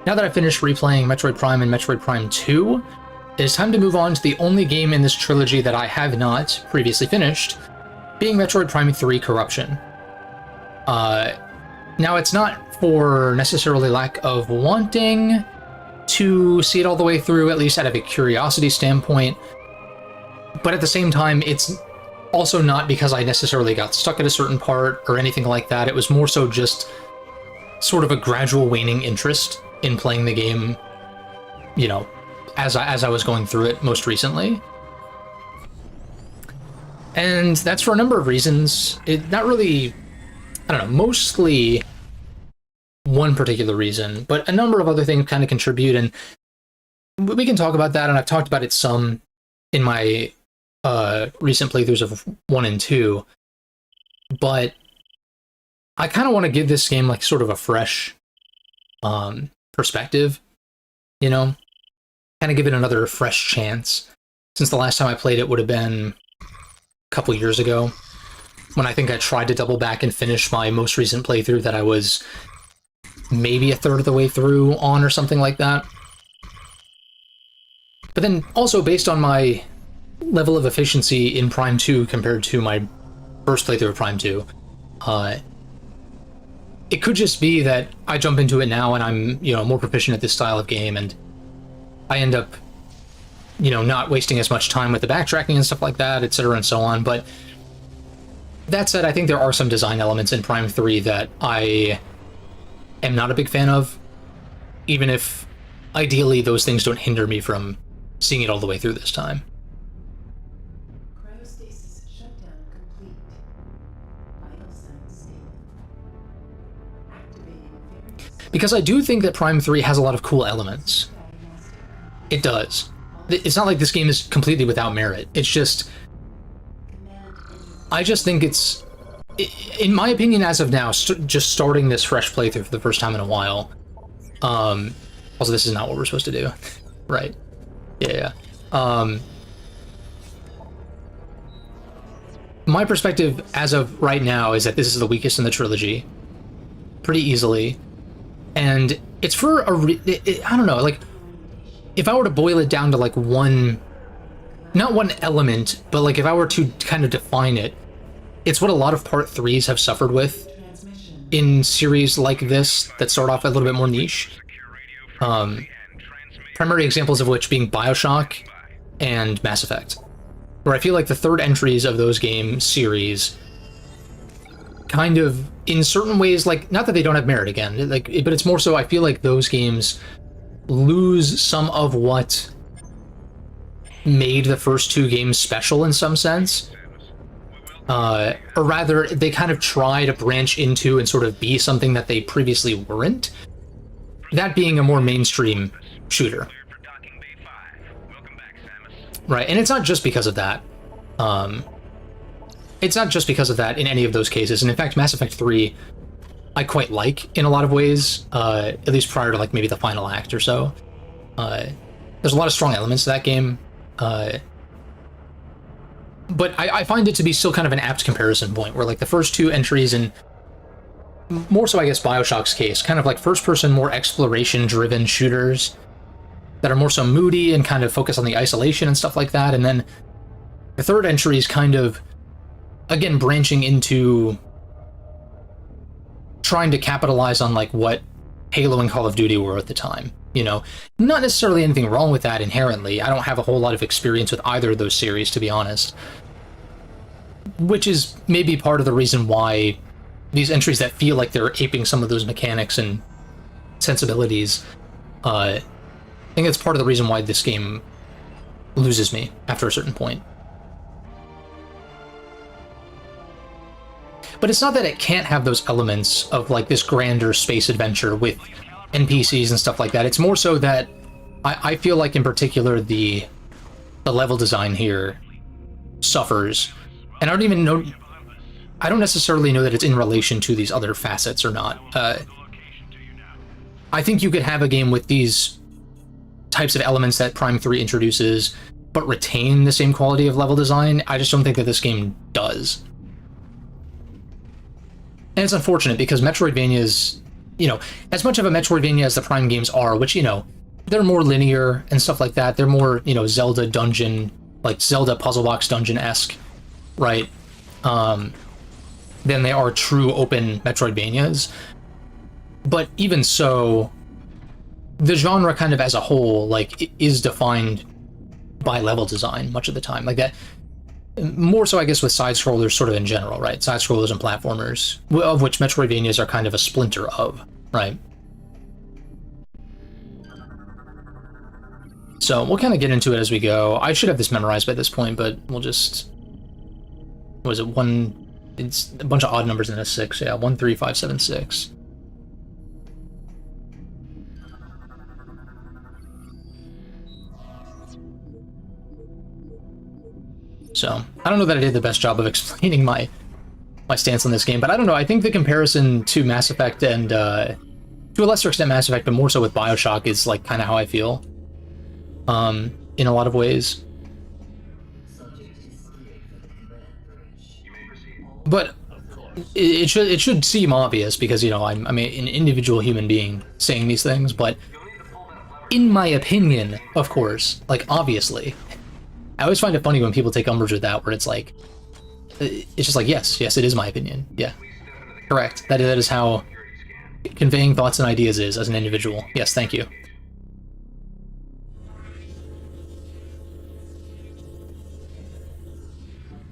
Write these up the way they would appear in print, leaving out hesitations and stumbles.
now that I've finished replaying Metroid Prime and Metroid Prime 2, it's time to move on to the only game in this trilogy that I have not previously finished, being Metroid Prime 3 Corruption. Now, it's not for necessarily lack of wanting to see it all the way through, at least out of a curiosity standpoint, but at the same time, it's also not because I necessarily got stuck at a certain part or anything like that. It was more so just sort of a gradual waning interest in playing the game, you know, as I was going through it most recently. And that's for a number of reasons. Not really, I don't know, mostly one particular reason, but a number of other things kind of contribute, and we can talk about that, and I've talked about it some in my recent playthroughs of 1 and 2, but I kind of want to give this game like sort of a fresh perspective, you know, kind of give it another fresh chance, since the last time I played it would have been a couple years ago, when I think I tried to double back and finish my most recent playthrough that I was maybe a third of the way through on or something like that. But then also based on my level of efficiency in Prime 2 compared to my first playthrough of Prime 2, it could just be that I jump into it now and I'm, you know, more proficient at this style of game, and I end up, you know, not wasting as much time with the backtracking and stuff like that, etc. and so on. But that said, I think there are some design elements in Prime 3 that I am not a big fan of, even if ideally those things don't hinder me from seeing it all the way through this time. Cryostasis shutdown complete. Vital signs stable. Activating various. Because I do think that Prime 3 has a lot of cool elements. It does. It's not like this game is completely without merit. It's just, I just think it's, in my opinion, as of now, just starting this fresh playthrough for the first time in a while. Also, this is not what we're supposed to do, right? Yeah. My perspective as of right now is that this is the weakest in the trilogy, pretty easily, and it's for a I don't know, like, if I were to boil it down to like one, not one element, but like if I were to kind of define it, it's what a lot of Part 3s have suffered with in series like this that start off a little bit more niche. Primary examples of which being BioShock and Mass Effect, where I feel like the third entries of those game series kind of, in certain ways, like, not that they don't have merit again, like, but it's more so I feel like those games lose some of what made the first two games special in some sense. Or rather, they kind of try to branch into and sort of be something that they previously weren't. That being a more mainstream shooter. Right, and it's not just because of that. It's not just because of that in any of those cases. And in fact, Mass Effect 3, I quite like in a lot of ways, at least prior to like maybe the final act or so. There's a lot of strong elements to that game. But I find it to be still kind of an apt comparison point, where like the first two entries, and more so I guess BioShock's case, kind of like first-person, more exploration-driven shooters that are more so moody and kind of focus on the isolation and stuff like that, and then the third entry is kind of, again, branching into trying to capitalize on like what Halo and Call of Duty were at the time. You know, not necessarily anything wrong with that inherently. I don't have a whole lot of experience with either of those series, to be honest. Which is maybe part of the reason why these entries that feel like they're aping some of those mechanics and sensibilities, I think it's part of the reason why this game loses me after a certain point. But it's not that it can't have those elements of like this grander space adventure with NPCs and stuff like that. It's more so that I feel like in particular the level design here suffers. And I don't necessarily know that it's in relation to these other facets or not. I think you could have a game with these types of elements that Prime 3 introduces, but retain the same quality of level design. I just don't think that this game does. And it's unfortunate because Metroidvanias, you know, as much of a Metroidvania as the Prime games are, which, you know, they're more linear and stuff like that. They're more, you know, Zelda dungeon, like Zelda puzzle box dungeon-esque, right? Than they are true open Metroidvanias. But even so, the genre kind of as a whole, like, is defined by level design much of the time. Like that, more so, I guess, with side-scrollers sort of in general, right? Side-scrollers and platformers, of which Metroidvanias are kind of a splinter of, right? So we'll kind of get into it as we go. I should have this memorized by this point, but we'll just... What was it? It's a bunch of odd numbers in a 6. Yeah, 1, 3, 5, 7, 6. So, I don't know that I did the best job of explaining my stance on this game, but I don't know, I think the comparison to Mass Effect and, to a lesser extent Mass Effect, but more so with Bioshock, is, like, kind of how I feel. In a lot of ways. But it should seem obvious, because, you know, I'm an individual human being saying these things, but in my opinion, of course, like, obviously, I always find it funny when people take umbrage with that, where it's like, it's just like, yes, it is my opinion. Yeah, correct. That is how conveying thoughts and ideas is as an individual. Yes, thank you.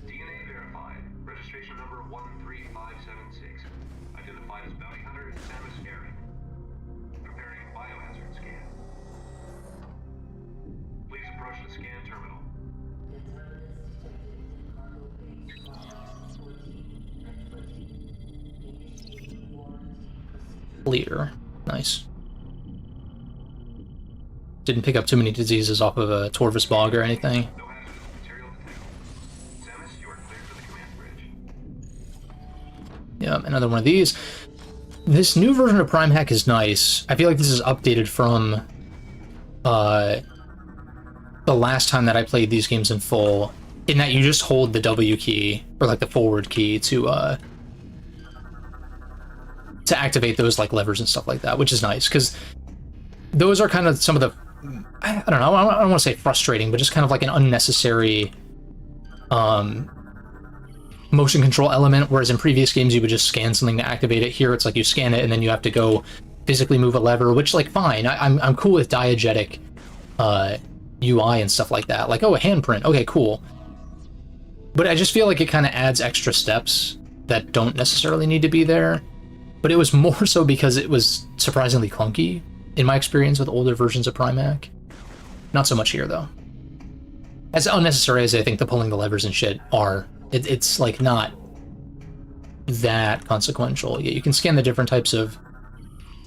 DNA verified. Registration number 13576. Identified as bounty hunter Samus Aran. Preparing biohazard scan. Please approach the scan terminal. Leader. Nice. Didn't pick up too many diseases off of a Torvus bog or anything. No hazardous material detected. Samus, you are cleared for the command bridge. Yeah, another one of these. This new version of Prime Hack is nice. I feel like this is updated from the last time that I played these games in full, in that you just hold the W key, or like the forward key, to activate those like levers and stuff like that, which is nice, because those are kind of some of the, I don't know, I don't want to say frustrating, but just kind of like an unnecessary motion control element, whereas in previous games you would just scan something to activate it. Here it's like you scan it and then you have to go physically move a lever, which, like, fine, I'm cool with diegetic UI and stuff like that, like, oh, a handprint, okay, cool. But I just feel like it kind of adds extra steps that don't necessarily need to be there. But it was more so because it was surprisingly clunky, in my experience with older versions of Prime Hack. Not so much here, though. As unnecessary as I think the pulling the levers and shit are, it's like not that consequential. Yeah, you can scan the different types of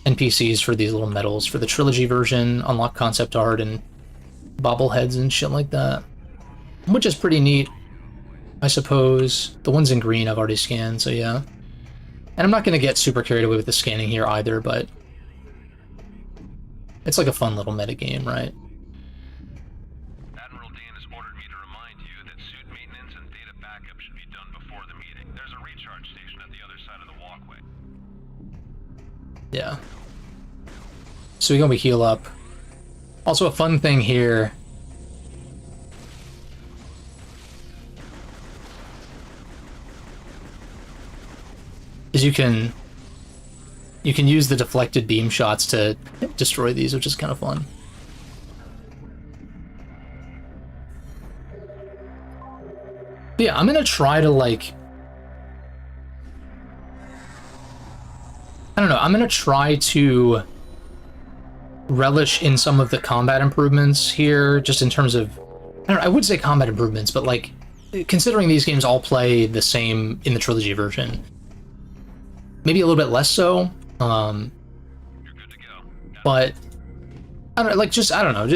NPCs for these little medals. For the Trilogy version, unlock concept art and bobbleheads and shit like that. Which is pretty neat, I suppose. The ones in green I've already scanned, so yeah. And I'm not going to get super carried away with the scanning here either, but it's like a fun little metagame, right? Admiral Dane has ordered me to remind you that suit maintenance and data backup should be done before the meeting. There's a recharge station at the other side of the walkway. Yeah. So we go, we heal up. Also, a fun thing here. Is you can use the deflected beam shots to destroy these, which is kind of fun. But yeah, I'm gonna try to, like, I don't know, I'm gonna try to relish in some of the combat improvements here, just in terms of, I don't know, I would say combat improvements, but, like, considering these games all play the same in the Trilogy version, maybe a little bit less so. You're good to go. But I don't know, like, just, I don't know,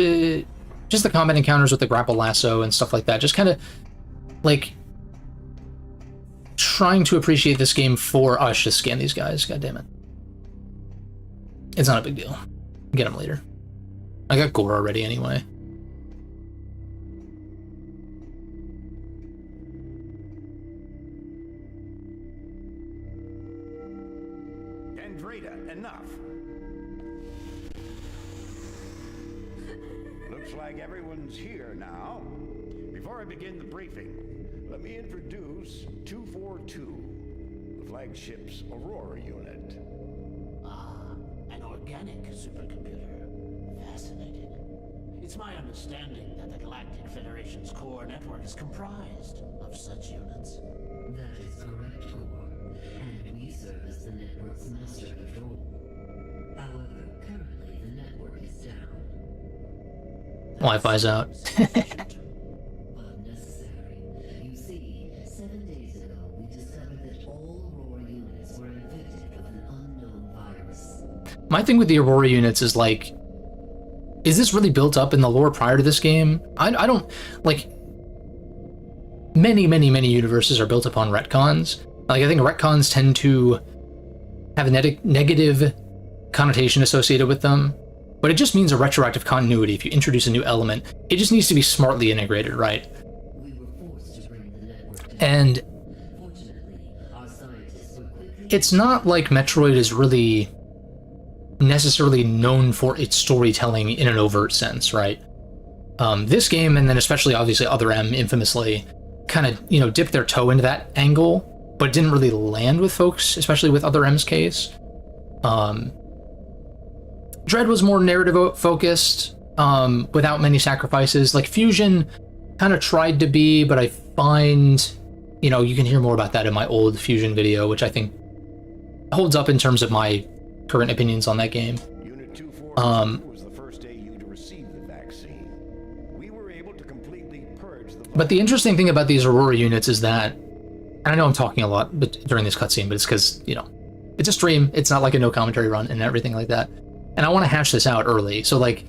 just the combat encounters with the grapple lasso and stuff like that, just kind of like trying to appreciate this game for us. Just scan these guys, god damn it. It's not a big deal. Get them later. I got gore already anyway. Andreda, enough. Looks like everyone's here now. Before I begin the briefing, let me introduce 242, the flagship's Aurora unit. An organic supercomputer. Fascinating. It's my understanding that the Galactic Federation's core network is comprised of such units. That is correct, Core. And we serve as the network's master control. However, currently the network is down. Wi-Fi's out. But necessary. You see, 7 days ago we discovered that all Aurora units were infected with an unknown virus. My thing with the Aurora units is like, is this really built up in the lore prior to this game? I don't, like, many universes are built upon retcons. Like, I think retcons tend to have a negative connotation associated with them, but it just means a retroactive continuity if you introduce a new element. It just needs to be smartly integrated, right? We were forced to bring the network down. And Fortunately, our scientists were quickly it's not like Metroid is really necessarily known for its storytelling in an overt sense, right? This game, and then especially obviously Other M infamously, kind of, you know, dipped their toe into that angle, but it didn't really land with folks, especially with Other M's case. Dread was more narrative focused, without many sacrifices. Like Fusion kind of tried to be, but I find, you know, you can hear more about that in my old Fusion video, which I think holds up in terms of my current opinions on that game. Unit 242 was the first AU to receive the vaccine. We were able to completely purge the But the interesting thing about these Aurora units is that, and I know I'm talking a lot during this cutscene, but it's because, you know, it's a stream, it's not like a no commentary run and everything like that. And I want to hash this out early. So, like,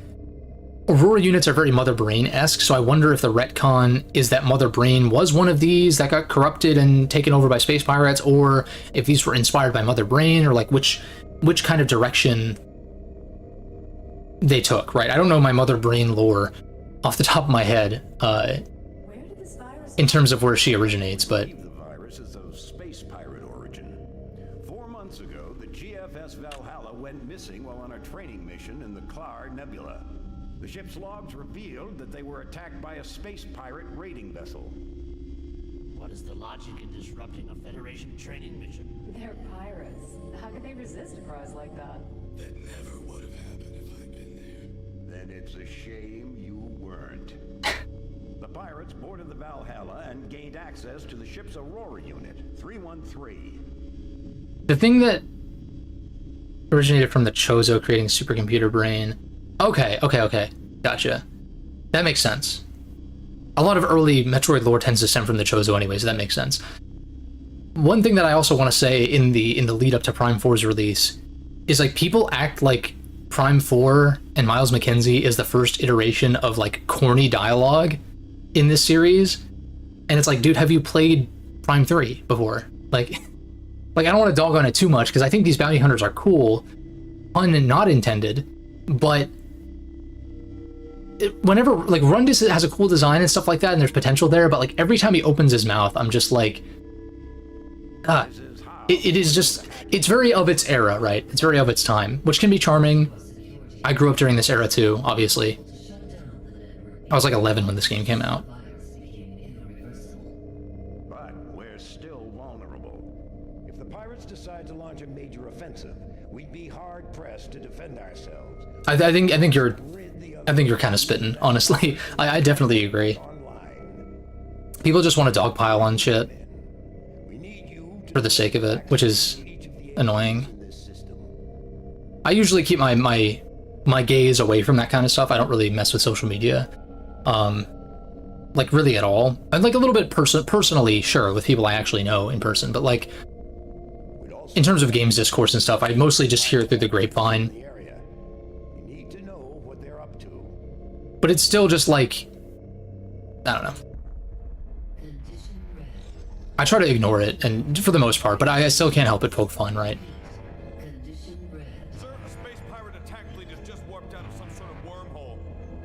Aurora units are very Mother Brain-esque, so I wonder if the retcon is that Mother Brain was one of these that got corrupted and taken over by space pirates, or if these were inspired by Mother Brain, or like which kind of direction they took, right? I don't know my Mother Brain lore off the top of my head, Where did this virus in terms of where she originates, but The virus is of space pirate origin. 4 months ago, the GFS Valhalla went missing while on a training mission in the Klar Nebula. The ship's logs revealed that they were attacked by a space pirate raiding vessel. What is the logic in disrupting a Federation training mission? They're pirates. How could they resist a prize like that? That never would have happened if I'd been there. Then it's a shame you weren't. The pirates boarded the Valhalla and gained access to the ship's Aurora unit, 313. the thing that originated from the Chozo creating supercomputer brain. Okay, gotcha. That makes sense. A lot of early Metroid lore tends to stem from the Chozo anyway, so that makes sense. One thing that I also want to say in the lead up to Prime 4's release is, like, people act like Prime 4 and Miles McKenzie is the first iteration of, like, corny dialogue in this series. And it's like, dude, have you played Prime 3 before? Like I don't want to dog on it too much, because I think these bounty hunters are cool, pun and not intended, but whenever, like, Rundis has a cool design and stuff like that, and there's potential there, but, like, every time he opens his mouth, I'm just like, God, it is just, it's very of its era, right? It's very of its time, which can be charming. I grew up during this era too, obviously. I was like 11 when this game came out. But we're still vulnerable. If the pirates decide to launch a major offensive, we'd be hard pressed to defend ourselves. I think you're kind of spitting, honestly. I definitely agree. Online. People just want to dogpile on shit We need you to for the sake of it, which is each of the annoying. in this system. I usually keep my gaze away from that kind of stuff. I don't really mess with social media, like, really at all. I'm, like, a little bit personally, sure, with people I actually know in person, but, like, We'd also in terms of games discourse and stuff, I mostly just hear it through the grapevine. the area. You need to know what they're up to. But it's still just like, I don't know. Condition red. I try to ignore it, and for the most part, but I still can't help but poke fun, right? Condition red. Sir, a space pirate attack fleet has just warped out of some sort of wormhole.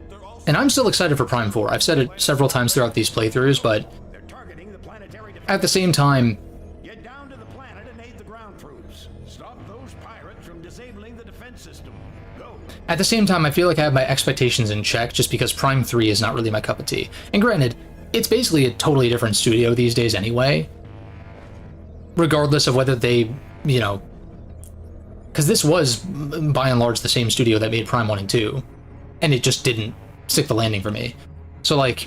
They're also And I'm still excited for Prime 4. I've said it several times throughout these playthroughs, but They're targeting the planetary defense. at the same time, Get down to the planet and aid the ground troops. Stop those pirates from disabling the defense system. Go. At the same time, I feel like I have my expectations in check just because Prime 3 is not really my cup of tea. And granted, it's basically a totally different studio these days anyway, regardless of whether they, you know, because this was by and large the same studio that made Prime 1 and 2, and it just didn't stick the landing for me. So like,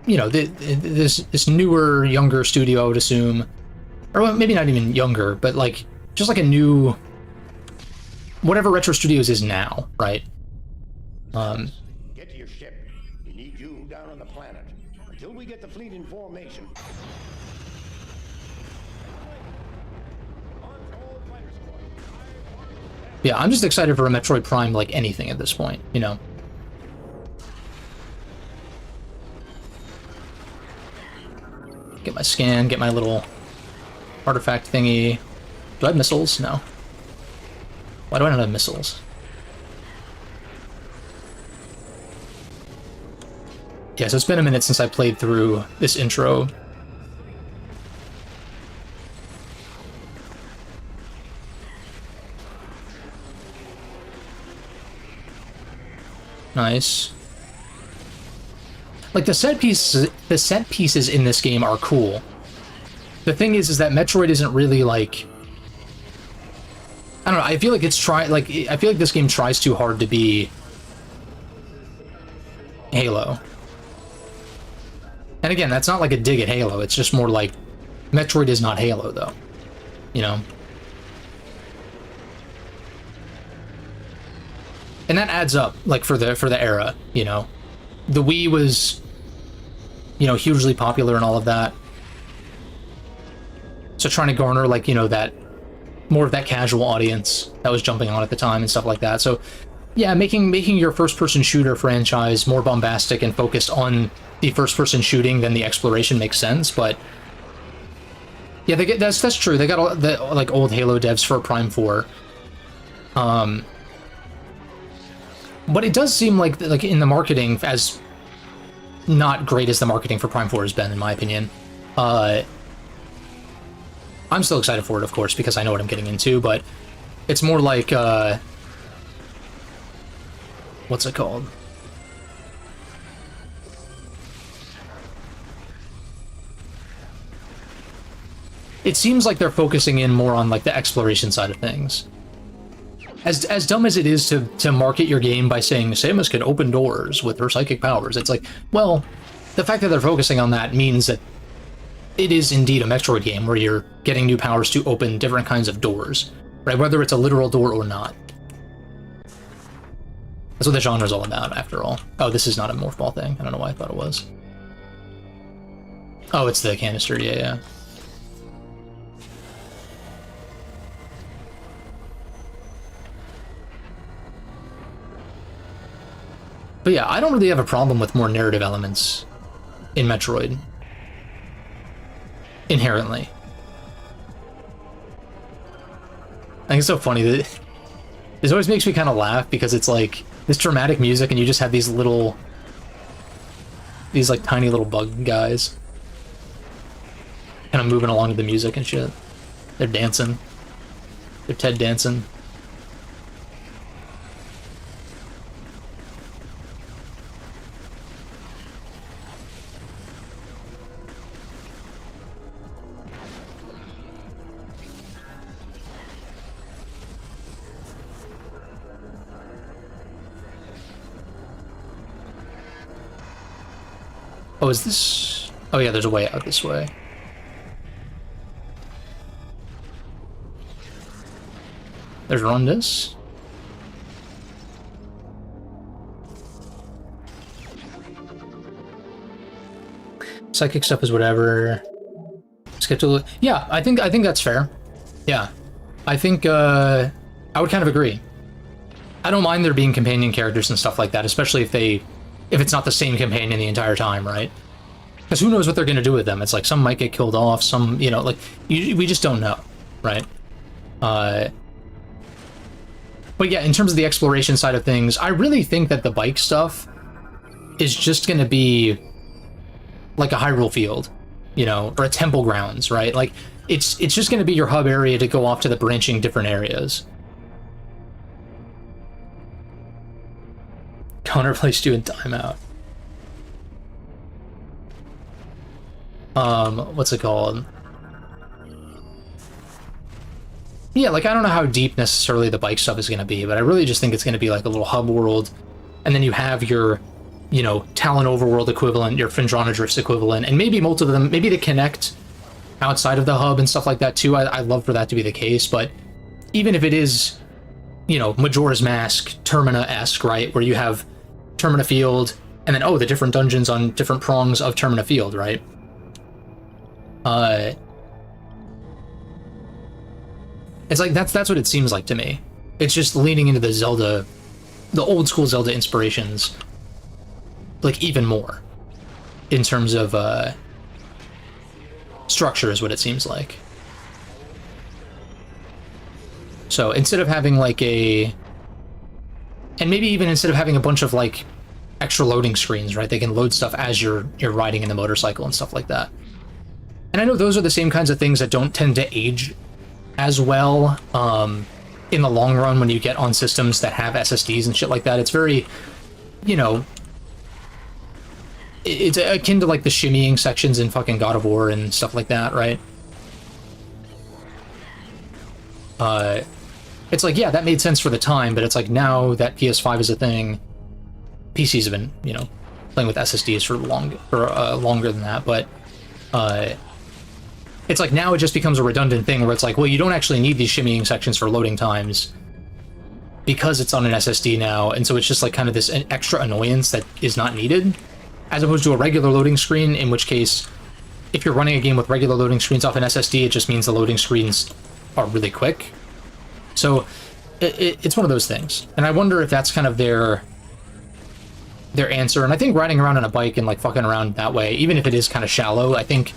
you know, this newer, younger studio, I would assume, or maybe not even younger, but like just like a new, whatever Retro Studios is now, right? Get to your ship. We need you down on the planet. Until we get the fleet in formation. Yeah, I'm just excited for a Metroid Prime like anything at this point, you know? Get my scan, get my little artifact thingy. Do I have missiles? No. Why do I not have missiles? Yeah, so it's been a minute since I played through this intro. Nice. Like the set pieces in this game are cool. The thing is that Metroid isn't really like, I don't know, I feel like I feel like this game tries too hard to be Halo. And again, that's not like a dig at Halo, it's just more like Metroid is not Halo though, you know? And that adds up, like, for the era, you know? The Wii was, you know, hugely popular and all of that. So trying to garner, like, you know, that, more of that casual audience that was jumping on at the time and stuff like that. So, yeah, making your first-person shooter franchise more bombastic and focused on the first-person shooting than the exploration makes sense, but... Yeah, that's true. They got all the, like, old Halo devs for Prime 4. But it does seem like in the marketing, as not great as the marketing for Prime 4 has been, in my opinion. I'm still excited for it, of course, because I know what I'm getting into, but it's more like, what's it called? It seems like they're focusing in more on, like, the exploration side of things. As dumb as it is to market your game by saying Samus can open doors with her psychic powers, it's like, well, the fact that they're focusing on that means that it is indeed a Metroid game where you're getting new powers to open different kinds of doors, right? Whether it's a literal door or not. That's what the genre's all about, after all. Oh, this is not a morph ball thing. I don't know why I thought it was. Oh, it's the canister, yeah. But yeah, I don't really have a problem with more narrative elements in Metroid. Inherently. I think it's so funny that this always makes me kind of laugh because it's like this dramatic music and you just have these like tiny little bug guys kind of moving along to the music and shit. They're dancing. They're Ted dancing. Oh, is this... Oh yeah, there's a way out this way. There's Rundus. Psychic stuff is whatever. Skeptical... Yeah, I think that's fair. Yeah. I think, I would kind of agree. I don't mind there being companion characters and stuff like that, especially if it's not the same companion the entire time, right? Because who knows what they're going to do with them? It's like some might get killed off, some, you know, like, we just don't know, right? But yeah, in terms of the exploration side of things, I really think that the bike stuff is just going to be like a Hyrule Field, you know, or a Temple Grounds, right? Like, it's just going to be your hub area to go off to the branching different areas. Hunter placed you in timeout. What's it called? Yeah, like, I don't know how deep necessarily the bike stuff is going to be, but I really just think it's going to be like a little hub world, and then you have your, you know, Talon Overworld equivalent, your Frindrana Drifts equivalent, and maybe multiple of them, maybe they connect outside of the hub and stuff like that too. I'd love for that to be the case, but even if it is, you know, Majora's Mask, Termina-esque, right, where you have Termina Field, and then, oh, the different dungeons on different prongs of Termina Field, right? It's like, that's what it seems like to me. It's just leaning into the Zelda, the old school Zelda inspirations, like, even more, in terms of, structure is what it seems like. So instead of having like and maybe even instead of having a bunch of like extra loading screens, right? They can load stuff as you're riding in the motorcycle and stuff like that. And I know those are the same kinds of things that don't tend to age as well in the long run when you get on systems that have SSDs and shit like that. It's very, you know, it's akin to like the shimmying sections in fucking God of War and stuff like that, right? It's like, yeah, that made sense for the time, but it's like now that PS5 is a thing, PCs have been, you know, playing with SSDs for longer than that, but it's like now it just becomes a redundant thing where it's like, well, you don't actually need these shimmying sections for loading times because it's on an SSD now, and so it's just like kind of this extra annoyance that is not needed, as opposed to a regular loading screen, in which case, if you're running a game with regular loading screens off an SSD, it just means the loading screens are really quick. So it's one of those things, and I wonder if that's kind of their answer. And I think riding around on a bike and like fucking around that way, even if it is kind of shallow, I think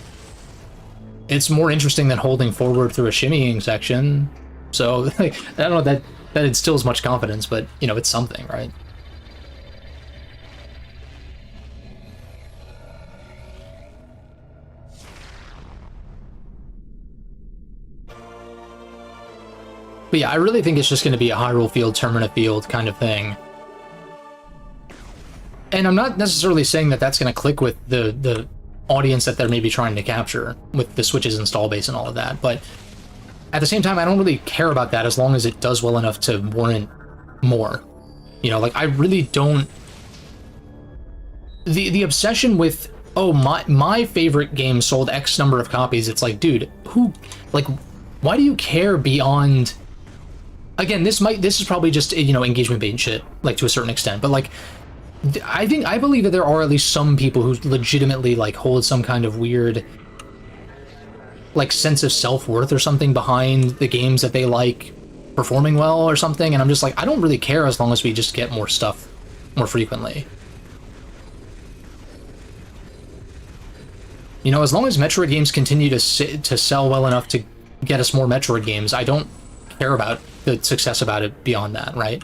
it's more interesting than holding forward through a shimmying section. So like, I don't know that instills much confidence, but you know, it's something, right? But yeah, I really think it's just going to be a Hyrule Field, Termina Field kind of thing. And I'm not necessarily saying that that's going to click with the audience that they're maybe trying to capture with the Switch's install base and all of that, but at the same time, I don't really care about that as long as it does well enough to warrant more. You know, like, I really don't... The obsession with, oh, my favorite game sold X number of copies, it's like, dude, who... Like, why do you care beyond... Again, this is probably just, you know, engagement bait and shit, like, to a certain extent, but, like, I believe that there are at least some people who legitimately, like, hold some kind of weird, like, sense of self-worth or something behind the games that they like performing well or something, and I'm just like, I don't really care as long as we just get more stuff more frequently. You know, as long as Metroid games continue to sell well enough to get us more Metroid games, I don't care about the success about it beyond that, right?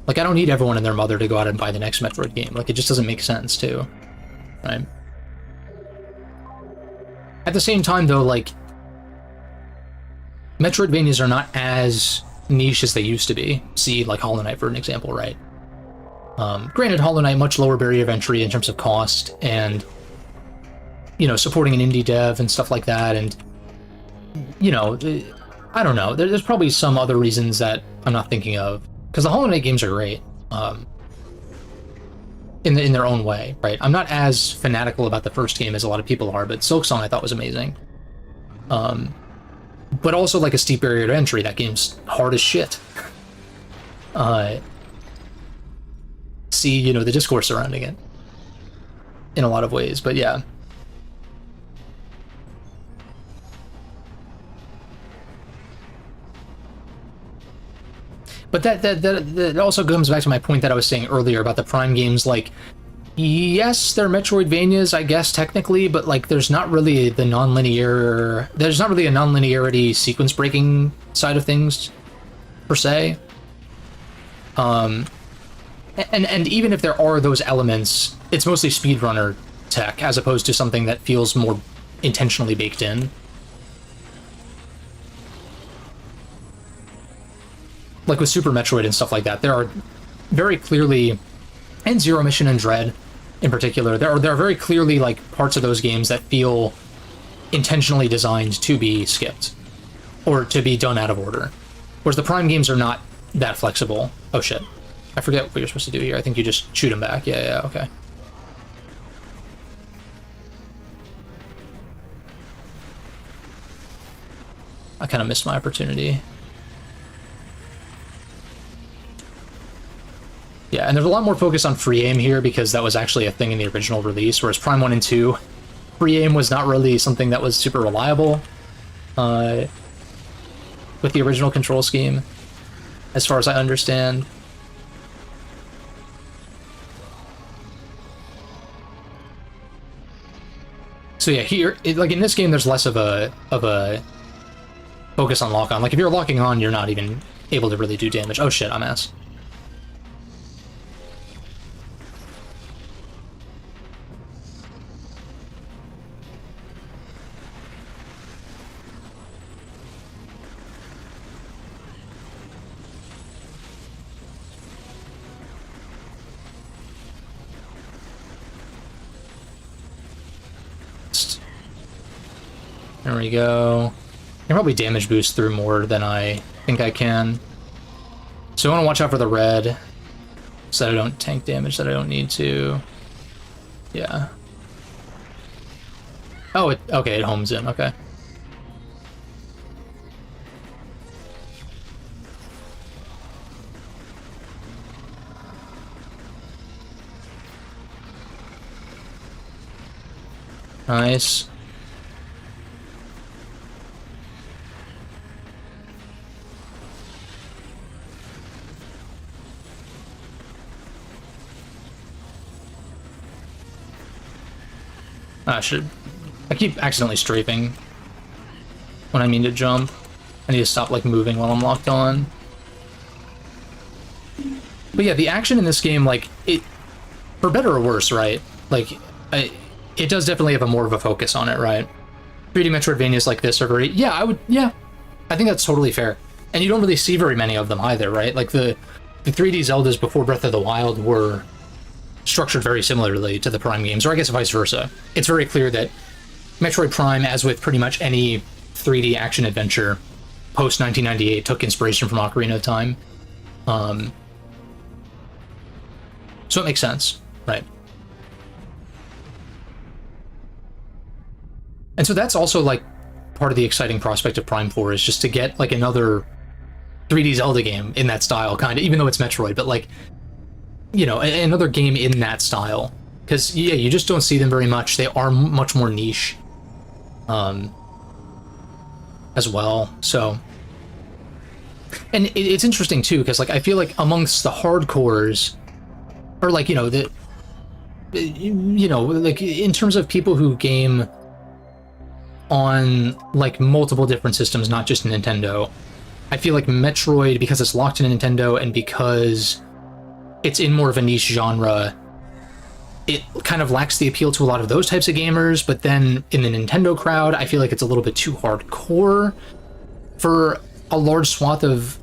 Like, I don't need everyone and their mother to go out and buy the next Metroid game. Like, it just doesn't make sense, too. Right? At the same time, though, like, Metroidvanias are not as niche as they used to be. See, like, Hollow Knight, for an example, right? Granted, Hollow Knight, much lower barrier of entry in terms of cost, and, you know, supporting an indie dev and stuff like that, and, you know, I don't know. There's probably some other reasons that I'm not thinking of. Because the Hollow Knight games are great, in their own way, right? I'm not as fanatical about the first game as a lot of people are, but Silksong I thought was amazing. But also, like, a steep barrier to entry. That game's hard as shit. See, you know, the discourse surrounding it in a lot of ways, but yeah. But that also comes back to my point that I was saying earlier about the Prime games. Like, yes, they're Metroidvanias, I guess, technically, but, like, there's not really a non-linearity sequence-breaking side of things, per se. And even if there are those elements, it's mostly speedrunner tech, as opposed to something that feels more intentionally baked in. like with Super Metroid and stuff like that, there are very clearly, and Zero Mission and Dread in particular, there are very clearly like parts of those games that feel intentionally designed to be skipped or to be done out of order, whereas the Prime games are not that flexible. Oh shit, I forget what you're supposed to do here. I think you just shoot him back. Yeah, okay. I kind of missed my opportunity. Yeah, and there's a lot more focus on free aim here because that was actually a thing in the original release, whereas Prime 1 and 2, free aim was not really something that was super reliable with the original control scheme, as far as I understand. So yeah, here, like in this game, there's less of a focus on lock-on. Like if you're locking on, you're not even able to really do damage. Oh shit, I'm ass. There we go. I can probably damage boost through more than I think I can. So I want to watch out for the red, so that I don't tank damage that I don't need to. Yeah. Oh, okay, it homes in, okay. Nice. I keep accidentally strafing when I mean to jump. I need to stop like moving while I'm locked on. But yeah, the action in this game, like it, for better or worse, right? Like it does definitely have a more of a focus on it, right? 3D Metroidvanias like this are very, yeah, I think that's totally fair. And you don't really see very many of them either, right? Like the 3D Zeldas before Breath of the Wild were structured very similarly to the Prime games, or I guess vice versa. It's very clear that Metroid Prime, as with pretty much any 3D action adventure post 1998, took inspiration from Ocarina of Time. So it makes sense, right? And so that's also like part of the exciting prospect of Prime 4 is just to get like another 3D Zelda game in that style, kind of, even though it's Metroid, but like, you know, another game in that style. Because, yeah, you just don't see them very much. They are much more niche as well, so. And it's interesting, too, because, like, I feel like amongst the hardcores, or, like, you know, like, in terms of people who game on, like, multiple different systems, not just Nintendo, I feel like Metroid, because it's locked in Nintendo and because it's in more of a niche genre, it kind of lacks the appeal to a lot of those types of gamers, but then in the Nintendo crowd, I feel like it's a little bit too hardcore for a large swath of,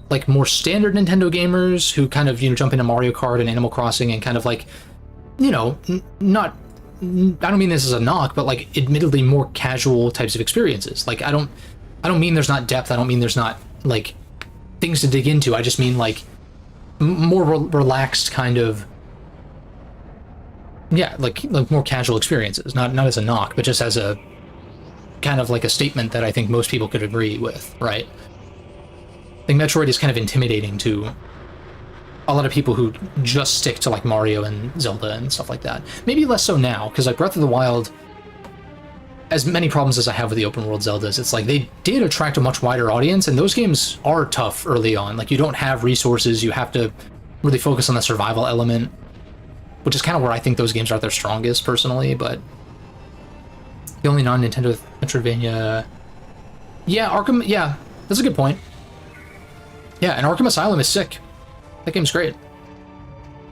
like, more standard Nintendo gamers who kind of, you know, jump into Mario Kart and Animal Crossing and kind of, like, you know, not, I don't mean this as a knock, but, like, admittedly more casual types of experiences. Like, I don't mean there's not depth, I don't mean there's not, like, things to dig into, I just mean, like, more relaxed kind of, yeah, like more casual experiences, not as a knock, but just as a kind of like a statement that I think most people could agree with, right? I think Metroid is kind of intimidating to a lot of people who just stick to like Mario and Zelda and stuff like that. Maybe less so now, because like Breath of the Wild, as many problems as I have with the open world Zeldas, it's like they did attract a much wider audience, and those games are tough early on. Like, you don't have resources, you have to really focus on the survival element, which is kind of where I think those games are at their strongest, personally, but the only non-Nintendo Metroidvania... Yeah, Arkham... Yeah, that's a good point. Yeah, and Arkham Asylum is sick. That game's great.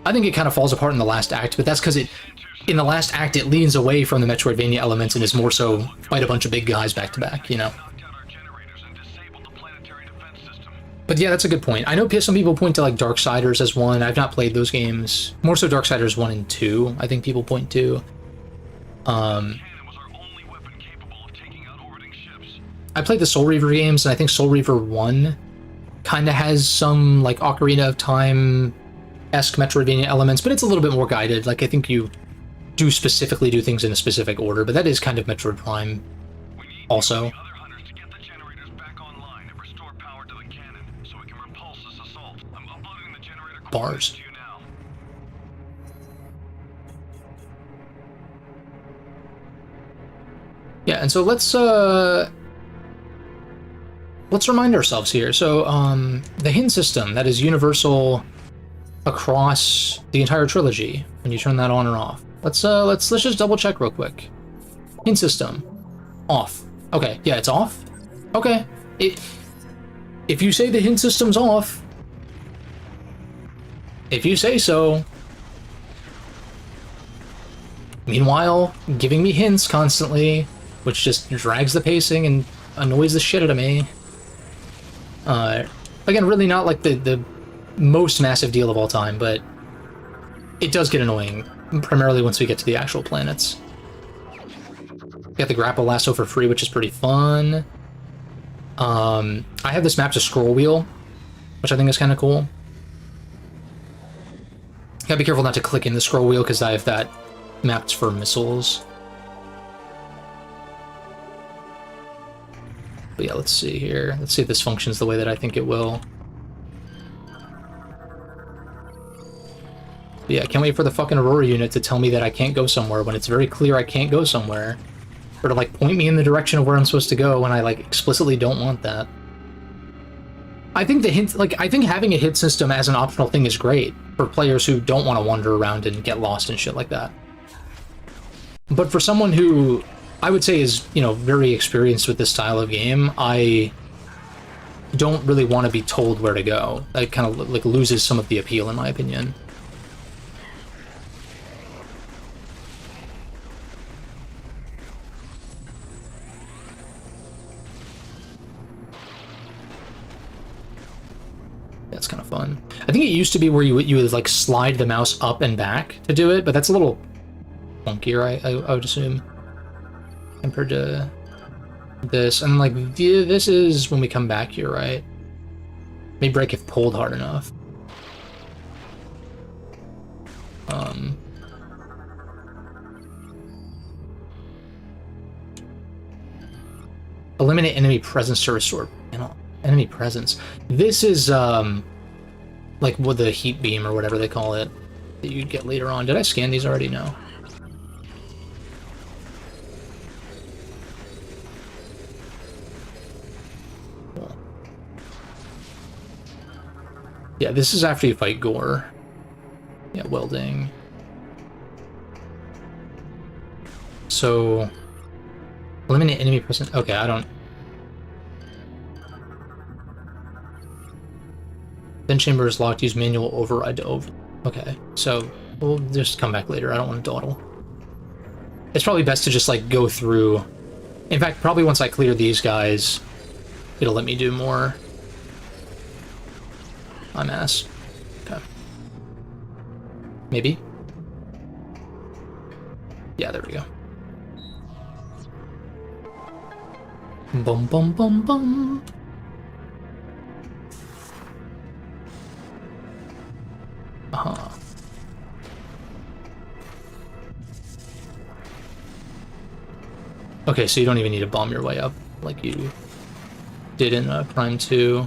I think it kind of falls apart in the last act, but that's because in the last act, it leans away from the Metroidvania elements and is more so fight a bunch of big guys back to back, you know? Knocked out our generators and disabled the planetary defense system. But yeah, that's a good point. I know some people point to like Darksiders as one. I've not played those games. More so Darksiders 1 and 2, I think people point to. Cannon was our only weapon capable of taking out orbiting ships. I played the Soul Reaver games, and I think Soul Reaver 1 kind of has some like Ocarina of Time-esque Metroidvania elements, but it's a little bit more guided. Like, I think you do specifically do things in a specific order, but that is kind of Metroid Prime also. Other hunters to get the generators back online and restore power to the cannon so we can repulse this assault. I'm uploading the generator coordinates Bars. to you now. Yeah, and so let's remind ourselves here. So the hint system that is universal across the entire trilogy when you turn that on or off. Let's just double check real quick. Hint system off. Okay, yeah, it's off. Okay, if you say the hint system's off, if you say so. Meanwhile, giving me hints constantly, which just drags the pacing and annoys the shit out of me. Again, really not like the most massive deal of all time, but it does get annoying, primarily once we get to the actual planets. Got the grapple lasso for free, which is pretty fun. I have this map to scroll wheel, which I think is kind of cool. Gotta be careful not to click in the scroll wheel because I have that mapped for missiles. But yeah, let's see here. Let's see if this functions the way that I think it will. But yeah, I can't wait for the fucking Aurora unit to tell me that I can't go somewhere when it's very clear I can't go somewhere. Or to like point me in the direction of where I'm supposed to go when I like explicitly don't want that. I think the hint, like, I think having a hit system as an optional thing is great for players who don't want to wander around and get lost and shit like that. But for someone who I would say is, you know, very experienced with this style of game, I don't really want to be told where to go. It kind of like loses some of the appeal in my opinion. That's kind of fun. I think it used to be where you would like slide the mouse up and back to do it, but that's a little funkier, I would assume, compared to this. And like this is when we come back here, right? May break if pulled hard enough. Eliminate enemy presence to restore enemy presence. This is like with the heat beam or whatever they call it that you'd get later on. Did I scan these already? No. Cool. Yeah, this is after you fight Gore. Yeah, welding. So eliminate enemy presence. Okay, I don't. Then chamber is locked. Use manual override to over. Okay, so we'll just come back later. I don't want to dawdle. It's probably best to just like go through. In fact, probably once I clear these guys, it'll let me do more. I'm ass. Okay. Maybe. Yeah, there we go. Bum bum bum bum. Uh-huh. Okay, so you don't even need to bomb your way up like you did in Prime 2.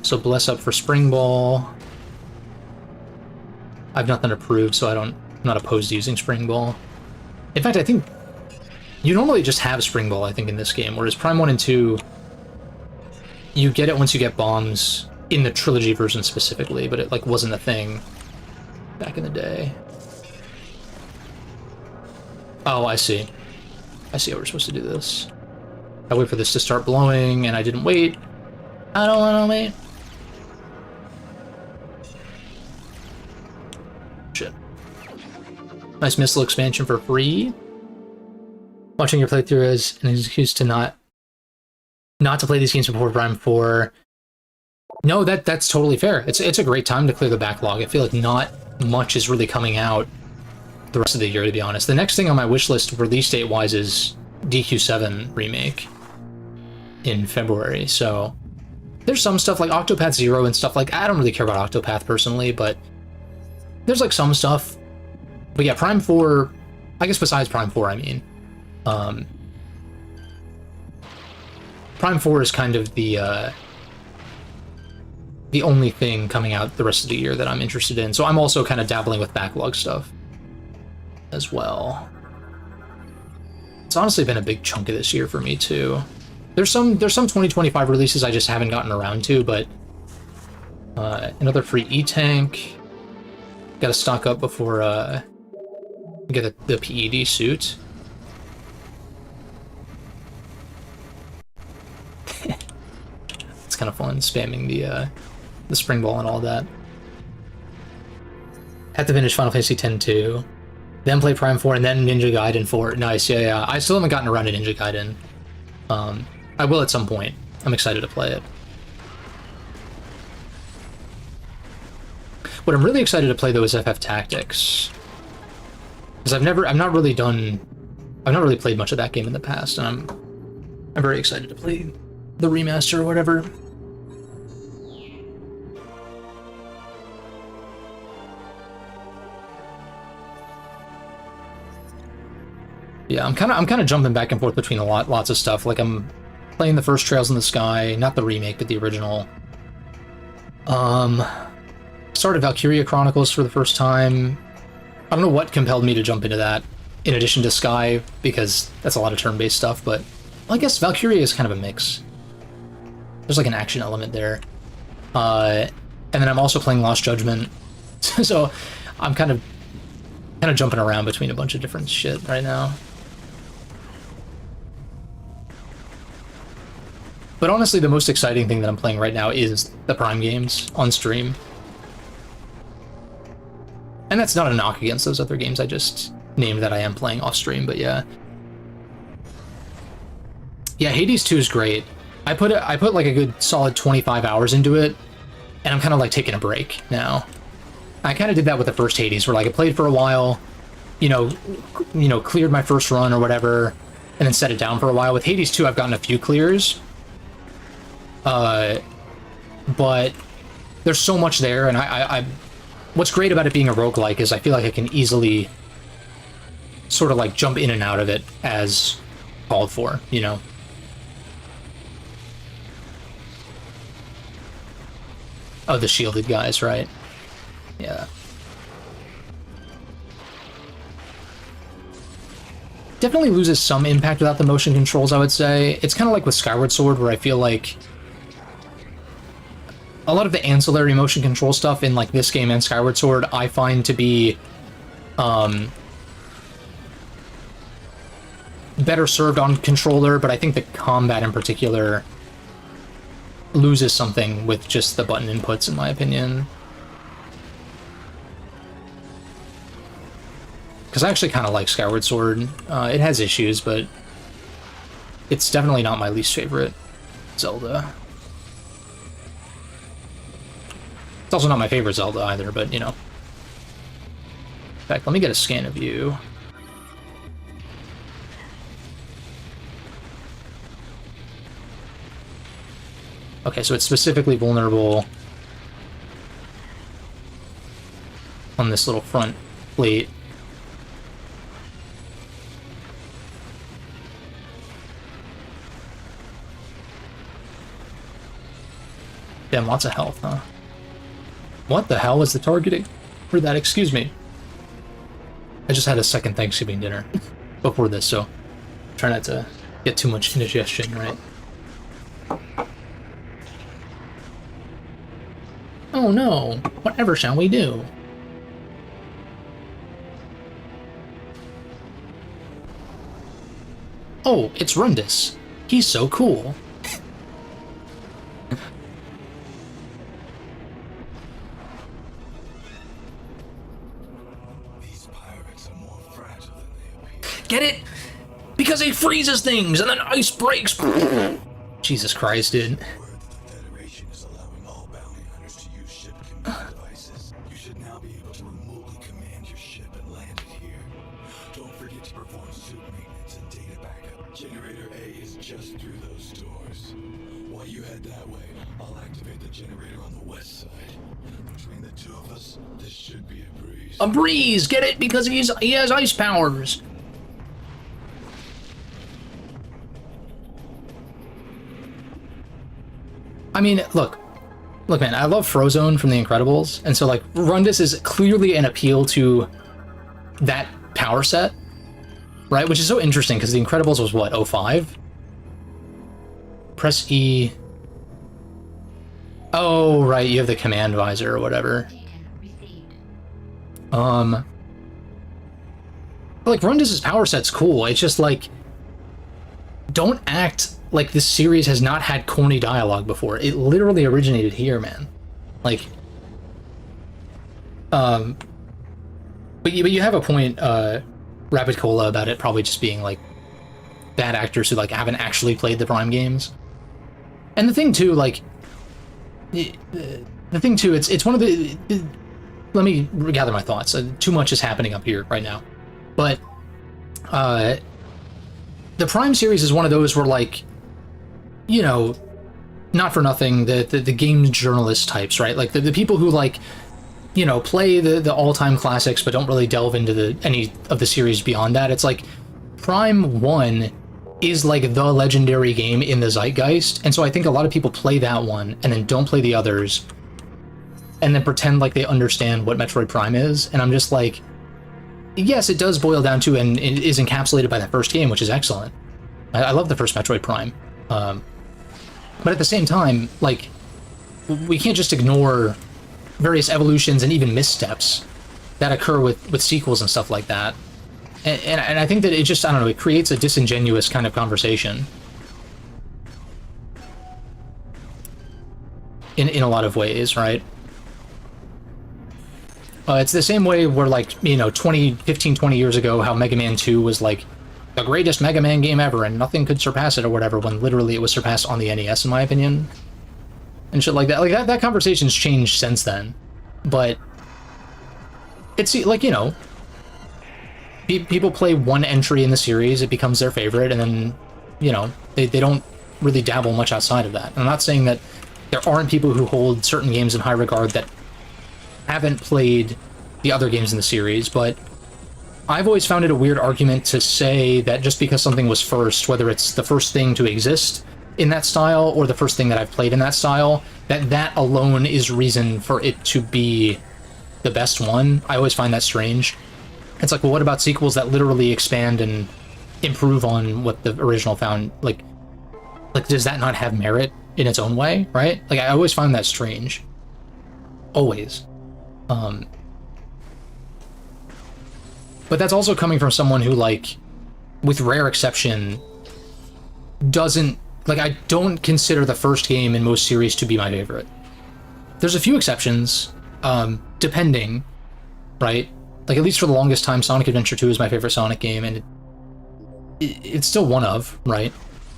So bless up for Spring Ball. I've nothing approved, so I'm not opposed to using Spring Ball. In fact, I think you normally just have Spring Ball, I think, in this game, whereas Prime 1 and 2, you get it once you get bombs in the trilogy version specifically, but it like wasn't a thing back in the day. Oh, I see. I see how we're supposed to do this. I wait for this to start blowing, and I didn't wait. I don't want to wait. Shit. Nice missile expansion for free. Watching your playthrough is an excuse to not to play these games before Prime 4. No, that's totally fair. It's a great time to clear the backlog. I feel like not much is really coming out the rest of the year, to be honest. The next thing on my wish list release date wise is DQ7 remake in February. So there's some stuff like Octopath Zero and stuff like I don't really care about Octopath personally, but there's like some stuff. But yeah, Prime 4, I guess besides Prime 4, I mean, Prime 4 is kind of the only thing coming out the rest of the year that I'm interested in. So I'm also kind of dabbling with backlog stuff as well. It's honestly been a big chunk of this year for me too. There's some 2025 releases I just haven't gotten around to, but another free E-Tank. Got to stock up before get the PED suit. It's kind of fun spamming the spring ball and all that. Had to finish Final Fantasy X too, then play Prime 4, and then Ninja Gaiden 4. Nice, yeah. I still haven't gotten around to Ninja Gaiden. I will at some point. I'm excited to play it. What I'm really excited to play though is FF Tactics, because I've not really played much of that game in the past, and I'm very excited to play the remaster or whatever. Yeah, I'm kind of jumping back and forth between lots of stuff. Like I'm playing the first Trails in the Sky, not the remake, but the original. Started Valkyria Chronicles for the first time. I don't know what compelled me to jump into that, in addition to Sky, because that's a lot of turn-based stuff, but well, I guess Valkyria is kind of a mix. There's like an action element there. And then I'm also playing Lost Judgment, so I'm kind of jumping around between a bunch of different shit right now. But honestly, the most exciting thing that I'm playing right now is the Prime games on stream. And that's not a knock against those other games I just named that I am playing off stream, but yeah. Yeah, Hades 2 is great. I put like a good solid 25 hours into it, and I'm kind of like taking a break now. I kind of did that with the first Hades, where like I played for a while, you know, cleared my first run or whatever, and then set it down for a while. With Hades 2, I've gotten a few clears, but there's so much there, and I what's great about it being a roguelike is I feel like I can easily sort of like jump in and out of it as called for, you know? Oh, the shielded guys, right? Yeah. Definitely loses some impact without the motion controls, I would say. It's kind of like with Skyward Sword, where I feel like a lot of the ancillary motion control stuff in like this game and Skyward Sword I find to be better served on controller, but I think the combat in particular loses something with just the button inputs, in my opinion. Because I actually kind of like Skyward Sword. It has issues, but it's definitely not my least favorite Zelda. It's also not my favorite Zelda either, but, you know. In fact, let me get a scan of you. Okay, so it's specifically vulnerable on this little front plate. Damn, lots of health, huh? What the hell is the targeting for that? Excuse me. I just had a second Thanksgiving dinner before this, so try not to get too much indigestion, right? Oh no, whatever shall we do? Oh, it's Rundus. He's so cool. These pirates are more fragile than they appear. Get it? Because he freezes things and then ice breaks. Jesus Christ, dude. The Federation is allowing all through those doors. While you head that way, I'll activate the generator on the west side. Between the two of us, this should be a breeze. A breeze! Get it? Because he has ice powers. I mean, look, man, I love Frozone from The Incredibles, and so, like, Rundus is clearly an appeal to that power set, right? Which is so interesting, because The Incredibles was, what, 05? Press E. Oh, right, you have the command visor or whatever. Like, Rundus's power set's cool, it's just, like, don't act like this series has not had corny dialogue before. It literally originated here, man. Like, but you have a point, Rapid Cola, about it probably just being, like, bad actors who, like, haven't actually played the Prime games. And the thing, too, like, it's one of the... Let me gather my thoughts. Too much is happening up here right now. But, the Prime series is one of those where, like, you know, not for nothing, the game journalist types, right? Like, the people who, like, you know, play the all-time classics but don't really delve into any of the series beyond that. It's like, Prime 1 is, like, the legendary game in the zeitgeist, and so I think a lot of people play that one and then don't play the others, and then pretend like they understand what Metroid Prime is, and I'm just like, yes, it does boil down to, and it is encapsulated by that first game, which is excellent. I love the first Metroid Prime. But at the same time, like, we can't just ignore various evolutions and even missteps that occur with sequels and stuff like that. And I think that it just, I don't know, it creates a disingenuous kind of conversation. In a lot of ways, right? It's the same way where, like, you know, 20 years ago, how Mega Man 2 was, like, the greatest Mega Man game ever, and nothing could surpass it or whatever, when literally it was surpassed on the NES, in my opinion. And shit like that. Like, that conversation's changed since then. But it's, like, you know, people play one entry in the series, it becomes their favorite, and then, you know, they don't really dabble much outside of that. And I'm not saying that there aren't people who hold certain games in high regard that haven't played the other games in the series, but I've always found it a weird argument to say that just because something was first, whether it's the first thing to exist in that style or the first thing that I've played in that style, that alone is reason for it to be the best one. I always find that strange. It's like, well, what about sequels that literally expand and improve on what the original found? Like, does that not have merit in its own way, right? Like, I always find that strange. Always. But that's also coming from someone who, like, with rare exception, doesn't... Like, I don't consider the first game in most series to be my favorite. There's a few exceptions, depending, right? Like, at least for the longest time, Sonic Adventure 2 is my favorite Sonic game, and it's still one of, right?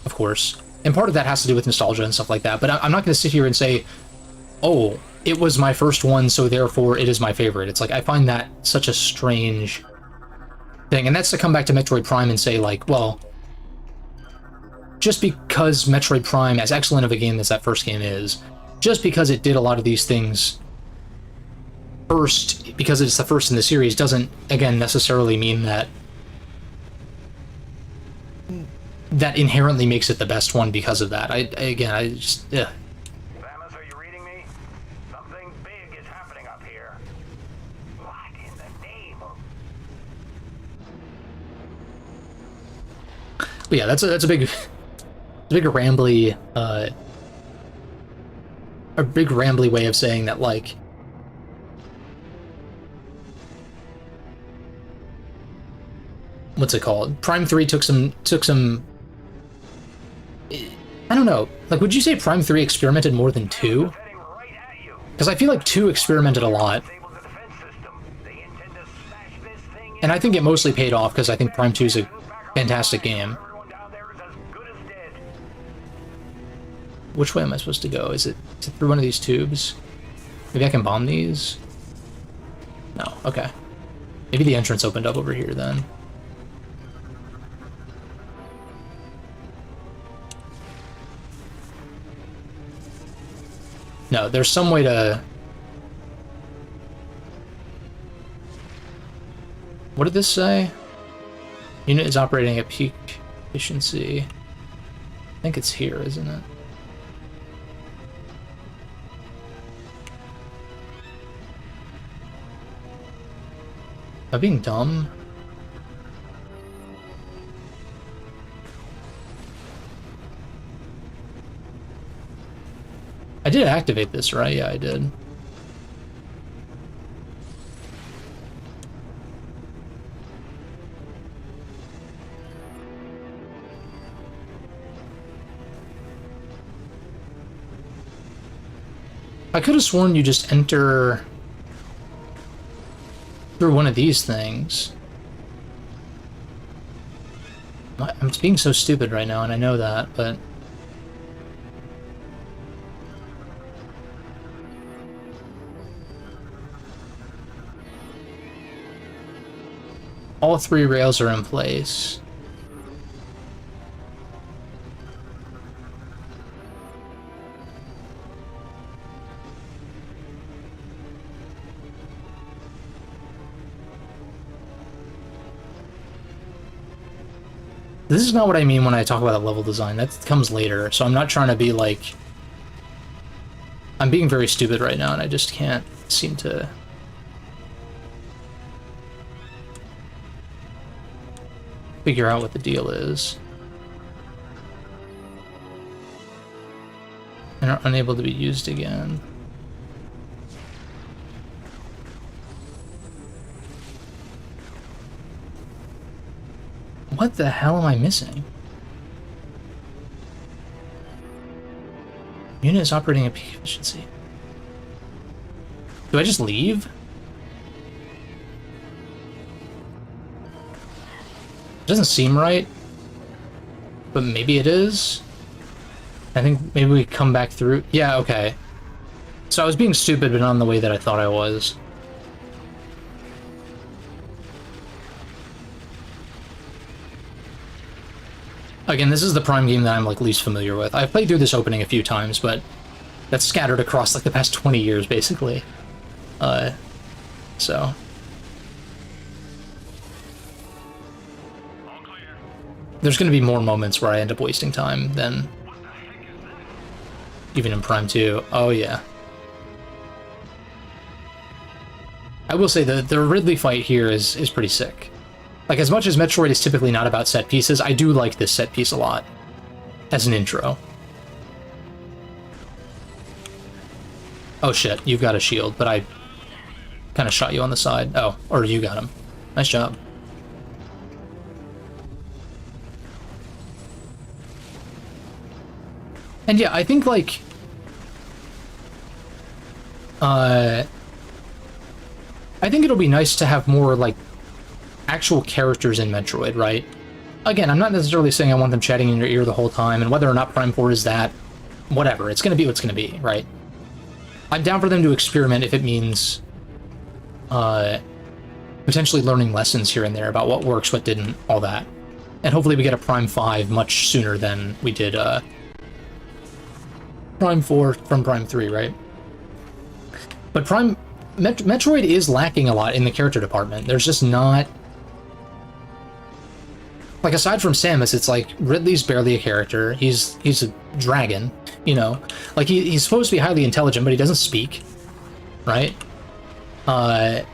Of course. And part of that has to do with nostalgia and stuff like that, but I'm not going to sit here and say, oh, it was my first one, so therefore it is my favorite. It's like, I find that such a strange thing, and that's to come back to Metroid Prime and say, like, well, just because Metroid Prime, as excellent of a game as that first game is, just because it did a lot of these things first, because it's the first in the series, doesn't, again, necessarily mean that inherently makes it the best one because of that. I just, yeah. Samus, are you reading me? Something big is happening up here. What in the name of... But yeah, that's a big rambly, a big rambly way of saying that, like, what's it called? Prime 3 took some, I don't know, like, would you say Prime 3 experimented more than 2? Because I feel like 2 experimented a lot. And I think it mostly paid off, because I think Prime 2 is a fantastic game. Which way am I supposed to go? Is it through one of these tubes? Maybe I can bomb these? No, okay. Maybe the entrance opened up over here then. No, there's some way to... What did this say? Unit is operating at peak efficiency. I think it's here, isn't it? Am I being dumb? I did activate this, right? Yeah, I did. I could have sworn you just enter through one of these things. I'm being so stupid right now, and I know that, but... All three rails are in place. This is not what I mean when I talk about level design. That comes later, so I'm not trying to be like... I'm being very stupid right now, and I just can't seem to... figure out what the deal is. And are unable to be used again. What the hell am I missing? Unit is operating at peak efficiency. Do I just leave? Doesn't seem right, but maybe it is. I think maybe we come back through. Yeah, okay. So I was being stupid, but not in the way that I thought I was. Again, this is the Prime game that I'm like least familiar with. I've played through this opening a few times, but that's scattered across like the past 20 years, basically. So. There's going to be more moments where I end up wasting time than even in Prime 2. Oh, yeah. I will say the Ridley fight here is pretty sick. Like, as much as Metroid is typically not about set pieces, I do like this set piece a lot as an intro. Oh shit, you've got a shield, but I kind of shot you on the side. Oh, or you got him. Nice job. And yeah, I think, like, I think it'll be nice to have more, like, actual characters in Metroid, right? Again, I'm not necessarily saying I want them chatting in your ear the whole time, and whether or not Prime 4 is that, whatever, it's gonna be what's gonna be, right? I'm down for them to experiment if it means, potentially learning lessons here and there about what works, what didn't, all that. And hopefully we get a Prime 5 much sooner than we did, Prime 4 from Prime 3, right? But Metroid is lacking a lot in the character department. There's just not... Like, aside from Samus, it's like, Ridley's barely a character. He's a dragon, you know? Like, he's supposed to be highly intelligent, but he doesn't speak, right? And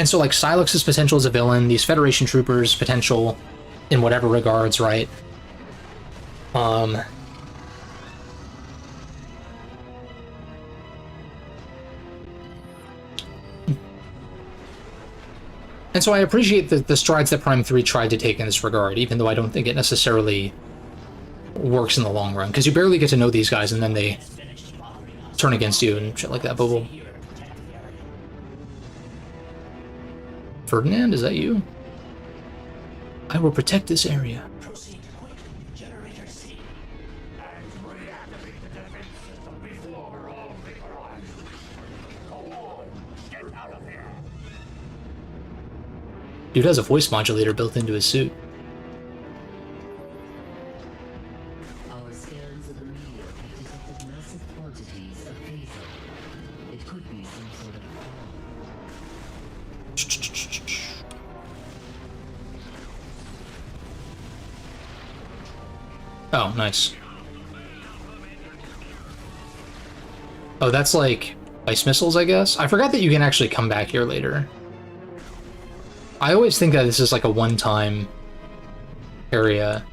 so, like, Silux's potential as a villain, these Federation troopers' potential in whatever regards, right? And so I appreciate the strides that Prime 3 tried to take in this regard, even though I don't think it necessarily works in the long run, because you barely get to know these guys and then they turn against you and shit like that. But we'll... Ferdinand, is that you? I will protect this area. Proceed quickly. Generator C. And reactivate the defense system before we're all vaporized. Go on. Get out of here. Dude has a voice modulator built into his suit. Our scans of the meteor have detected massive quantities of phasor. It could be some sort of Oh, nice. Oh, that's like ice missiles, I guess? I forgot that you can actually come back here later. I always think that this is like a one-time area.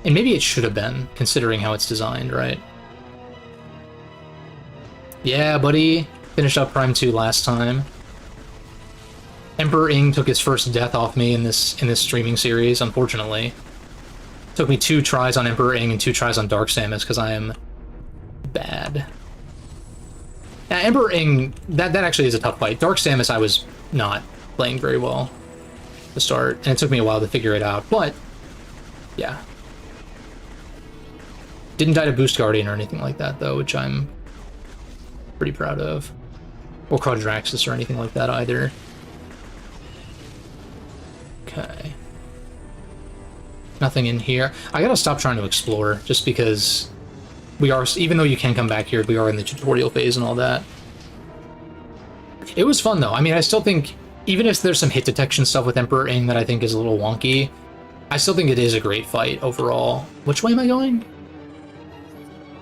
And maybe it should have been, considering how it's designed, right? Yeah, buddy. Finished up Prime 2 last time. Emperor Ing took his first death off me in this streaming series, unfortunately. Took me 2 tries on Emperor Ing and 2 tries on Dark Samus, because I am bad. Now, Emperor Ing, that actually is a tough fight. Dark Samus I was not playing very well to start, and it took me a while to figure it out, but yeah. Didn't die to Boost Guardian or anything like that, though, which I'm pretty proud of. Or Quadraxis or anything like that either. Okay. Nothing in here. I gotta stop trying to explore, just because we are, even though you can come back here, we are in the tutorial phase and all that. It was fun, though. I mean, I still think, even if there's some hit detection stuff with Emperor Ing that I think is a little wonky, I still think it is a great fight overall. Which way am I going?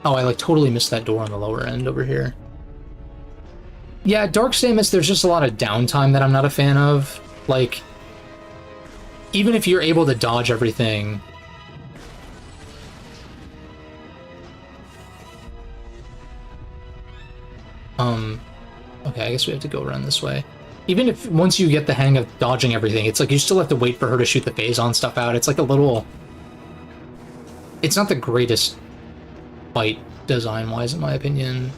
Oh, I like totally missed that door on the lower end over here. Yeah, Dark Samus, there's just a lot of downtime that I'm not a fan of. Like, even if you're able to dodge everything... Okay, I guess we have to go around this way. Even if, once you get the hang of dodging everything, it's like you still have to wait for her to shoot the phazon stuff out. It's like a little... It's not the greatest fight design-wise, in my opinion.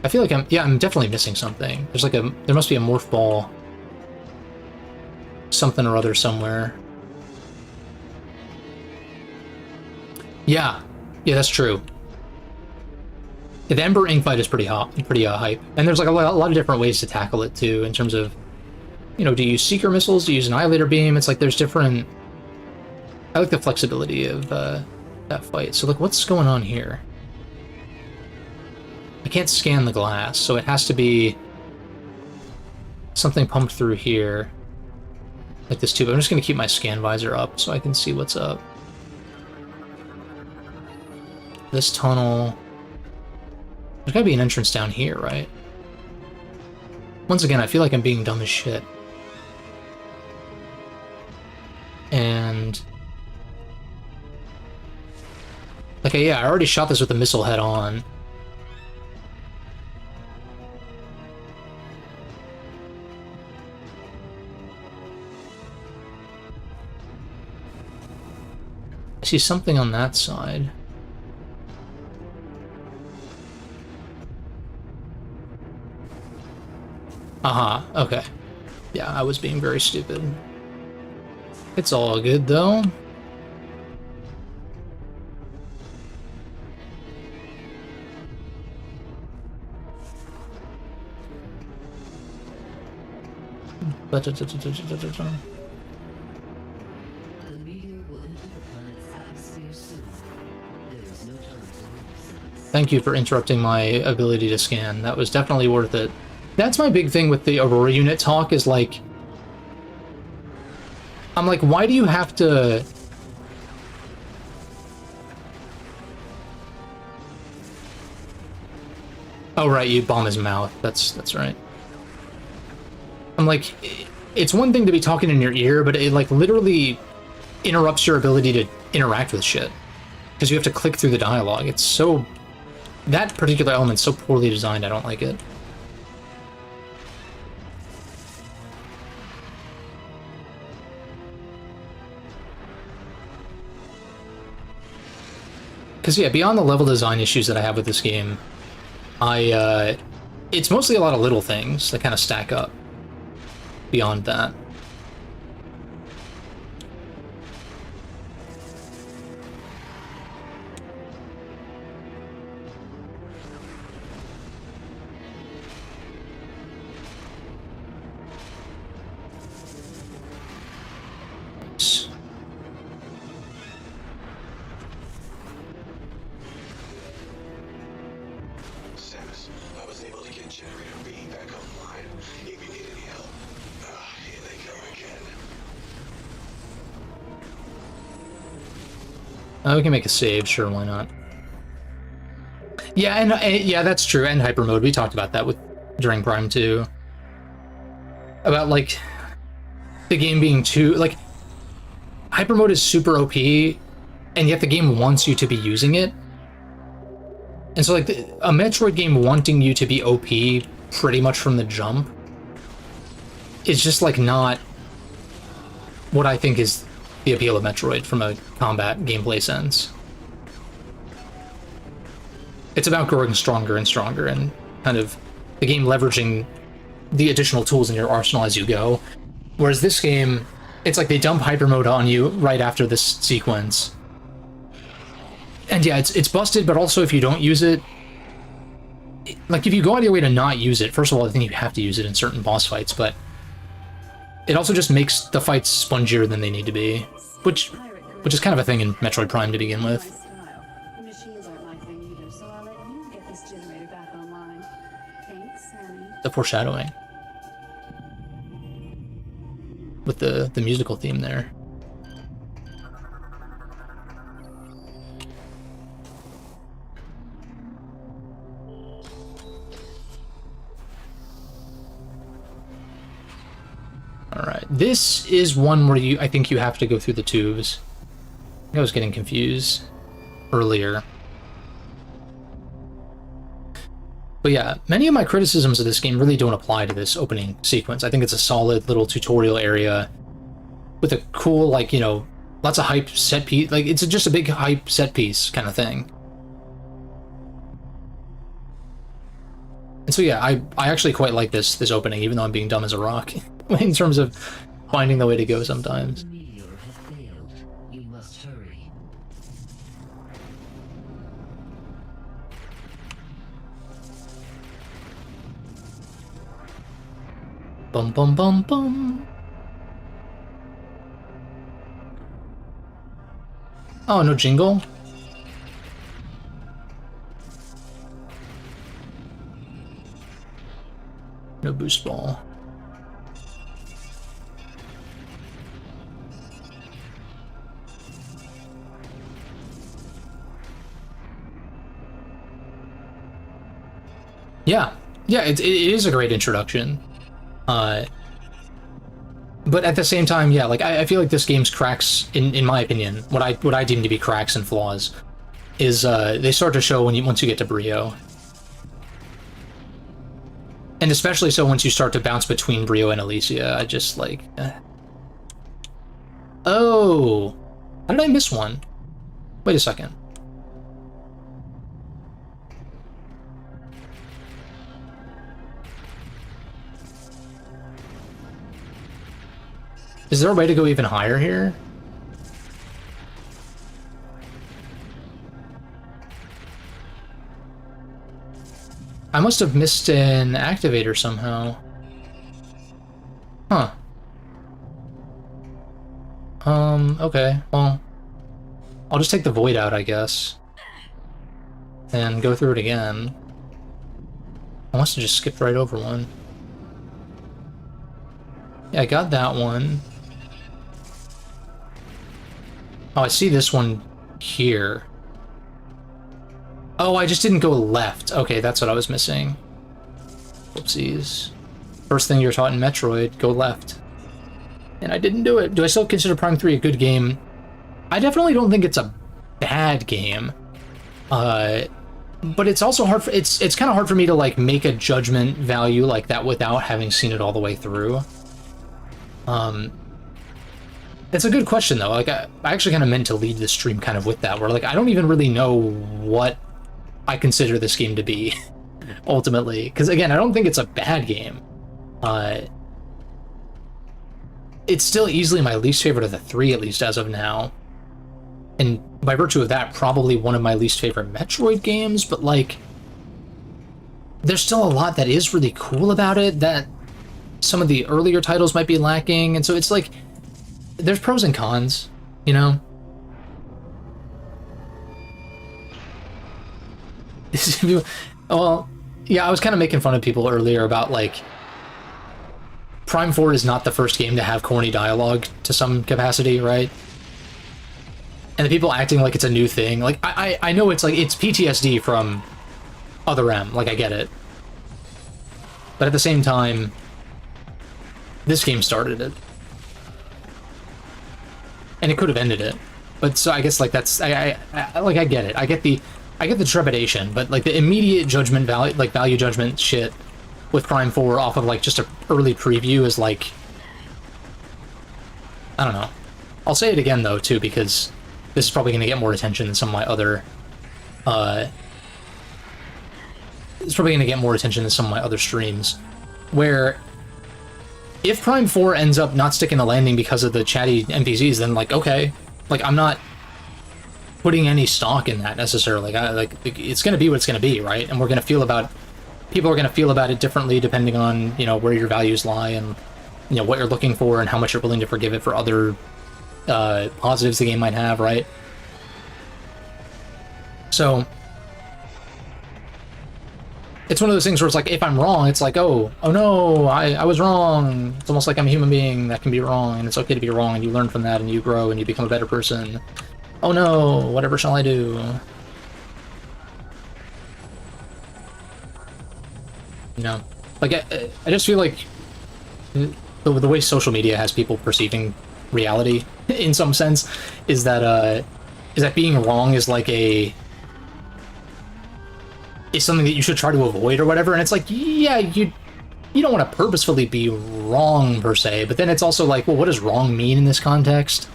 I feel like I'm definitely missing something. There's like there must be a morph ball something or other somewhere. Yeah, that's true. Yeah, the Ember Ink fight is pretty hot, pretty hype, and there's like a lot of different ways to tackle it too, in terms of, you know, do you use Seeker missiles, do you use Annihilator Beam? It's like there's different. I like the flexibility of that fight. So look, what's going on here? I can't scan the glass, so it has to be something pumped through here, like this tube. I'm just going to keep my scan visor up so I can see what's up. This tunnel... There's got to be an entrance down here, right? Once again, I feel like I'm being dumb as shit. And... Okay, yeah, I already shot this with the missile head on. I see something on that side. Okay. Yeah, I was being very stupid. It's all good, though. The meteor will enter the planet's atmosphere soon. There is no time to lose. Thank you for interrupting my ability to scan. That was definitely worth it. That's my big thing with the Aurora unit talk, is like... I'm like, why do you have to... Oh, right, you bomb his mouth. That's right. I'm like, it's one thing to be talking in your ear, but it, like, literally interrupts your ability to interact with shit. Because you have to click through the dialogue. It's so... That particular element's so poorly designed, I don't like it. Because, yeah, beyond the level design issues that I have with this game, it's mostly a lot of little things that kind of stack up beyond that. We can make a save, sure, why not? Yeah, and yeah, that's true. And hyper mode, we talked about that during Prime 2. About like the game being too like hyper mode is super OP, and yet the game wants you to be using it. And so like a Metroid game wanting you to be OP pretty much from the jump is just like not what I think is the appeal of Metroid from a combat gameplay sense. It's about growing stronger and stronger and kind of the game leveraging the additional tools in your arsenal as you go. Whereas this game, it's like they dump hyper mode on you right after this sequence. And yeah, it's busted, but also if you don't use it, like if you go out of your way to not use it, first of all, I think you have to use it in certain boss fights, but it also just makes the fights spongier than they need to be, which is kind of a thing in Metroid Prime to begin with. The machines aren't my thing either, so I'll let you get this generator back online. Thanks, Sammy. The foreshadowing with the musical theme there. All right, this is one where I think you have to go through the tubes. I think I was getting confused earlier. But yeah, many of my criticisms of this game really don't apply to this opening sequence. I think it's a solid little tutorial area with a cool, like, you know, lots of hype set piece. Like, it's just a big hype set piece kind of thing. And so yeah, I actually quite like this opening, even though I'm being dumb as a rock in terms of finding the way to go sometimes. The meteor has failed. You must hurry. Bum bum bum bum. Oh, no jingle? No boost ball. Yeah, it is a great introduction. But at the same time, yeah, like I feel like this game's cracks, in my opinion, what I deem to be cracks and flaws, is they start to show once you get to Brio. And especially so once you start to bounce between Brio and Alicia, I just like... Oh! How did I miss one? Wait a second. Is there a way to go even higher here? I must have missed an activator somehow. Huh. Okay, well, I'll just take the void out, I guess. And go through it again. I must have just skipped right over one. Yeah, I got that one. Oh, I see this one here. Oh, I just didn't go left. Okay, that's what I was missing. Whoopsies. First thing you're taught in Metroid, go left. And I didn't do it. Do I still consider Prime 3 a good game? I definitely don't think it's a bad game. But it's also hard for, it's kind of hard for me to like make a judgment value like that without having seen it all the way through. It's a good question though. Like I actually kind of meant to lead the stream kind of with that, where like I don't even really know what I consider this game to be ultimately, because again, I don't think it's a bad game. It's still easily my least favorite of the three, at least as of now, and by virtue of that, probably one of my least favorite Metroid games. But like, there's still a lot that is really cool about it that some of the earlier titles might be lacking, and so it's like there's pros and cons, you know. Well, yeah, I was kind of making fun of people earlier about like Prime 4 is not the first game to have corny dialogue to some capacity, right? and the people acting like it's a new thing. Like, I know it's like, it's PTSD from Other M, like, I get it. But at the same time, this game started it. And it could have ended it. But so I guess, like, that's, I get it. I get the trepidation, but, like, the immediate judgment value, like, value judgment shit with Prime 4 off of, like, just an early preview is, like, I don't know. I'll say it again, though, too, because this is probably going to get more attention than some of my other, it's probably going to get more attention than some of my other streams, where if Prime 4 ends up not sticking the landing because of the chatty NPCs, then, like, okay, like, I'm not putting any stock in that necessarily. Like, it's going to be what it's going to be, right? And we're going to feel about, people are going to feel about it differently depending on, you know, where your values lie and, you know, what you're looking for and how much you're willing to forgive it for other positives the game might have, right? So it's one of those things where it's like, if I'm wrong, it's like, oh no, I was wrong. It's almost like I'm a human being that can be wrong, and it's okay to be wrong, and you learn from that, and you grow, and you become a better person. Oh no, whatever shall I do? You know, like, I just feel like the way social media has people perceiving reality, in some sense, is that being wrong is like is something that you should try to avoid or whatever. And it's like, yeah, you don't want to purposefully be wrong per se, but then it's also like, well, what does wrong mean in this context?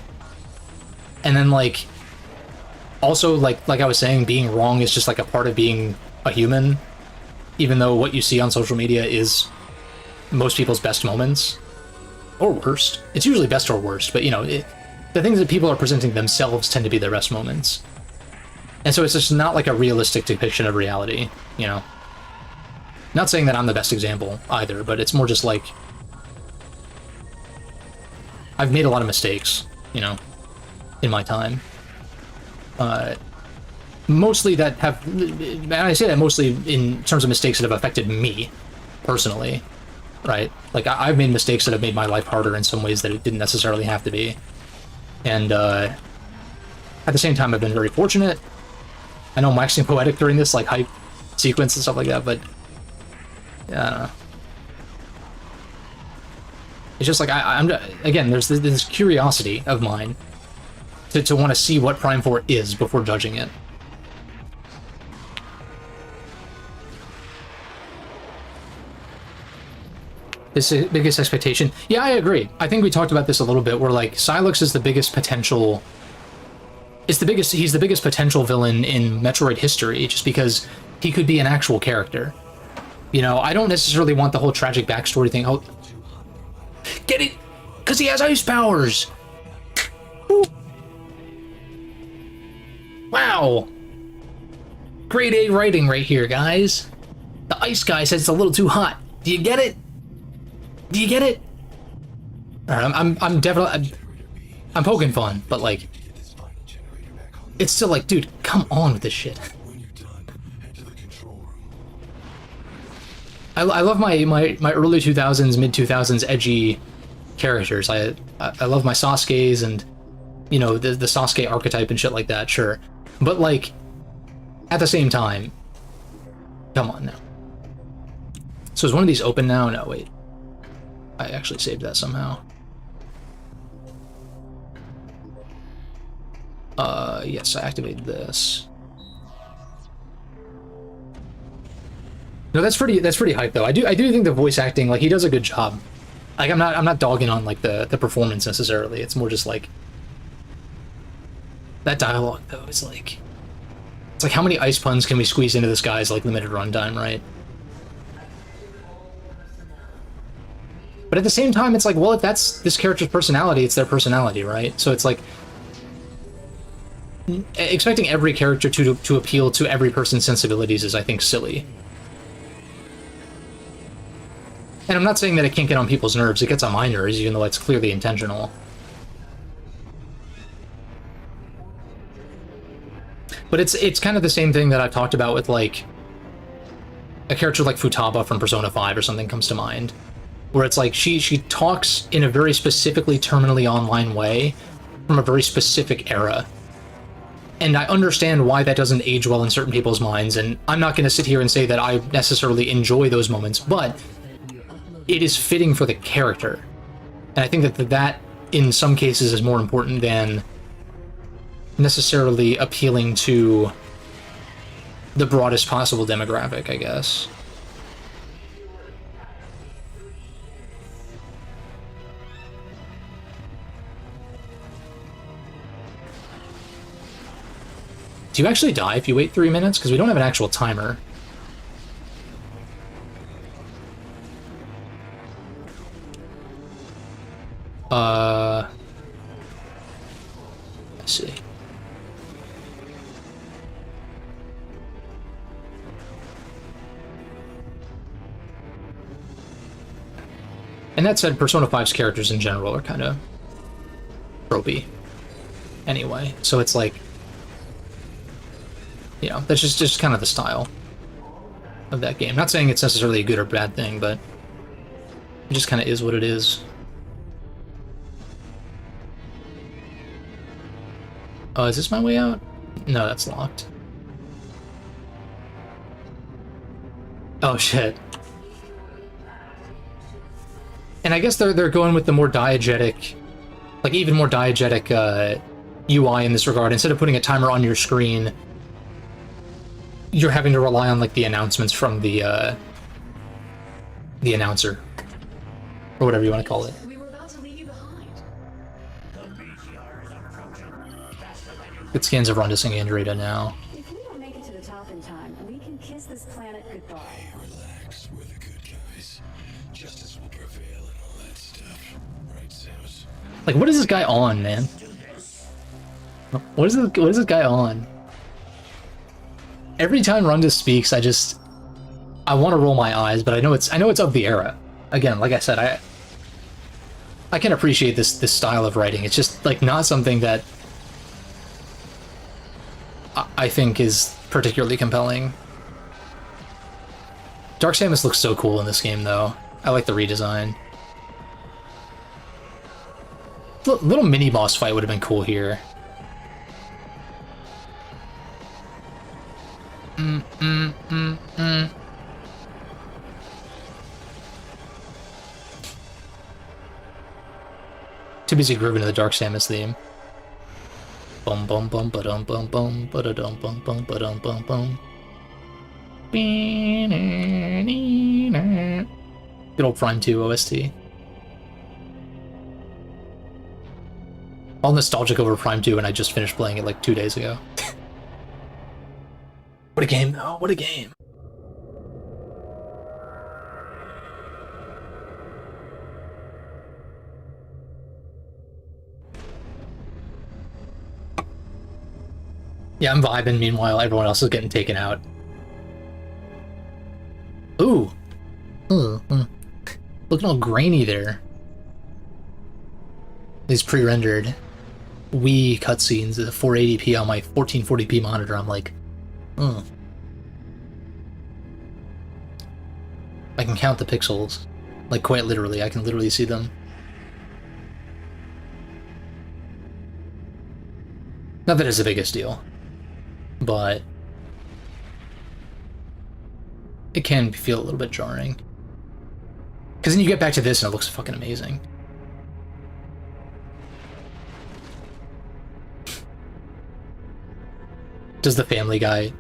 And then, like, also, like I was saying, being wrong is just like a part of being a human, even though what you see on social media is most people's best moments, or worst. It's usually best or worst, but, you know, the things that people are presenting themselves tend to be their best moments. And so it's just not like a realistic depiction of reality, you know? Not saying that I'm the best example either, but it's more just like, I've made a lot of mistakes, you know, in my time. Mostly that have, and I say that mostly in terms of mistakes that have affected me, personally, right? Like, I've made mistakes that have made my life harder in some ways that it didn't necessarily have to be. And, at the same time, I've been very fortunate. I know I'm waxing poetic during this, like, hype sequence and stuff like that, but, yeah, I don't know. It's just like, I'm again, there's this curiosity of mine to want to see what Prime 4 is before judging it. This is biggest expectation. Yeah, I agree. I think we talked about this a little bit, where, like, Sylux is the biggest potential... he's the biggest potential villain in Metroid history, just because he could be an actual character. You know, I don't necessarily want the whole tragic backstory thing. Oh, get it? Because he has ice powers! Woo. Wow! Grade A writing right here, guys. The ice guy says it's a little too hot. Do you get it? Do you get it? Alright, I'm definitely... I'm poking fun, but, like... it's still like, dude, come on with this shit. I love my early 2000s, mid 2000s edgy characters. I love my Sasuke's and, you know, the Sasuke archetype and shit like that, sure. But, like, at the same time, come on now. So is one of these open now? No, wait. I actually saved that somehow. Yes, I activated this. No, that's pretty hype though. I do think the voice acting, like, he does a good job. Like, I'm not dogging on, like, the performance necessarily. It's more just like that dialogue though is like, it's like, how many ice puns can we squeeze into this guy's, like, limited runtime, right? But at the same time, it's like, well, if that's this character's personality, it's their personality, right? So it's like, expecting every character to appeal to every person's sensibilities is, I think, silly. And I'm not saying that it can't get on people's nerves. It gets on my nerves, even though it's clearly intentional. But it's kind of the same thing that I've talked about with, like, a character like Futaba from Persona 5 or something comes to mind, where it's like she talks in a very specifically terminally online way from a very specific era. And I understand why that doesn't age well in certain people's minds, and I'm not going to sit here and say that I necessarily enjoy those moments, but it is fitting for the character. And I think that in some cases is more important than necessarily appealing to the broadest possible demographic, I guess. Do you actually die if you wait 3 minutes? Because we don't have an actual timer. Let's see. And that said, Persona 5's characters in general are kind of tropey anyway. So it's like, you know, that's just kind of the style of that game. Not saying it's necessarily a good or bad thing, but it just kind of is what it is. Oh, is this my way out? No, that's locked. Oh, shit. And I guess they're going with the more diegetic, like even more diegetic UI in this regard. Instead of putting a timer on your screen, you're having to rely on like the announcements from the announcer, or whatever you want to call it. We were about to leave you behind. Good scans of Rondus and Andreda now. If we don't make it to the top in time, we can kiss this planet goodbye. Relax, we're the good guys. Justice will prevail and all that stuff. Right, Samus? Like, what is this guy on, man? What is this guy on? Every time Rondus speaks, I want to roll my eyes, but I know it's of the era. Again, like I said, I can appreciate this style of writing. It's just like not something that I think is particularly compelling. Dark Samus looks so cool in this game, though. I like the redesign. Little mini boss fight would have been cool here. Too busy grooving to the Dark Samus theme. Bum bum bum ba dum bum bum ba da dum bum bum ba dum bum bum. Good old Prime 2 OST. All nostalgic over Prime 2, and I just finished playing it like 2 days ago. What a game, though. What a game. Yeah, I'm vibing. Meanwhile, everyone else is getting taken out. Ooh. Looking all grainy there. These pre-rendered Wii cutscenes at 480p on my 1440p monitor. I'm like, I can count the pixels. Like, quite literally. I can literally see them. Not that it's the biggest deal, but it can feel a little bit jarring. Because then you get back to this and it looks fucking amazing. Does the Family Guy...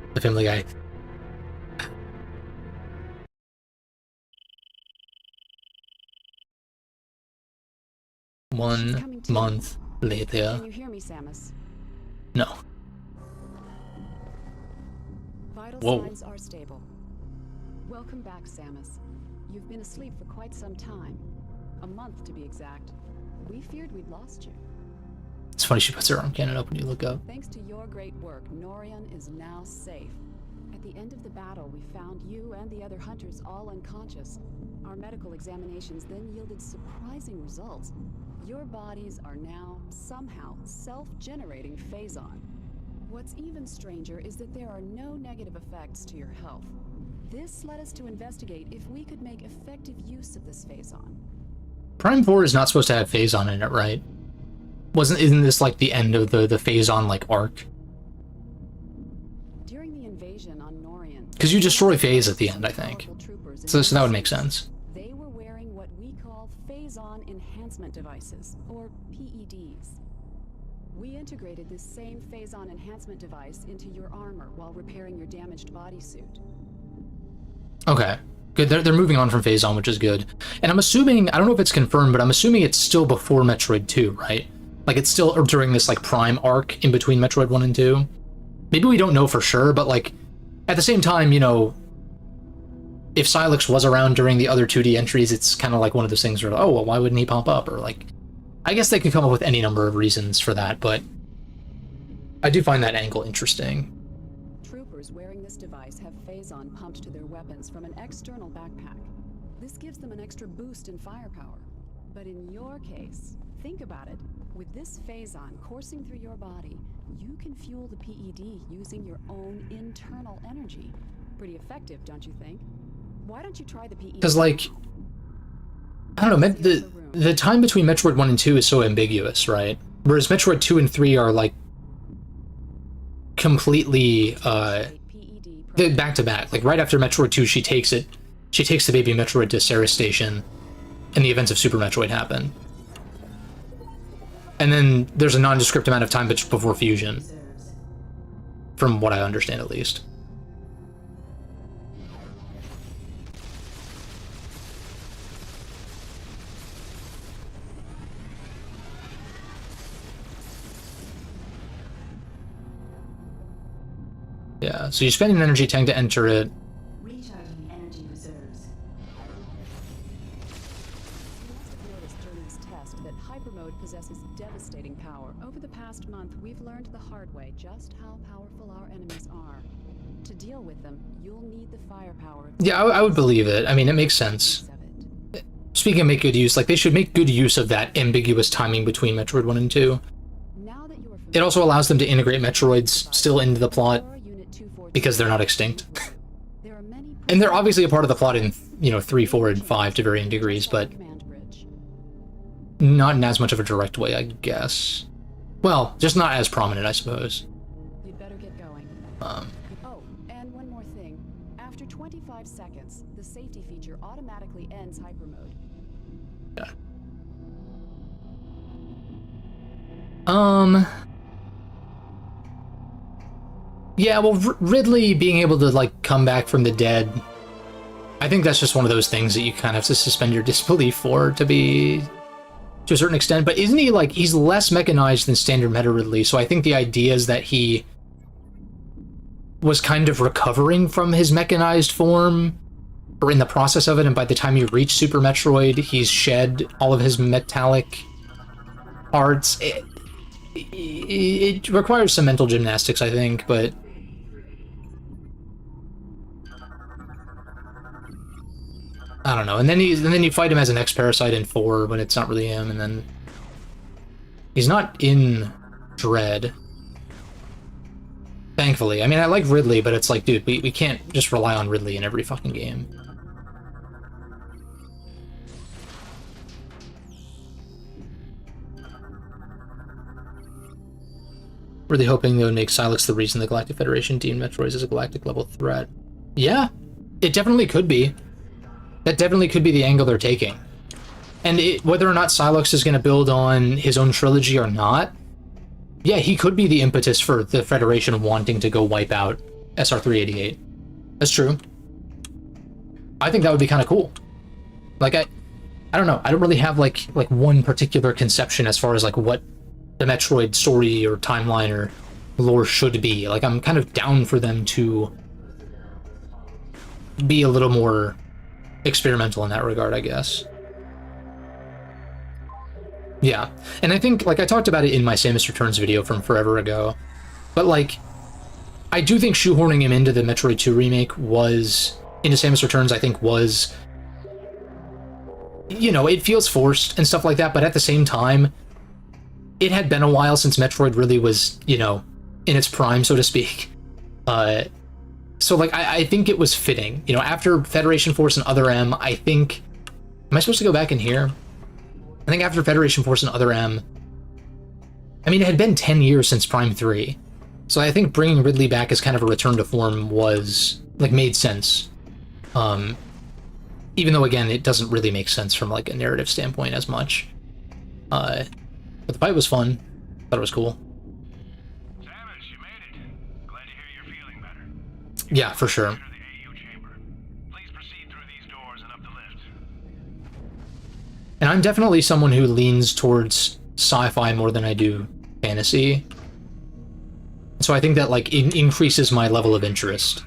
One month later. Can you hear me, Samus? No. Vital Whoa. signs are stable. Welcome back, Samus. You've been asleep for quite some time. A month, to be exact. We feared we'd lost you. It's funny she puts her arm cannon up when you look up. Thanks to your great work, Norian is now safe. At the end of the battle, we found you and the other hunters all unconscious. Our medical examinations then yielded surprising results. Your bodies are now, somehow, self-generating Phazon. What's even stranger is that there are no negative effects to your health. This led us to investigate if we could make effective use of this Phazon. Prime 4 is not supposed to have Phazon in it, right? Isn't this like the end of the Phazon like arc? Because you destroy Phase at the end, I think. Powerful troopers in So that would the make sense. They were wearing what we call phase-on enhancement devices, or PEDs. We integrated this same phase-on enhancement device into your armor while repairing your damaged bodysuit. Okay. Good. They're moving on from Phase On, which is good. And I'm assuming, I don't know if it's confirmed, but I'm assuming it's still before Metroid 2, right? Like, it's still or during this, like, Prime arc in between Metroid 1 and 2. Maybe we don't know for sure, but, like, at the same time, you know, if Silex was around during the other 2D entries, it's kind of like one of those things where, oh, well, why wouldn't he pop up? Or, like, I guess they could come up with any number of reasons for that, but I do find that angle interesting. Troopers wearing this device have phase-on pumped to their weapons from an external backpack. This gives them an extra boost in firepower. But in your case, think about it. With this phase-on coursing through your body, you can fuel the PED using your own internal energy. Pretty effective, don't you think? Why don't you try the PED? Because, like, I don't know, the time between Metroid 1 and 2 is so ambiguous, right? Whereas Metroid 2 and 3 are, like, completely, back to back. Like, right after Metroid 2, she takes the baby Metroid to Ceres Station, and the events of Super Metroid happen. And then there's a nondescript amount of time before fusion, from what I understand at least. Yeah, so you spend an energy tank to enter it. Recharging energy reserves. You must have noticed during this test that hypermode possesses devastating power. Over the past month, we've learned the hard way just how powerful our enemies are. To deal with them, you'll need the firepower of Yeah, I would believe it. I mean, it makes sense. of it. Speaking of make good use, like, they should make good use of that ambiguous timing between Metroid 1 and 2. Now that you are It also allows them to integrate Metroids still into the plot, Unit 242 because they're not extinct. there are many And they're obviously a part of the plot in, you know, 3, 4, and 5 to varying degrees, but command bridge. not in as much of a direct way, I guess. Well, just not as prominent, I suppose. You'd better get going. Um, Oh, and one more thing. After 25 seconds, the safety feature automatically ends hypermode. yeah. Yeah, well, Ridley being able to, like, come back from the dead, I think that's just one of those things that you kind of have to suspend your disbelief for, to a certain extent. But isn't he, like, he's less mechanized than standard Meta Ridley, so I think the idea is that he was kind of recovering from his mechanized form, or in the process of it, and by the time you reach Super Metroid, he's shed all of his metallic parts. It requires some mental gymnastics, I think, but I don't know. And then you fight him as an X-Parasite in 4 when it's not really him, and then he's not in Dread. Thankfully. I mean, I like Ridley, but it's like, dude, we can't just rely on Ridley in every fucking game. Really hoping they would make Silex the reason the Galactic Federation deemed Metroid as a galactic-level threat. Yeah, it definitely could be. That definitely could be the angle they're taking. And whether or not Silex is going to build on his own trilogy or not, yeah, he could be the impetus for the Federation wanting to go wipe out SR-388. That's true. I think that would be kind of cool. Like, I don't know. I don't really have, like one particular conception as far as, like, what the Metroid story or timeline or lore should be. Like, I'm kind of down for them to be a little more experimental in that regard, I guess. Yeah, and I think, like, I talked about it in my Samus Returns video from forever ago, but, like, I do think shoehorning him into the Metroid 2 remake into Samus Returns, I think was, you know, it feels forced and stuff like that, but at the same time, it had been a while since Metroid really was, you know, in its prime, so to speak. So, like, I think it was fitting. You know, after Federation Force and Other M, I think... Am I supposed to go back in here? I think after Federation Force and Other M... I mean, it had been 10 years since Prime 3. So I think bringing Ridley back as kind of a return to form was, like, made sense. Even though, again, it doesn't really make sense from, like, a narrative standpoint as much. But the fight was fun. Thought it was cool. Samus, you made it. Glad to hear you're feeling better. Yeah, for sure. Enter the AU chamber. Please proceed through these doors and up the lift. And I'm definitely someone who leans towards sci-fi more than I do fantasy. So I think that, like, it increases my level of interest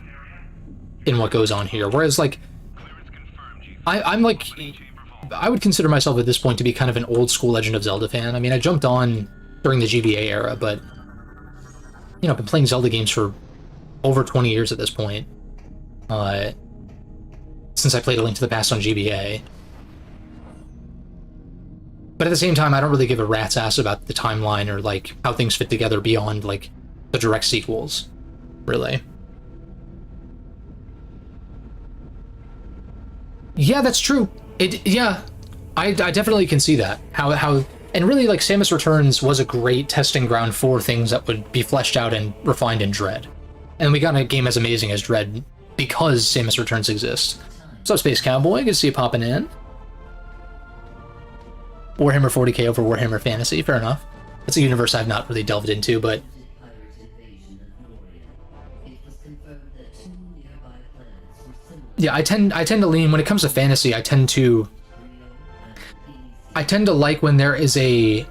in what goes on here. Whereas, like, Clearance confirmed, Chief. I'm like, I would consider myself at this point to be kind of an old school Legend of Zelda fan. I mean, I jumped on during the GBA era, but, you know, I've been playing Zelda games for over 20 years at this point. Since I played A Link to the Past on GBA. But at the same time, I don't really give a rat's ass about the timeline or, like, how things fit together beyond, like, the direct sequels, really. Yeah, that's true. Yeah, I definitely can see that. How, and really, like, Samus Returns was a great testing ground for things that would be fleshed out and refined in Dread. And we got a game as amazing as Dread because Samus Returns exists. What's up, Space Cowboy? Good to see you popping in. Warhammer 40k over Warhammer Fantasy, fair enough. That's a universe I've not really delved into, but Pirate invasion of Noria. It was confirmed that 2 nearby planets were similar yeah, I tend to lean when it comes to fantasy. I tend to like when there is a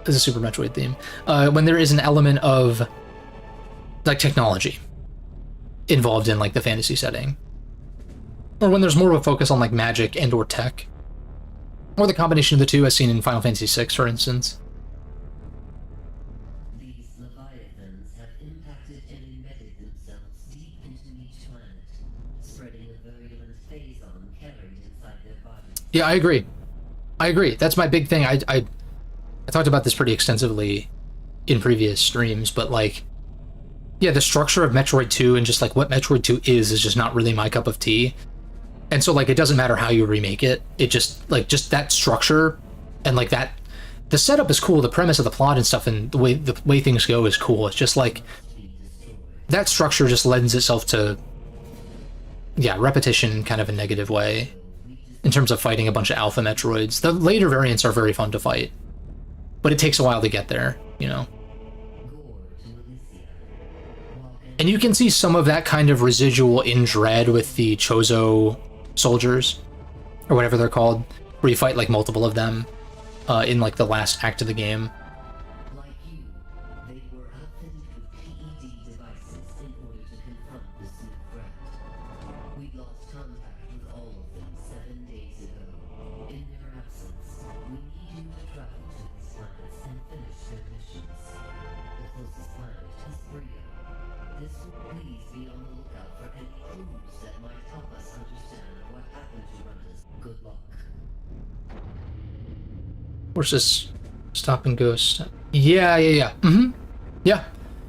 this is a Super Metroid theme. When there is an element of, like, technology involved in, like, the fantasy setting, or when there's more of a focus on, like, magic and or tech, or the combination of the two, as seen in Final Fantasy VI, for instance. These leviathans have impacted and embedded themselves deep into each planet, spreading a virulent phazon carried inside their bodies. Yeah, I agree. That's my big thing. I talked about this pretty extensively in previous streams, but, like, yeah, the structure of Metroid 2 and just, like, what Metroid 2 is just not really my cup of tea. And so, like, it doesn't matter how you remake it. It just, like, just that structure and, like, that, the setup is cool, the premise of the plot and stuff, and the way things go is cool. It's just, like, that structure just lends itself to, yeah, repetition in kind of a negative way in terms of fighting a bunch of alpha Metroids. The later variants are very fun to fight, but it takes a while to get there, you know? And you can see some of that kind of residual in Dread with the Chozo soldiers, or whatever they're called, where you fight, like, multiple of them in, like, the last act of the game. Like you, they were outfitted with PED devices in order to confront this new threat. We lost contact with all of them 7 days ago. In their absence, we need you to travel to these planets and finish their missions. The closest planet is Brio. This will please be on the lookout for any clues that might help us understand what happened to Runners. Good luck. Where's this stop and go? Yeah. Yeah,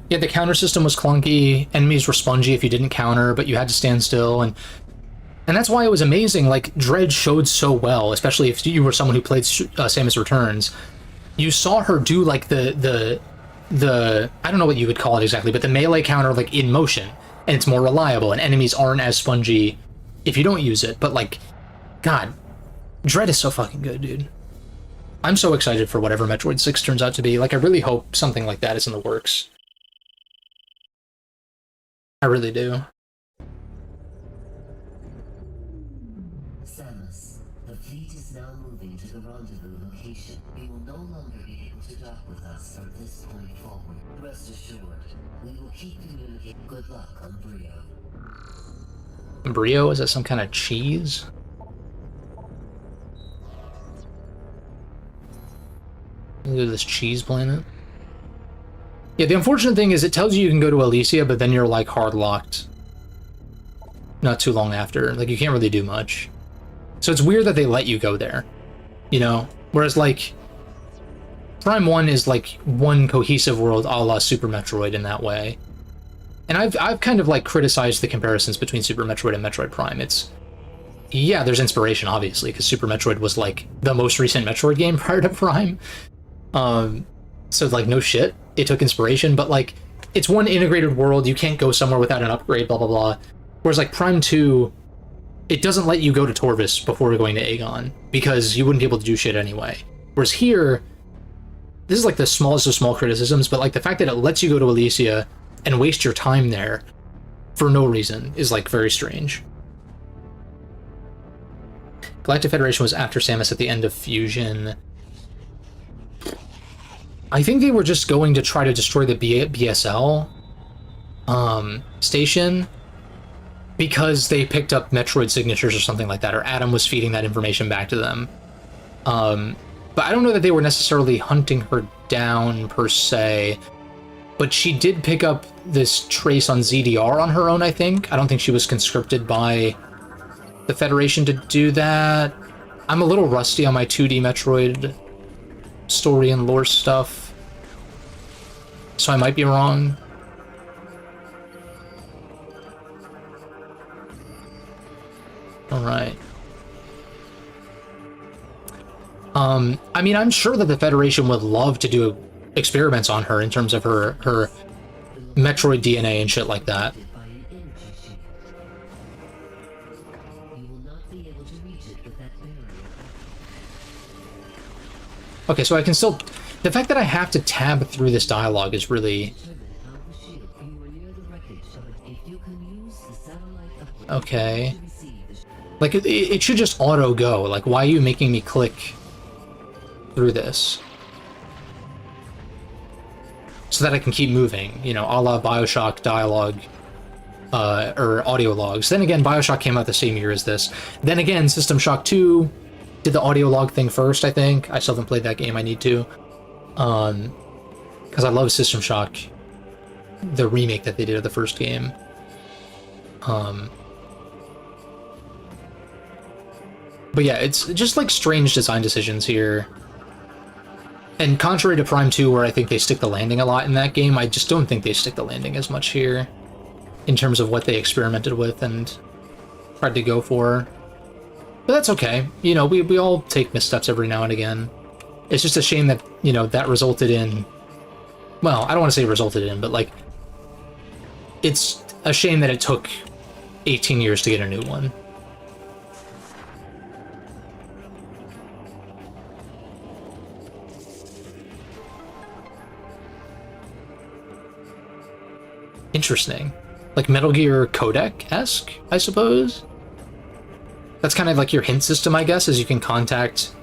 the counter system was clunky. Enemies were spongy if you didn't counter, but you had to stand still, and that's why it was amazing. Like, Dread showed so well, especially if you were someone who played Samus Returns. You saw her do, like, the I don't know what you would call it exactly, but the melee counter, like, in motion, and it's more reliable, and enemies aren't as spongy if you don't use it. But, like, God, Dread is so fucking good, dude. I'm so excited for whatever Metroid 6 turns out to be. Like, I really hope something like that is in the works. I really do. Samus, the fleet is now moving to the rendezvous location. We will no longer be able to dock with us from this point forward. Rest assured, we will keep communicating. Good luck on Brio. Brio? Is that some kind of cheese? Look at this cheese planet. Yeah, the unfortunate thing is it tells you can go to Elysia, but then you're, like, hard locked not too long after. Like, you can't really do much. So it's weird that they let you go there, you know? Whereas, like, Prime 1 is, like, one cohesive world a la Super Metroid in that way. And I've kind of, like, criticized the comparisons between Super Metroid and Metroid Prime. It's, yeah, there's inspiration, obviously, because Super Metroid was, like, the most recent Metroid game prior to Prime. So like, no shit, it took inspiration, but like, it's one integrated world, you can't go somewhere without an upgrade, blah blah blah. Whereas like Prime 2, it doesn't let you go to Torvis before going to Aegon, because you wouldn't be able to do shit anyway. Whereas here, this is like the smallest of small criticisms, but like the fact that it lets you go to Elysia and waste your time there for no reason is like very strange. Galactic Federation was after Samus at the end of Fusion. I think they were just going to try to destroy the BSL station, because they picked up Metroid signatures or something like that, or Adam was feeding that information back to them. But I don't know that they were necessarily hunting her down per se, but she did pick up this trace on ZDR on her own, I think. I don't think she was conscripted by the Federation to do that. I'm a little rusty on my 2D Metroid story and lore stuff, so I might be wrong. Alright. I mean, I'm sure that the Federation would love to do experiments on her in terms of her Metroid DNA and shit like that. By an energy shield. You will not be able to reach it with that barrier. Okay, so I can still... The fact that I have to tab through this dialogue is really... Determine how the shield you are near the wreckage. If you can use the satellite upgrade Okay. to receive the Like, it should just auto-go. Like, why are you making me click through this? So that I can keep moving, you know, a la Bioshock dialogue, or audio logs. Then again, Bioshock came out the same year as this. Then again, System Shock 2 did the audio log thing first, I think. I still haven't played that game, I need to. Because I love System Shock, the remake that they did of the first game. But yeah, it's just like strange design decisions here. And contrary to Prime 2, where I think they stick the landing a lot in that game, I just don't think they stick the landing as much here in terms of what they experimented with and tried to go for. But that's okay. You know, we all take missteps every now and again. It's just a shame that, you know, that resulted in... Well, I don't want to say resulted in, but like... It's a shame that it took 18 years to get a new one. Interesting. Like Metal Gear Codec-esque, I suppose? That's kind of like your hint system, I guess, is you can contact...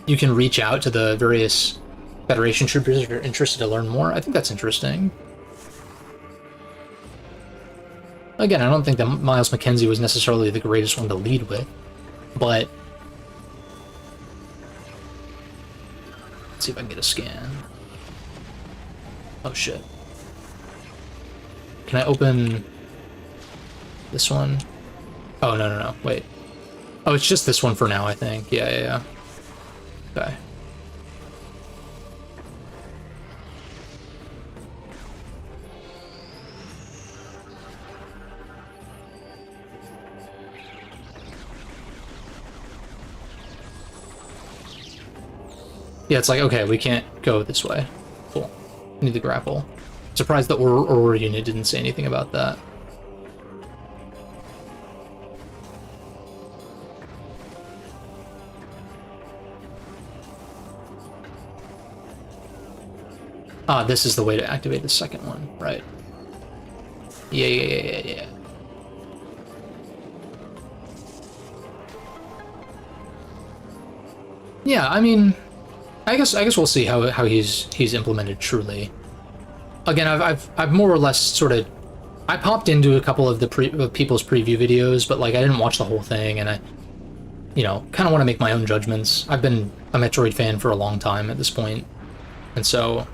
You can reach out to the various Federation troopers if you're interested to learn more. I think that's interesting. Again, I don't think that Miles McKenzie was necessarily the greatest one to lead with, but... Let's see if I can get a scan. Oh shit. Can I open this one? Oh, no, wait. Oh, it's just this one for now, I think. Yeah. Okay. Yeah, it's like, okay, we can't go this way. Cool. Need to grapple. Surprised that Aurora unit didn't say anything about that. Ah, this is the way to activate the second one, right? Yeah. Yeah, I mean, I guess we'll see how he's implemented truly. Again, I've more or less sort of... I popped into a couple of the people's preview videos, but like I didn't watch the whole thing, and I, you know, kind of want to make my own judgments. I've been a Metroid fan for a long time at this point, and so,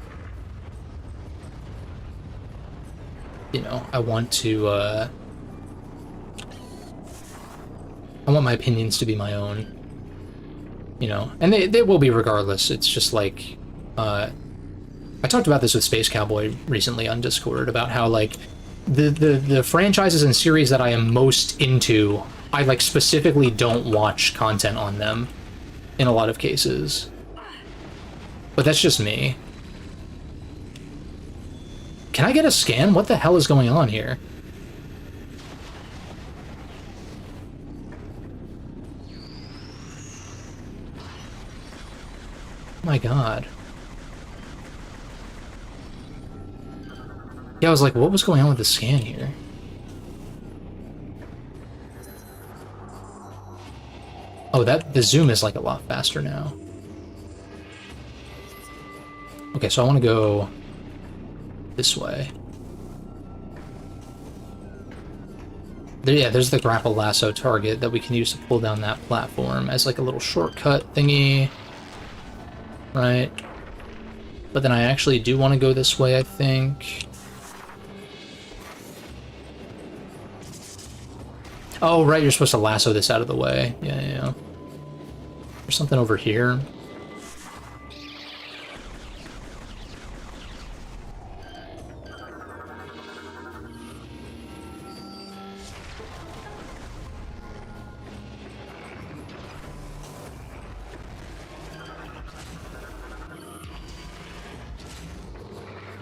you know, I want to, I want my opinions to be my own, you know, and they will be regardless. It's just like, I talked about this with Space Cowboy recently on Discord about how like the franchises and series that I am most into, I like specifically don't watch content on them in a lot of cases. But that's just me. Can I get a scan? What the hell is going on here? Oh my god. Yeah, I was like, what was going on with the scan here? Oh, the zoom is like a lot faster now. Okay, so I want to go this way. There's the grapple lasso target that we can use to pull down that platform as like a little shortcut thingy. Right. But then I actually do want to go this way, I think. Oh, right, you're supposed to lasso this out of the way. Yeah. There's something over here.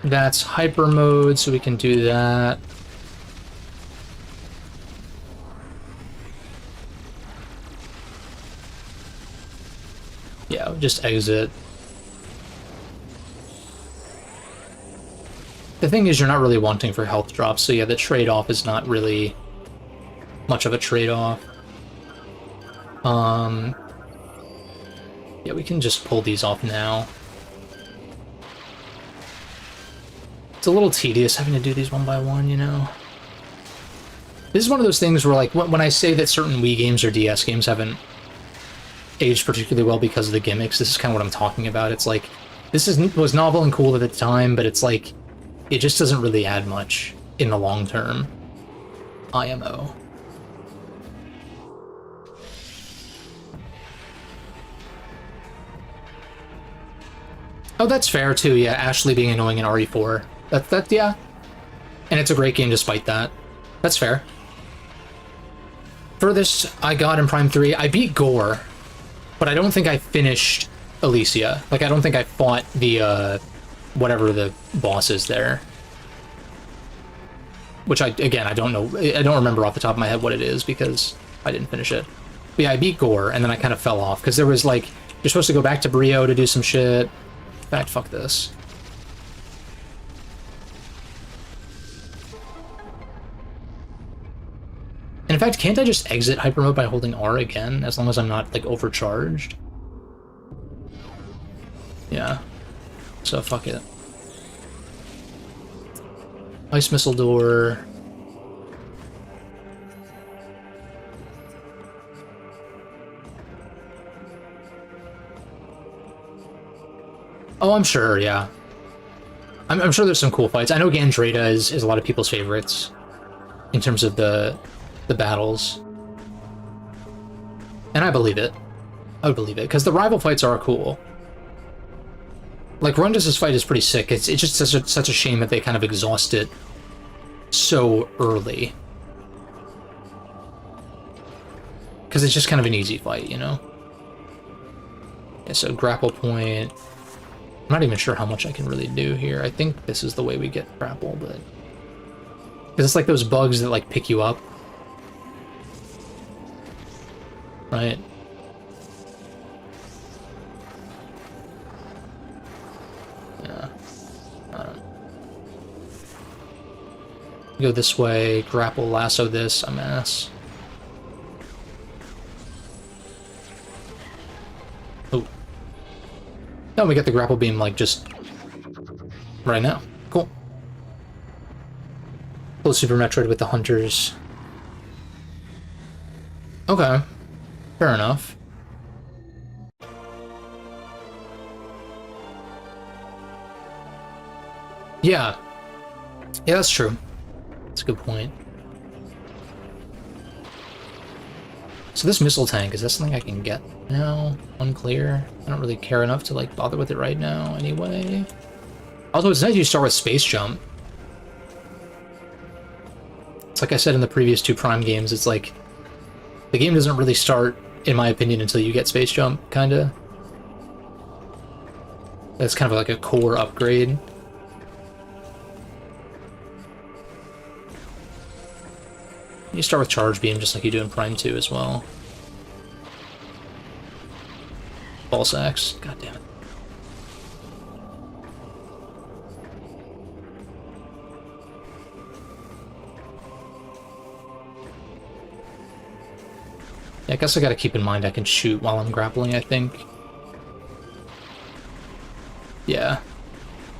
That's hyper mode, so we can do that. Yeah, just exit. The thing is, you're not really wanting for health drops, so yeah, the trade-off is not really much of a trade-off. Yeah, we can just pull these off now. It's a little tedious having to do these one by one, you know? This is one of those things where, like, when I say that certain Wii games or DS games haven't aged particularly well because of the gimmicks, this is kind of what I'm talking about. It's like, was novel and cool at the time, but it's like, it just doesn't really add much in the long term. IMO. Oh, that's fair too, yeah, Ashley being annoying in RE4. Yeah. And it's a great game despite that. That's fair. Furthest I got in Prime 3, I beat Gore, but I don't think I finished Elysia. Like, I don't think I fought the, whatever the boss is there. Which, again, I don't know. I don't remember off the top of my head what it is, because I didn't finish it. But yeah, I beat Gore, and then I kind of fell off, because there was, like, you're supposed to go back to Brio to do some shit. In fact, fuck this. And in fact, can't I just exit hyper mode by holding R again, as long as I'm not, like, overcharged? Yeah. So, fuck it. Ice missile door. Oh, I'm sure, yeah. I'm sure there's some cool fights. I know Gandreda is a lot of people's favorites in terms of the battles. And I believe it. I would believe it, because the rival fights are cool. Like, Rundus' fight is pretty sick. It's just such a shame that they kind of exhaust it so early. Because it's just kind of an easy fight, you know? Yeah, so grapple point. I'm not even sure how much I can really do here. I think this is the way we get grapple, but... Because it's like those bugs that, like, pick you up. Right? Yeah. I don't know. Go this way, grapple, lasso this, I'm ass. Oh. No, we get the grapple beam, like, just right now. Cool. Pull Super Metroid with the hunters. Okay. Fair enough. Yeah. Yeah, that's true. That's a good point. So this missile tank, is that something I can get now? Unclear. I don't really care enough to, like, bother with it right now anyway. Also, it's nice you start with space jump. It's like I said in the previous two Prime games, it's like, the game doesn't really start, in my opinion, until you get space jump, kinda. That's kind of like a core upgrade. You start with Charge Beam just like you do in Prime 2 as well. False Axe. God damn it. Yeah, I guess I gotta keep in mind I can shoot while I'm grappling, I think. Yeah.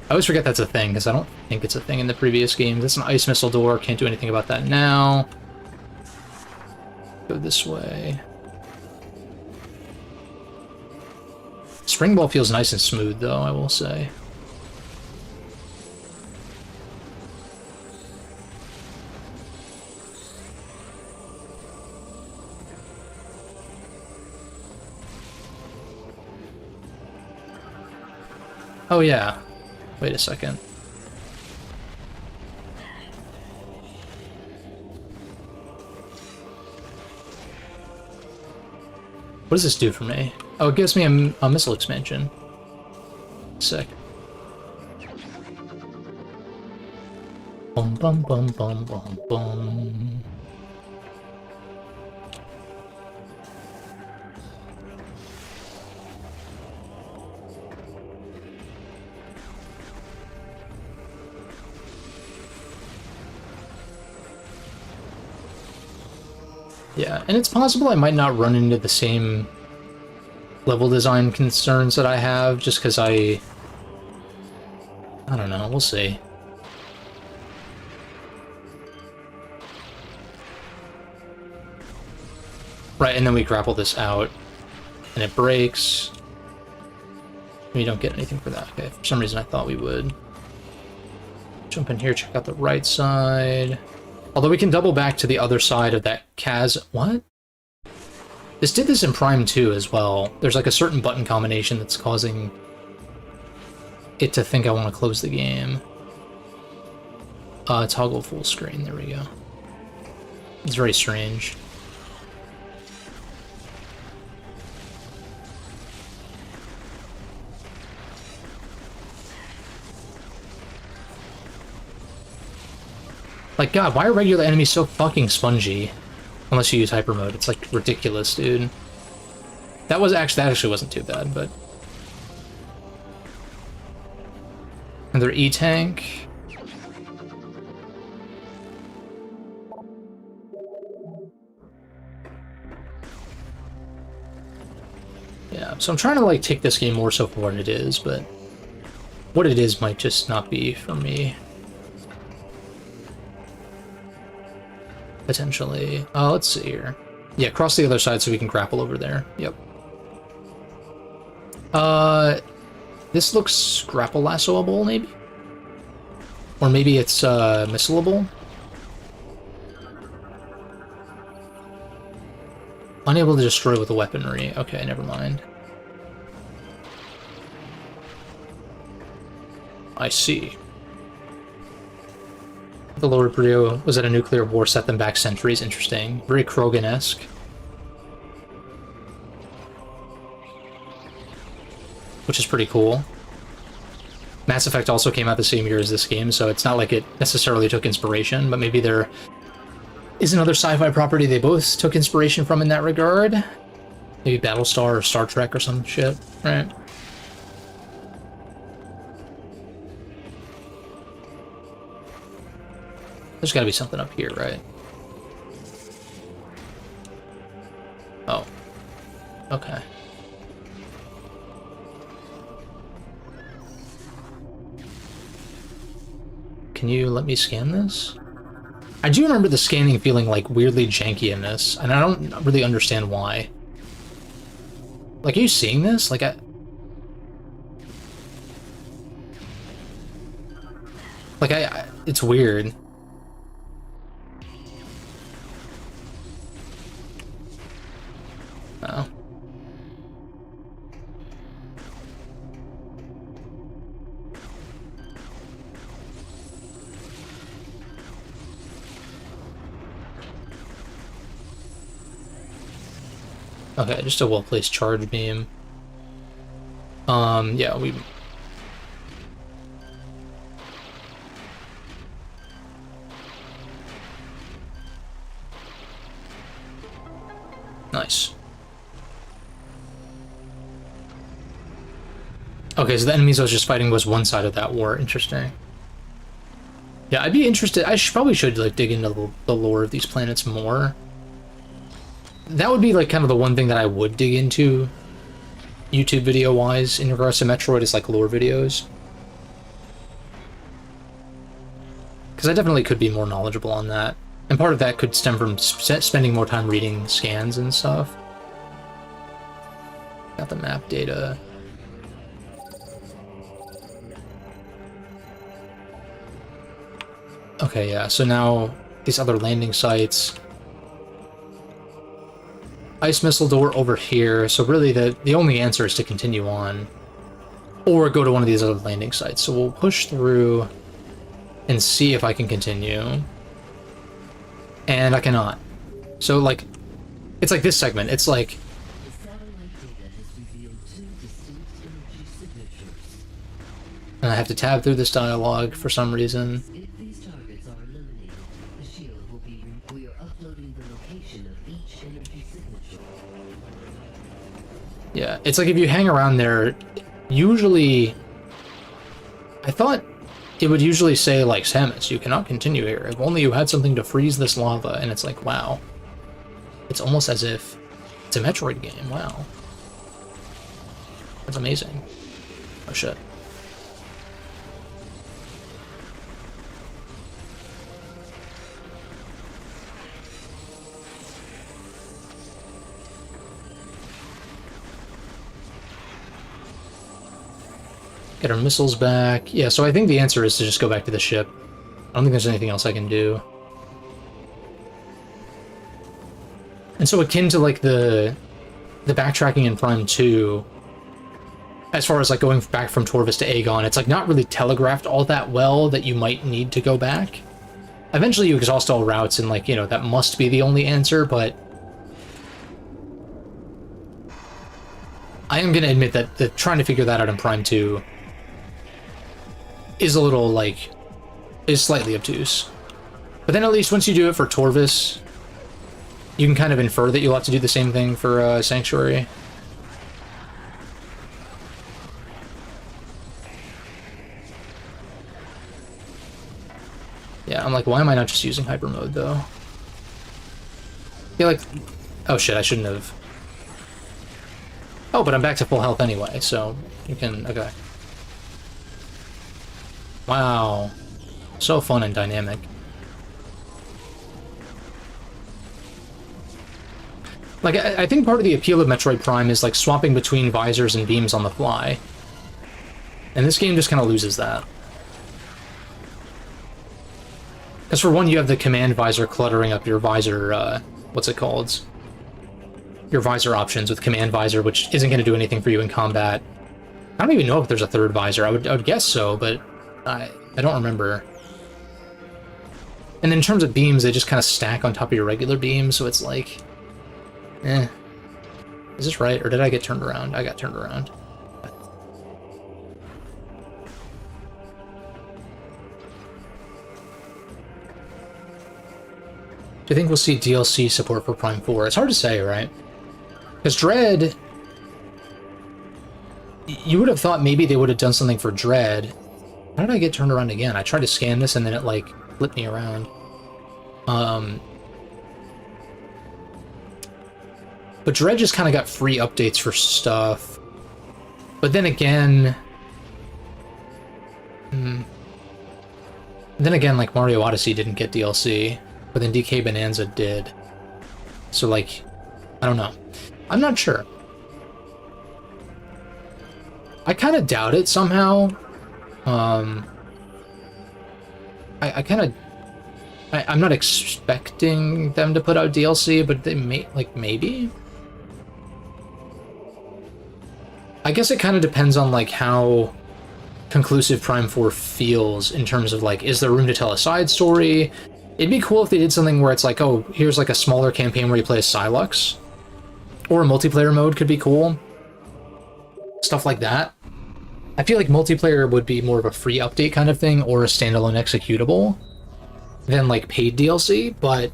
I always forget that's a thing, because I don't think it's a thing in the previous games. It's an ice missile door, can't do anything about that now. Go this way. Spring Ball feels nice and smooth, though, I will say. Oh yeah. Wait a second. What does this do for me? Oh, it gives me a missile expansion. Sick. Bum bum bum bum bum bum. Yeah, and it's possible I might not run into the same level design concerns that I have, just because I don't know, we'll see. Right, and then we grapple this out, and it breaks. We don't get anything for that. Okay, for some reason I thought we would. Jump in here, check out the right side. Although we can double back to the other side of that chasm. What? This did this in Prime 2 as well. There's like a certain button combination that's causing it to think I want to close the game. Toggle full screen, there we go. It's very strange. Like, God, why are regular enemies so fucking spongy? Unless you use hyper mode. It's, like, ridiculous, dude. That actually wasn't too bad, but... Another E-tank. Yeah, so I'm trying to, like, take this game more so for what it is, but... what it is might just not be for me. Potentially. Let's see here. Yeah, cross the other side so we can grapple over there. Yep. This looks grapple lassoable, maybe? Or maybe it's, missilable? Unable to destroy with the weaponry. Okay, never mind. I see. The Lord Brio was at a nuclear war, set them back centuries. Interesting. Very Krogan-esque. Which is pretty cool. Mass Effect also came out the same year as this game, so it's not like it necessarily took inspiration, but maybe there is another sci-fi property they both took inspiration from in that regard. Maybe Battlestar or Star Trek or some shit, right? There's gotta be something up here, right? Oh. Okay. Can you let me scan this? I do remember the scanning feeling like weirdly janky in this, and I don't really understand why. Like, are you seeing this? Like, it's weird. Oh. Okay, just a well-placed charge beam. Yeah, we Okay, so the enemies I was just fighting was one side of that war. Interesting. Yeah, I'd be interested. Probably should like dig into the lore of these planets more. That would be like kind of the one thing that I would dig into, YouTube video wise, in regards to Metroid, is like lore videos. Because I definitely could be more knowledgeable on that. And part of that could stem from spending more time reading scans and stuff. Got the map data. Okay, yeah, so now these other landing sites. Ice missile door over here, so really the only answer is to continue on. Or go to one of these other landing sites. So we'll push through and see if I can continue. And I cannot. So, like, it's like this segment. It's like... The satellite data has revealed two distinct energy signatures. And I have to tab through this dialogue for some reason. If these targets are eliminated, the shield will be... We are uploading the location of each energy signature. Yeah, it's like if you hang around there, usually... I thought it would usually say, like, Samus, you cannot continue here. If only you had something to freeze this lava. And it's like, wow. It's almost as if it's a Metroid game. Wow. That's amazing. Oh, shit. Get our missiles back. Yeah, so I think the answer is to just go back to the ship. I don't think there's anything else I can do. And so akin to, like, the backtracking in Prime 2, as far as, like, going back from Torvus to Aegon, it's, like, not really telegraphed all that well that you might need to go back. Eventually you exhaust all routes and, like, you know, that must be the only answer, but... I am gonna admit that trying to figure that out in Prime 2 is a little, like, is slightly obtuse. But then at least once you do it for Torvus, you can kind of infer that you'll have to do the same thing for Sanctuary. Yeah, I'm like, why am I not just using Hyper Mode, though? Yeah, like... Oh shit, I shouldn't have... Oh, but I'm back to full health anyway, so you can... Okay. Wow. So fun and dynamic. Like, I think part of the appeal of Metroid Prime is, like, swapping between visors and beams on the fly. And this game just kind of loses that. Because for one, you have the command visor cluttering up your visor, what's it called? Your visor options with command visor, which isn't going to do anything for you in combat. I don't even know if there's a third visor. I would guess so, but I don't remember. And then in terms of beams, they just kind of stack on top of your regular beams, so it's like... Eh. Is this right, or did I get turned around? I got turned around. Do you think we'll see DLC support for Prime 4? It's hard to say, right? Because Dread... You would have thought maybe they would have done something for Dread. How did I get turned around again? I tried to scan this and then it, like, flipped me around. But Dread just kind of got free updates for stuff. But then again... Then again, like, Mario Odyssey didn't get DLC. But then DK Bonanza did. So, like, I don't know. I'm not sure. I kind of doubt it somehow. I kind of... I'm not expecting them to put out DLC, but they may... Like, maybe? I guess it kind of depends on, like, how conclusive Prime 4 feels in terms of, like, is there room to tell a side story? It'd be cool if they did something where it's like, oh, here's, like, a smaller campaign where you play as Sylux. Or a multiplayer mode could be cool. Stuff like that. I feel like multiplayer would be more of a free update kind of thing, or a standalone executable, than, like, paid DLC, but...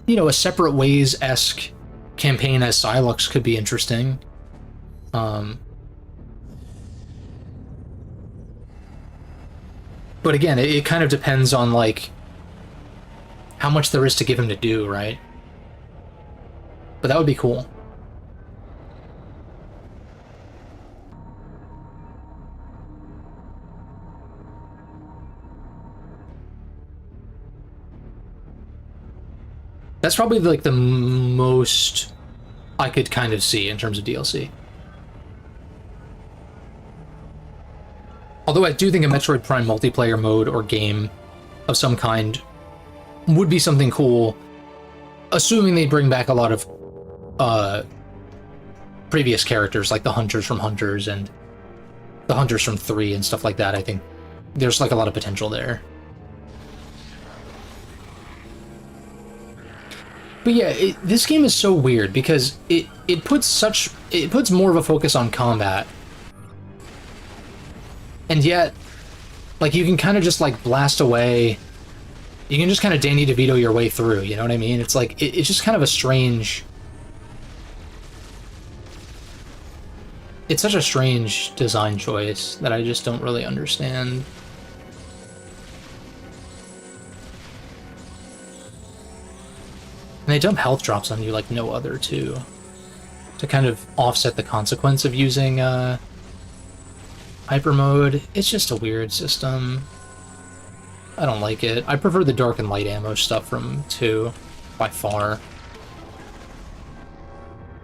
You know, a Separate Ways-esque campaign as Sylux could be interesting. But again, it kind of depends on, like, how much there is to give him to do, right? But that would be cool. That's probably, like, the most I could kind of see in terms of DLC. Although I do think a Metroid Prime multiplayer mode or game of some kind would be something cool, assuming they bring back a lot of previous characters, like the Hunters from Hunters and the Hunters from 3 and stuff like that. I think there's, like, a lot of potential there. But yeah, this game is so weird because it puts more of a focus on combat. And yet, like, you can kind of just, like, blast away. You can just kind of Danny DeVito your way through, you know what I mean? It's like, it's just kind of a strange... It's such a strange design choice that I just don't really understand. And they dump health drops on you like no other, too. To kind of offset the consequence of using, hyper mode. It's just a weird system. I don't like it. I prefer the dark and light ammo stuff from 2, by far.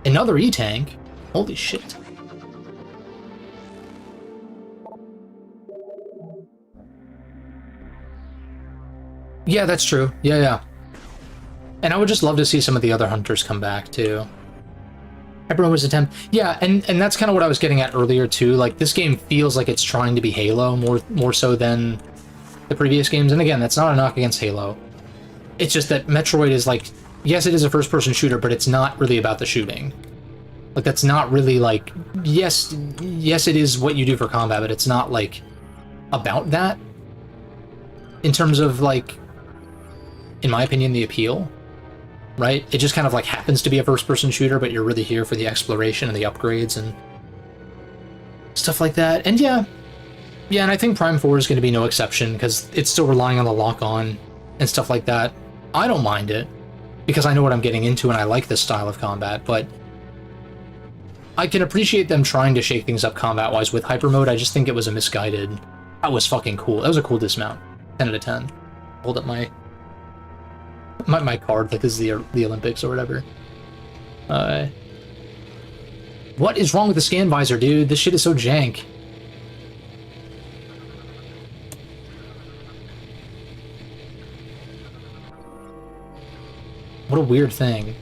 Another E-tank? Holy shit. Yeah, that's true. Yeah. And I would just love to see some of the other hunters come back, too. Hyper was attempt. Yeah, and that's kind of what I was getting at earlier, too. Like, this game feels like it's trying to be Halo more so than the previous games. And again, that's not a knock against Halo. It's just that Metroid is like, yes, it is a first-person shooter, but it's not really about the shooting. Like, that's not really, like, yes, it is what you do for combat, but it's not, like, about that. In terms of, like, in my opinion, the appeal. Right? It just kind of, like, happens to be a first-person shooter, but you're really here for the exploration and the upgrades and stuff like that. And yeah, and I think Prime 4 is going to be no exception, because it's still relying on the lock-on and stuff like that. I don't mind it, because I know what I'm getting into and I like this style of combat, but I can appreciate them trying to shake things up combat-wise with hyper mode. I just think it was a misguided... That was fucking cool. That was a cool dismount. 10 out of 10. Hold up my card like this is the Olympics or whatever. What is wrong with the scan visor, dude? This shit is so jank. What a weird thing.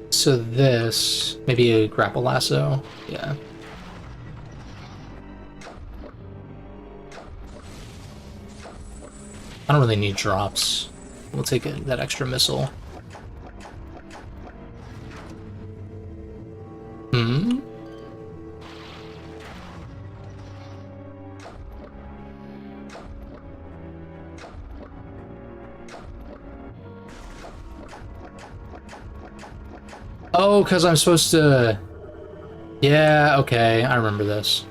So this, maybe a grapple lasso, yeah. I don't really need drops. We'll take that extra missile. Oh, because I'm supposed to... Yeah, okay, I remember this.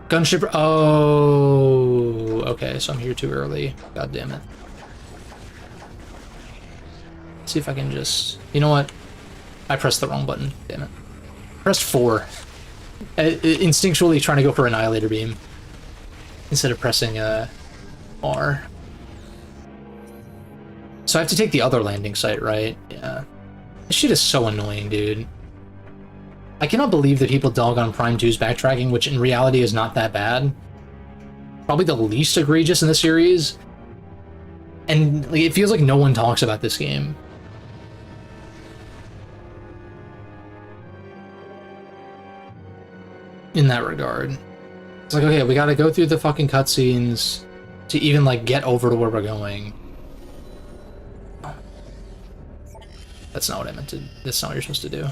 Gunship... Oh... Okay, so I'm here too early. God damn it. See if I can just... You know what? I pressed the wrong button. Damn it. Pressed 4. Instinctually trying to go for Annihilator Beam. Instead of pressing R. So I have to take the other landing site, right? Yeah. This shit is so annoying, dude. I cannot believe that people dog on Prime 2's backtracking, which in reality is not that bad. Probably the least egregious in the series. And like, it feels like no one talks about this game. In that regard. It's like, okay, we gotta go through the fucking cutscenes to even, like, get over to where we're going. That's not what I meant to... That's not what you're supposed to do.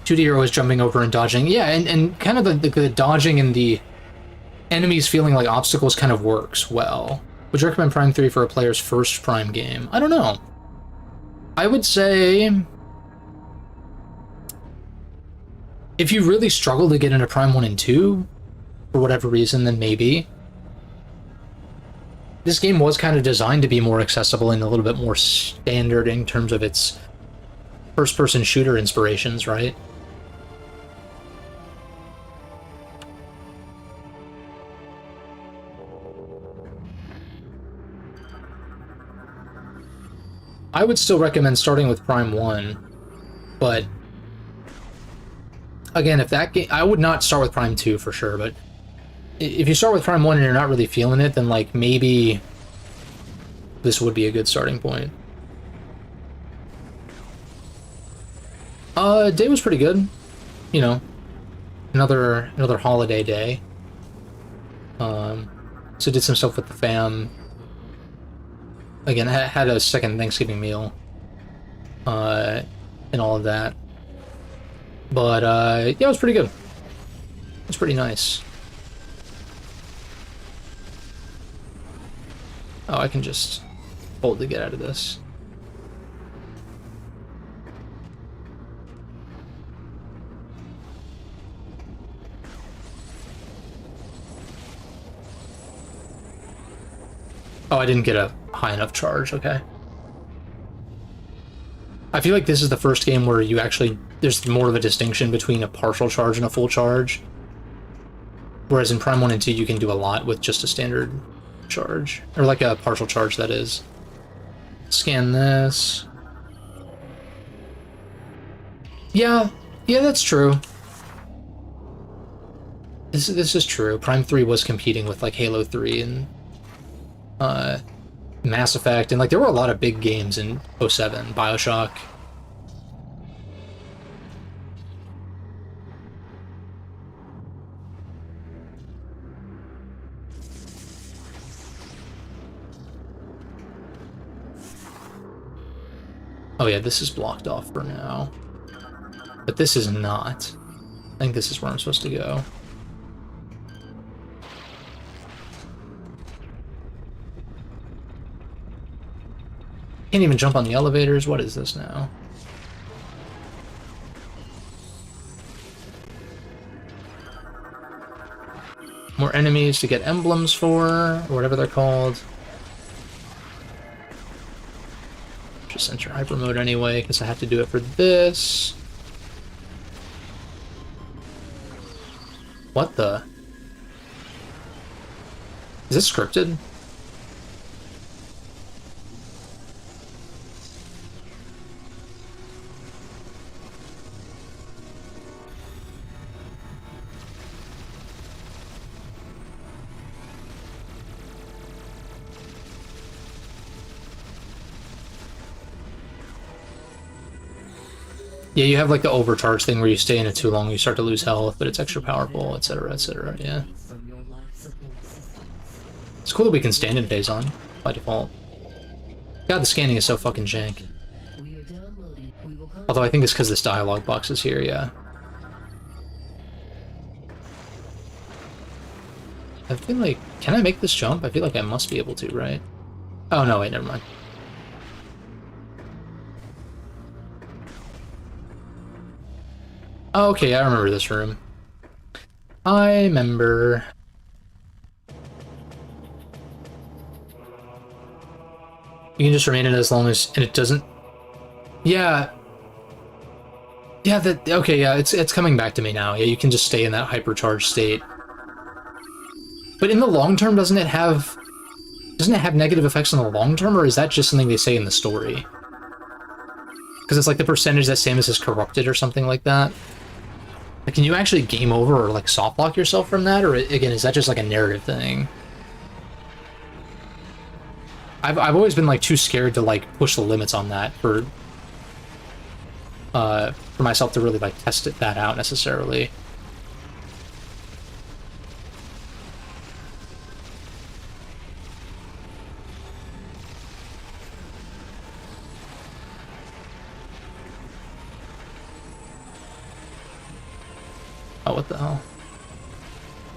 2D you're always jumping over and dodging. Yeah, and kind of the dodging and the enemies feeling like obstacles kind of works well. Would you recommend Prime 3 for a player's first Prime game? I don't know. I would say if you really struggle to get into Prime 1 and 2, for whatever reason, then maybe. This game was kind of designed to be more accessible and a little bit more standard in terms of its first-person shooter inspirations, right? I would still recommend starting with Prime 1, but again, if that game, I would not start with Prime 2 for sure, but if you start with Prime 1 and you're not really feeling it, then like maybe this would be a good starting point. Day was pretty good. You know, another holiday day. So did some stuff with the fam. Again, I had a second Thanksgiving meal, and all of that. But, yeah, it was pretty good. It was pretty nice. Oh, I can just hold to get out of this. Oh, I didn't get a high enough charge, okay. I feel like this is the first game where you actually, there's more of a distinction between a partial charge and a full charge. Whereas in Prime 1 and 2, you can do a lot with just a standard charge. Or like a partial charge, that is. Scan this. Yeah, that's true. This is true. Prime 3 was competing with like Halo 3 and Mass Effect, and like there were a lot of big games in 07. BioShock. Oh yeah, this is blocked off for now. But this is not. I think this is where I'm supposed to go. Can't even jump on the elevators. What is this now? More enemies to get emblems for, or whatever they're called. Just enter hyper mode anyway, because I have to do it for this. What the? Is this scripted? Yeah, you have like the overcharge thing where you stay in it too long, you start to lose health, but it's extra powerful, etc., yeah. It's cool that we can stand in phase on by default. God, the scanning is so fucking jank. Although I think it's because this dialogue box is here, yeah. I feel like, can I make this jump? I feel like I must be able to, right? Oh no, wait, never mind. Oh, okay, I remember this room. I remember. You can just remain in it as long as, and it doesn't. Yeah. Yeah, that, okay, yeah, it's coming back to me now. Yeah, you can just stay in that hypercharged state. But in the long term, doesn't it have negative effects in the long term, or is that just something they say in the story? Because it's like the percentage that Samus is corrupted or something like that. Like, can you actually game over or like soft lock yourself from that, or again, is that just like a narrative thing? I've always been like too scared to like push the limits on that for myself to really like test that out necessarily. Oh, what the hell?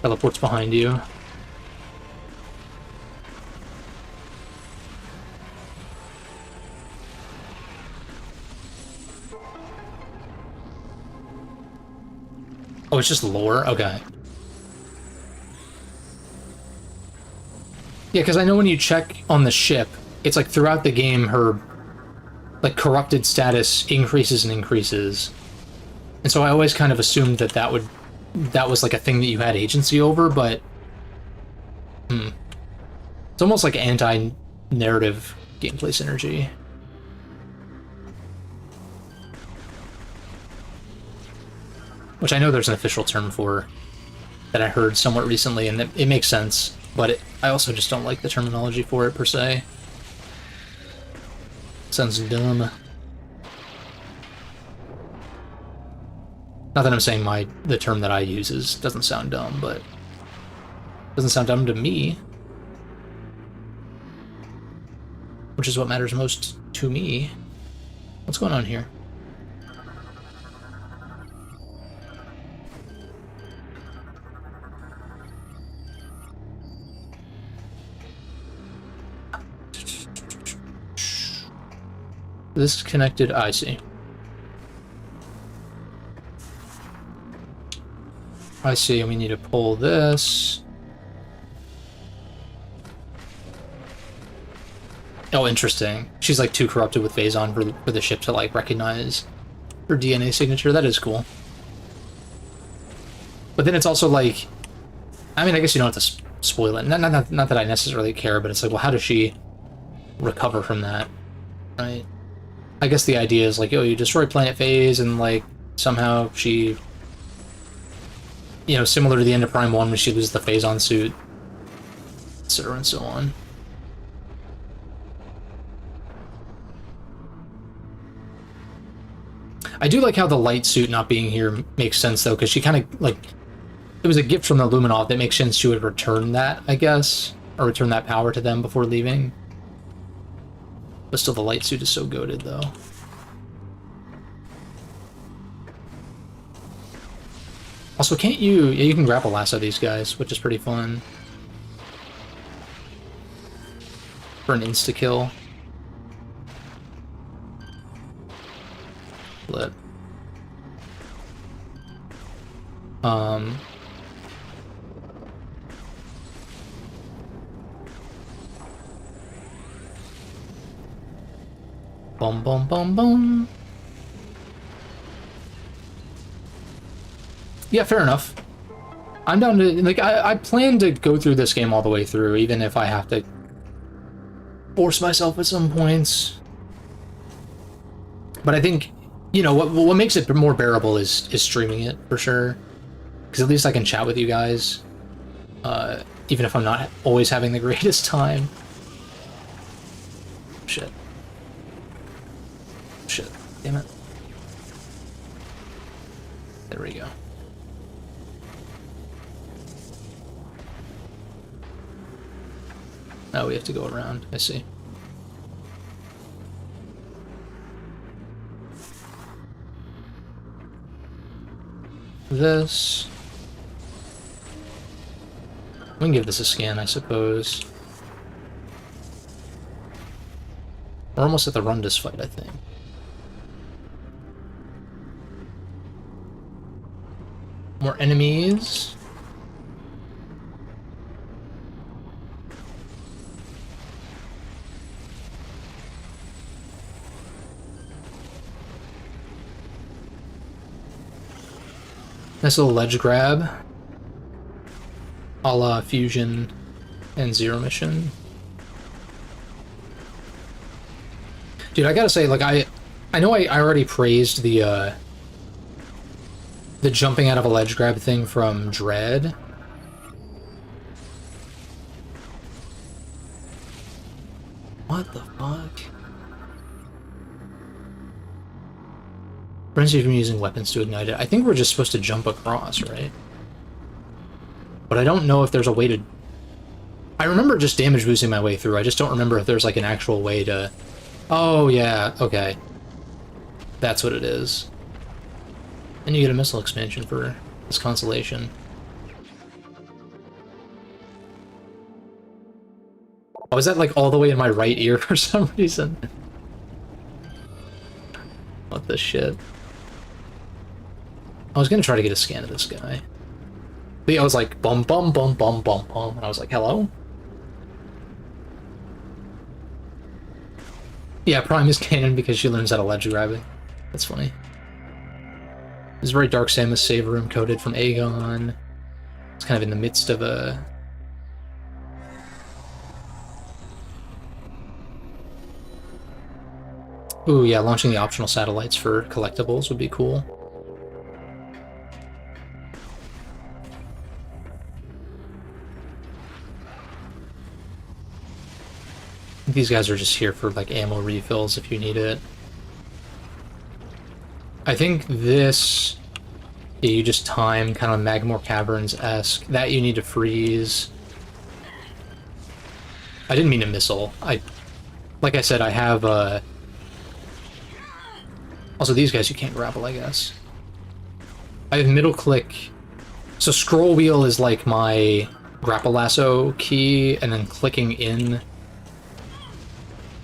Teleport's behind you. Oh, it's just lore? Okay. Yeah, because I know when you check on the ship, it's like throughout the game, her like corrupted status increases and increases. And so I always kind of assumed that that was like a thing that you had agency over, but it's almost like anti-narrative gameplay synergy. Which I know there's an official term for that I heard somewhat recently, and it makes sense, but I also just don't like the terminology for it per se. Sounds dumb. Not that I'm saying the term that I use doesn't sound dumb, but it doesn't sound dumb to me. Which is what matters most to me. What's going on here? This is connected, I see. I see, we need to pull this. Oh, interesting. She's like too corrupted with Phazon for the ship to like recognize her DNA signature. That is cool. But then it's also like, I mean, I guess you don't have to spoil it. Not that I necessarily care, but it's like, well, how does she recover from that, right? I guess the idea is like, oh, you destroy Planet Phase, and like somehow she, you know, similar to the end of Prime 1 when she loses the Phazon suit, etc. and so on. I do like how the light suit not being here makes sense though, because she kind of like, it was a gift from the Luminov that makes sense she would return that, I guess, or return that power to them before leaving. But still, the light suit is so goated, though. Also, can't you... Yeah, you can grapple lasso these guys, which is pretty fun. For an insta-kill. Lit. Boom, boom, boom, boom. Yeah, fair enough. I'm down to, like, I plan to go through this game all the way through, even if I have to force myself at some points. But I think, you know, what makes it more bearable is streaming it, for sure. Because at least I can chat with you guys, even if I'm not always having the greatest time. Shit. Shit. Damn it. There we go. Oh, we have to go around. I see. This. We can give this a scan, I suppose. We're almost at the Rundus fight, I think. More enemies. Nice little ledge grab. A la Fusion and Zero Mission. Dude, I gotta say, like, I know I already praised the jumping out of a ledge grab thing from Dread. What the fuck? Prevents you from using weapons to ignite it. I think we're just supposed to jump across, right? But I don't know if there's a way to... I remember just damage boosting my way through. I just don't remember if there's like an actual way to... Oh, yeah, okay. That's what it is. And you get a missile expansion for this constellation. Oh, is that like all the way in my right ear for some reason? What the shit? I was gonna try to get a scan of this guy. But yeah, I was like, bum bum bum bum bum bum, and I was like, hello? Yeah, Prime is canon because she learns how to ledge grabbing. That's funny. This is very Dark Samus save room coded from Aegon. It's kind of in the midst of a... Ooh, yeah, launching the optional satellites for collectibles would be cool. These guys are just here for, like, ammo refills if you need it. I think this... Yeah, you just time, kind of Magmore Caverns-esque. That you need to freeze. I didn't mean a missile. Like I said, I have, Also, these guys you can't grapple, I guess. I have middle click... So scroll wheel is like my grapple lasso key, and then clicking in...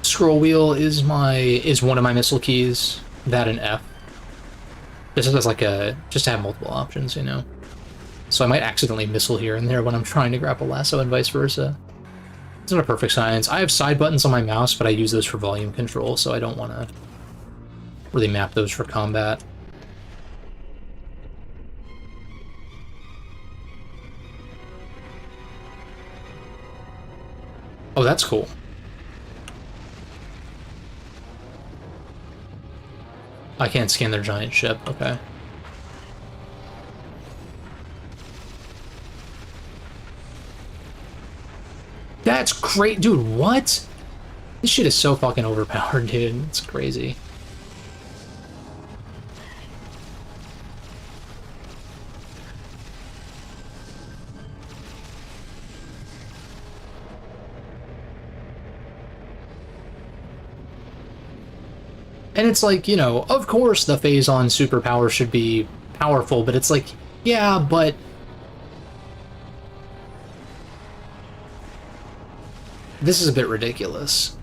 Scroll wheel is one of my missile keys. That and F. This is like just to have multiple options, you know. So I might accidentally missile here and there when I'm trying to grapple lasso and vice versa. It's not a perfect science. I have side buttons on my mouse, but I use those for volume control, so I don't want to really map those for combat. Oh, that's cool. I can't scan their giant ship, okay. That's great, dude, what? This shit is so fucking overpowered, dude. It's crazy. And it's like, you know, of course the Phazon superpower should be powerful, but it's like, yeah, but... This is a bit ridiculous.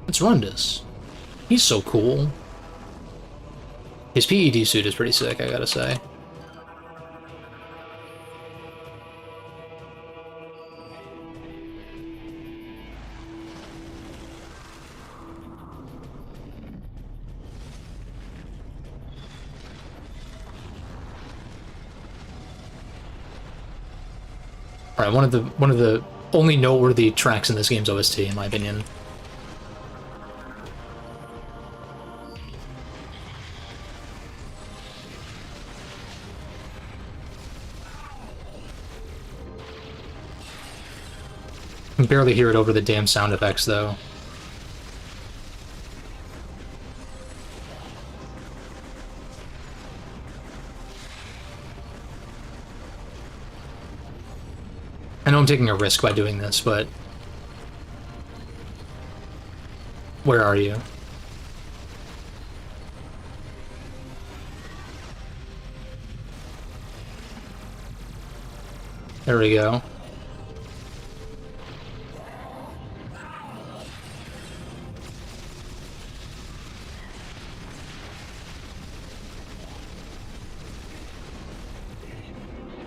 Let's run this. He's so cool. His PED suit is pretty sick, I gotta say. Alright, one of the only noteworthy tracks in this game's OST, in my opinion. I can barely hear it over the damn sound effects, though. I know I'm taking a risk by doing this, but... Where are you? There we go.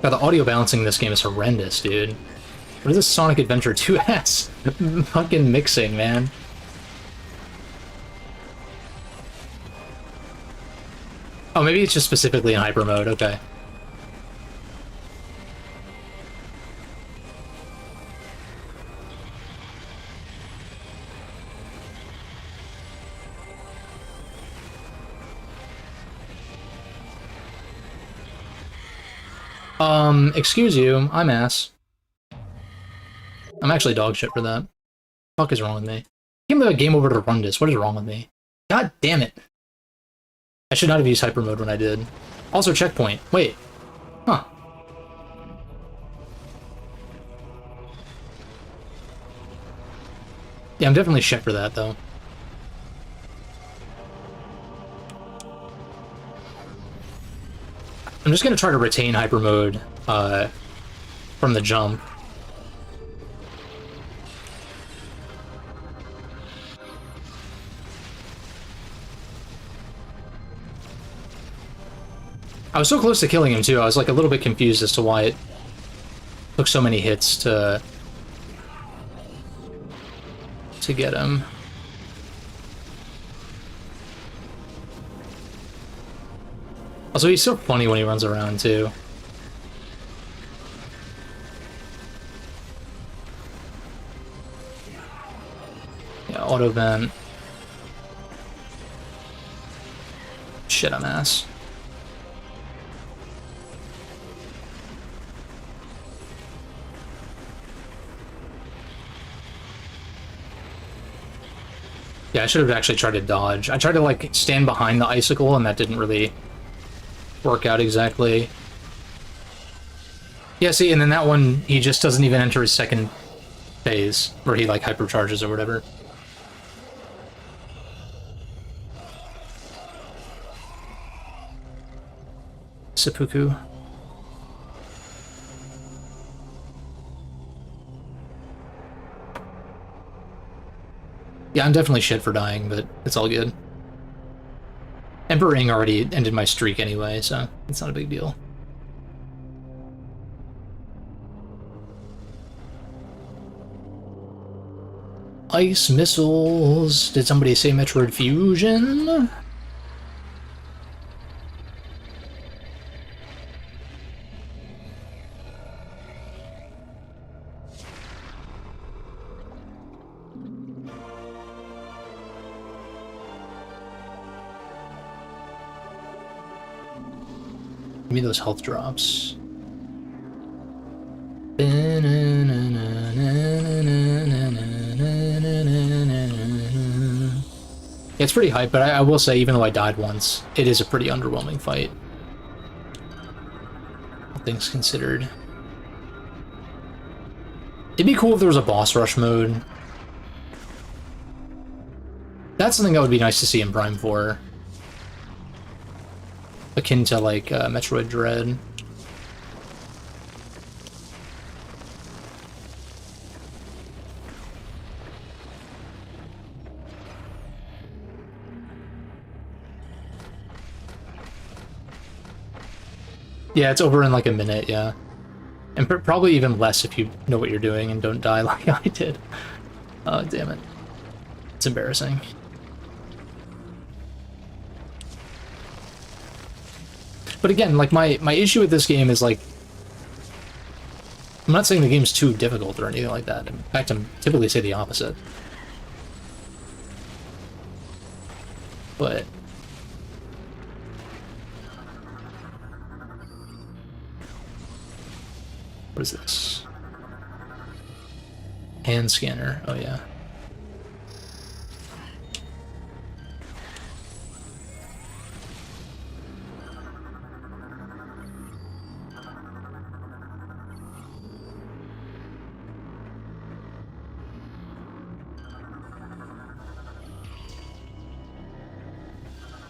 God, the audio balancing in this game is horrendous, dude. What is this Sonic Adventure 2S fucking mixing, man? Oh, maybe it's just specifically in hyper mode, okay. Excuse you, I'm ass. I'm actually dog shit for that. Fuck is wrong with me? I can't believe I game over to run this. What is wrong with me? God damn it. I should not have used hyper mode when I did. Also, checkpoint. Wait. Huh. Yeah, I'm definitely shit for that, though. I'm just gonna try to retain hyper mode from the jump. I was so close to killing him too. I was like a little bit confused as to why it took so many hits to get him. Also, he's so funny when he runs around too. Yeah, auto vent. Shit, I'm ass. Yeah, I should have actually tried to dodge. I tried to, like, stand behind the icicle, and that didn't really work out exactly. Yeah, see, and then that one, he just doesn't even enter his second phase, where he, like, hypercharges or whatever. Seppuku. Yeah, I'm definitely shit for dying, but it's all good. Emperor Ing already ended my streak anyway, so it's not a big deal. Ice missiles. Did somebody say Metroid Fusion? Give me those health drops. Yeah, it's pretty hype, but I will say, even though I died once, it is a pretty underwhelming fight. All things considered. It'd be cool if there was a boss rush mode. That's something that would be nice to see in Prime 4. Akin to, like, Metroid Dread. Yeah, it's over in, like, a minute, yeah. And probably even less if you know what you're doing and don't die like I did. Oh, damn it. It's embarrassing. But again, like, my issue with this game is, like, I'm not saying the game's too difficult or anything like that. In fact, I'm typically say the opposite. But what is this? Hand scanner. Oh, yeah.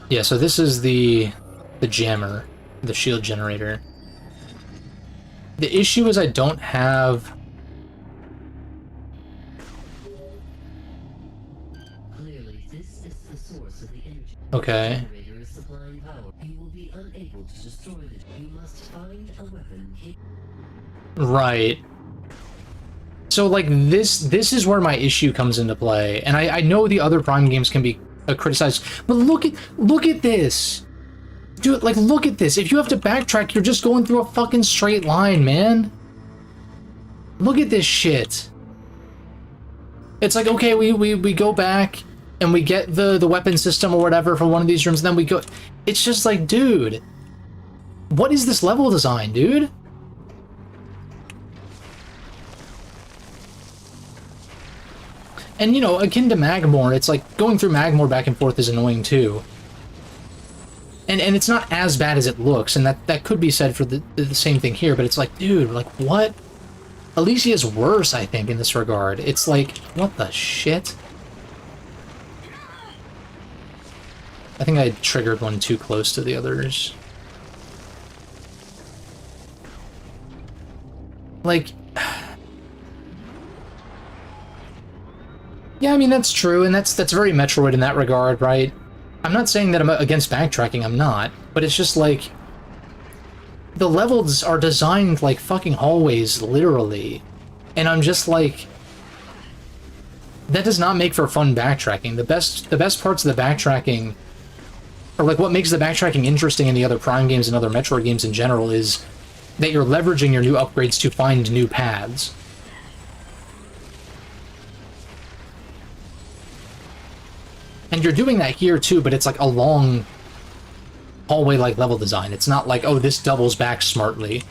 Yeah, so this is the jammer, the shield generator. The issue is I don't have... Clearly, this is the source of the engine. Okay. The generator is supplying power. You will be unable to destroy it. You must find a weapon. Right. So, like, this is where my issue comes into play. And I know the other Prime games can be criticized, but look at this. Dude, like, look at this. If you have to backtrack, you're just going through a fucking straight line, man. Look at this shit. It's like, okay, we go back and we get the weapon system or whatever for one of these rooms, and then we go... It's just like, dude, what is this level design, dude? And, you know, akin to Magmore, it's like, going through Magmore back and forth is annoying, too. And it's not as bad as it looks, and that could be said for the same thing here, but it's like, dude, like, what? Alicia's worse, I think, in this regard. It's like, what the shit? I think I triggered one too close to the others. Like... Yeah, I mean, that's true, and that's very Metroid in that regard, right? I'm not saying that I'm against backtracking, I'm not, but it's just like... The levels are designed like fucking hallways, literally. And I'm just like... That does not make for fun backtracking. The best parts of the backtracking, or like what makes the backtracking interesting in the other Prime games and other Metroid games in general, is that you're leveraging your new upgrades to find new paths. And you're doing that here too, but it's like a long hallway-like level design. It's not like, oh, this doubles back smartly.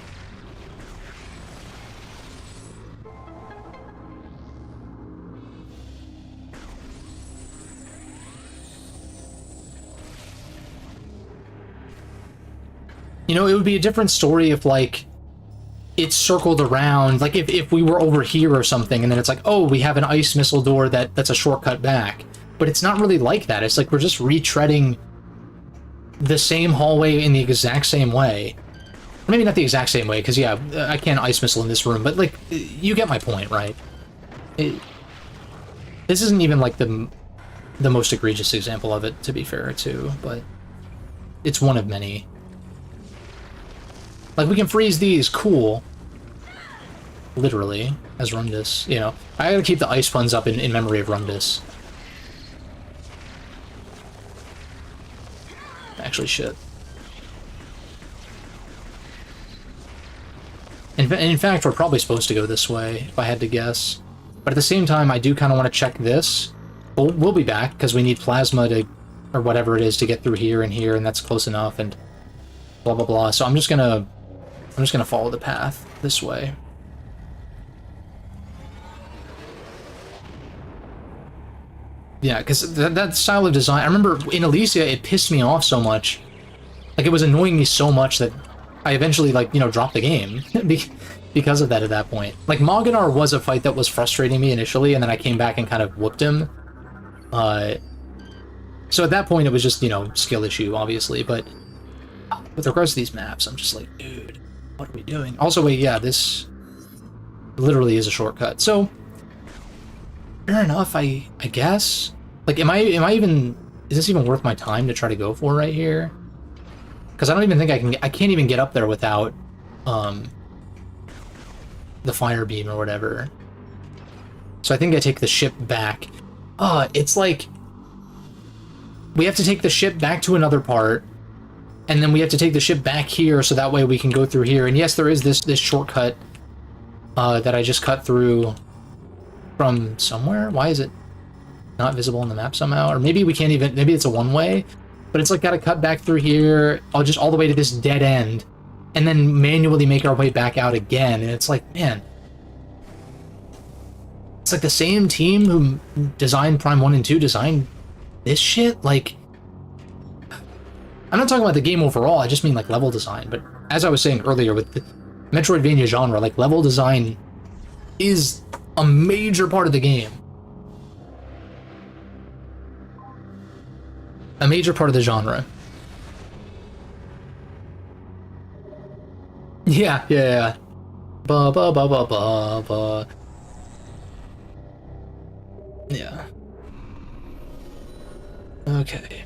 You know, it would be a different story if, like, it circled around, like, if we were over here or something, and then it's like, oh, we have an ice missile door that's a shortcut back. But it's not really like that. It's like we're just retreading the same hallway in the exact same way. Or maybe not the exact same way, because, yeah, I can't ice missile in this room, but, like, you get my point, right? This isn't even, like, the most egregious example of it, to be fair, too, but it's one of many. Like, we can freeze these, cool. Literally, as Rundus, you know. I gotta keep the ice puns up in memory of Rundus. Actually, shit. In fact, we're probably supposed to go this way, if I had to guess. But at the same time, I do kind of want to check this. We'll be back, because we need plasma to... or whatever it is to get through here, and that's close enough, and... blah, blah, blah. So I'm just gonna follow the path this way. Yeah, because that style of design... I remember in Elysia, it pissed me off so much. Like, it was annoying me so much that I eventually, like, you know, dropped the game. Because of that at that point. Like, Moginar was a fight that was frustrating me initially, and then I came back and kind of whooped him. So at that point, it was just, you know, skill issue, obviously, but... with regards to these maps, I'm just like, dude, what are we doing? Also, wait, yeah, this literally is a shortcut. So, fair enough, I guess. Like, am I even... is this even worth my time to try to go for right here? Because I don't even think I can't even get up there without, the fire beam or whatever. So I think I take the ship back. It's like... we have to take the ship back to another part, and then we have to take the ship back here so that way we can go through here. And yes, there is this shortcut that I just cut through from somewhere. Why is it not visible on the map somehow? Or maybe we can't even... maybe it's a one-way, but it's like gotta cut back through here, all the way to this dead end, and then manually make our way back out again. And it's like, man... it's like the same team who designed Prime 1 and 2 designed this shit? Like... I'm not talking about the game overall, I just mean like level design, but as I was saying earlier with the Metroidvania genre, like level design is a major part of the game. A major part of the genre. Yeah. Ba ba ba ba ba ba. Yeah. Okay.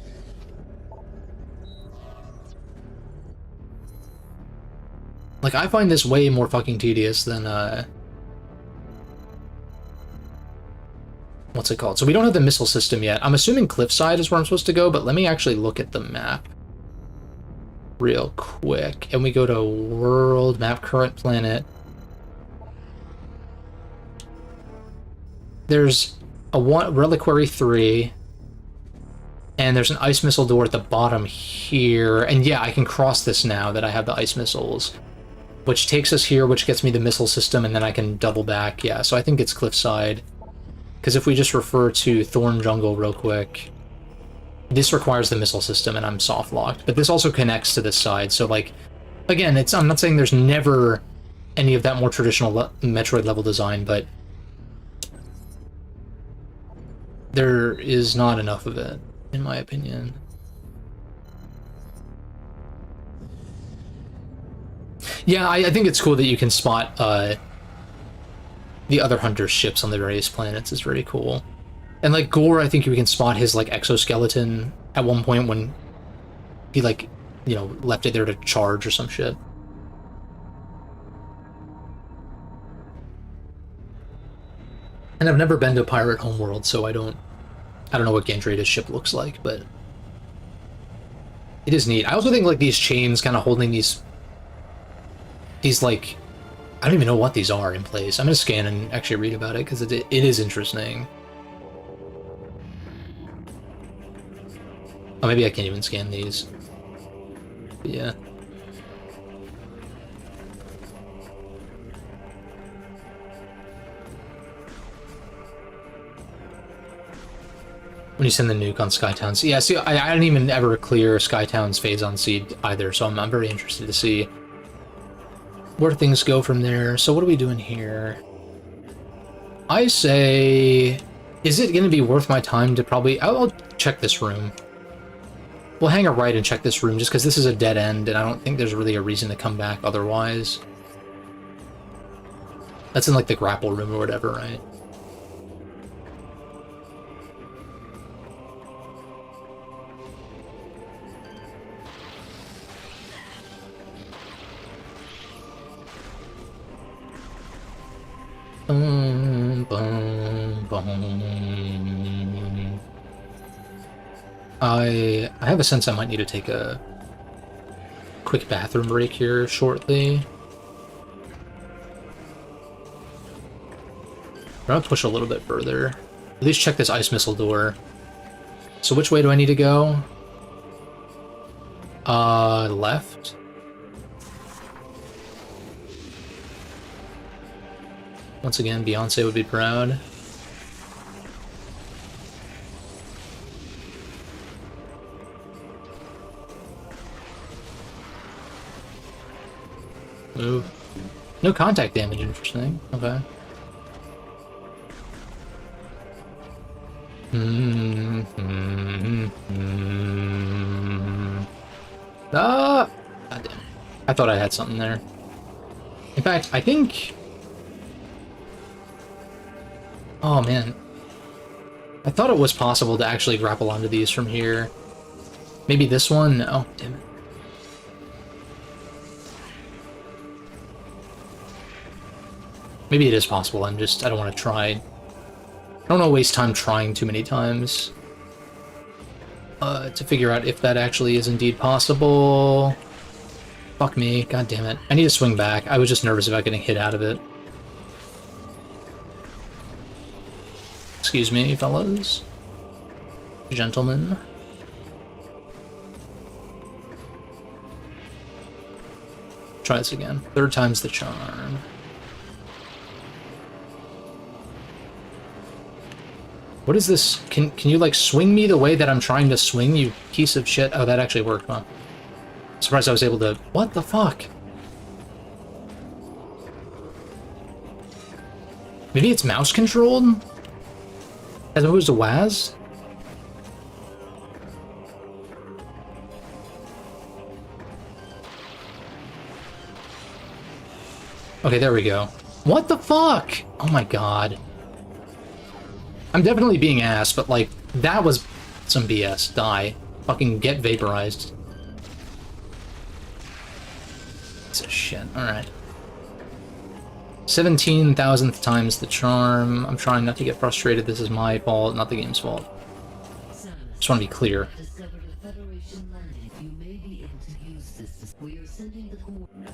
Like, I find this way more fucking tedious than, what's it called? So we don't have the missile system yet. I'm assuming Cliffside is where I'm supposed to go, but let me actually look at the map real quick. And we go to World, Map, Current Planet. There's a Reliquary 3. And there's an ice missile door at the bottom here. And yeah, I can cross this now that I have the ice missiles. Which takes us here, which gets me the missile system, and then I can double back. Yeah, so I think it's Cliffside. Because if we just refer to Thorn Jungle real quick, this requires the missile system, and I'm soft-locked. But this also connects to this side, so, like, again, I'm not saying there's never any of that more traditional Metroid level design, but there is not enough of it, in my opinion. Yeah, I think it's cool that you can spot the other hunter's ships on the various planets. Is very cool. And like Gore, I think you can spot his like exoskeleton at one point when he like, you know, left it there to charge or some shit. And I've never been to Pirate Homeworld, so I don't know what Gandrata's ship looks like, but it is neat. I also think like these chains kind of holding these like, I don't even know what these are in place. I'm gonna scan and actually read about it because it is interesting. Oh, maybe I can't even scan these. But yeah. When you send the nuke on Skytown. Yeah, see, I didn't even ever clear Skytown's Phazon Seed either, so I'm very interested to see where things go from there. So what are we doing here? I say, is it going to be worth my time to probably... I'll check this room. We'll hang a right and check this room, just because this is a dead end, and I don't think there's really a reason to come back otherwise. That's in, like, the grapple room or whatever, right? Boom, boom, boom. I have a sense I might need to take a quick bathroom break here shortly. I'll push a little bit further. At least check this ice missile door. So which way do I need to go? Left? Once again, Beyonce would be proud. Move. No contact damage, interesting. Okay. Ah! God damn it. I thought I had something there. In fact, I think... Oh, man. I thought it was possible to actually grapple onto these from here. Maybe this one? No. Damn it. Maybe it is possible, I don't want to try. I don't want to waste time trying too many times. To figure out if that actually is indeed possible. Fuck me, god damn it. I need to swing back. I was just nervous about getting hit out of it. Excuse me, fellas. Gentlemen. Try this again. Third time's the charm. What is this? Can you, like, swing me the way that I'm trying to swing, you piece of shit? Oh, that actually worked, huh? Surprised I was able to... What the fuck? Maybe it's mouse-controlled? As opposed to WAS? Okay, there we go. What the fuck? Oh my god. I'm definitely being asked, but, like, that was some BS. Die. Fucking get vaporized. Piece of shit. Alright. 17,000th times the charm. I'm trying not to get frustrated. This is my fault, not the game's fault. Just want to be clear. Discovered a Federation landing. You may be able to use this. We are sending the coordinates.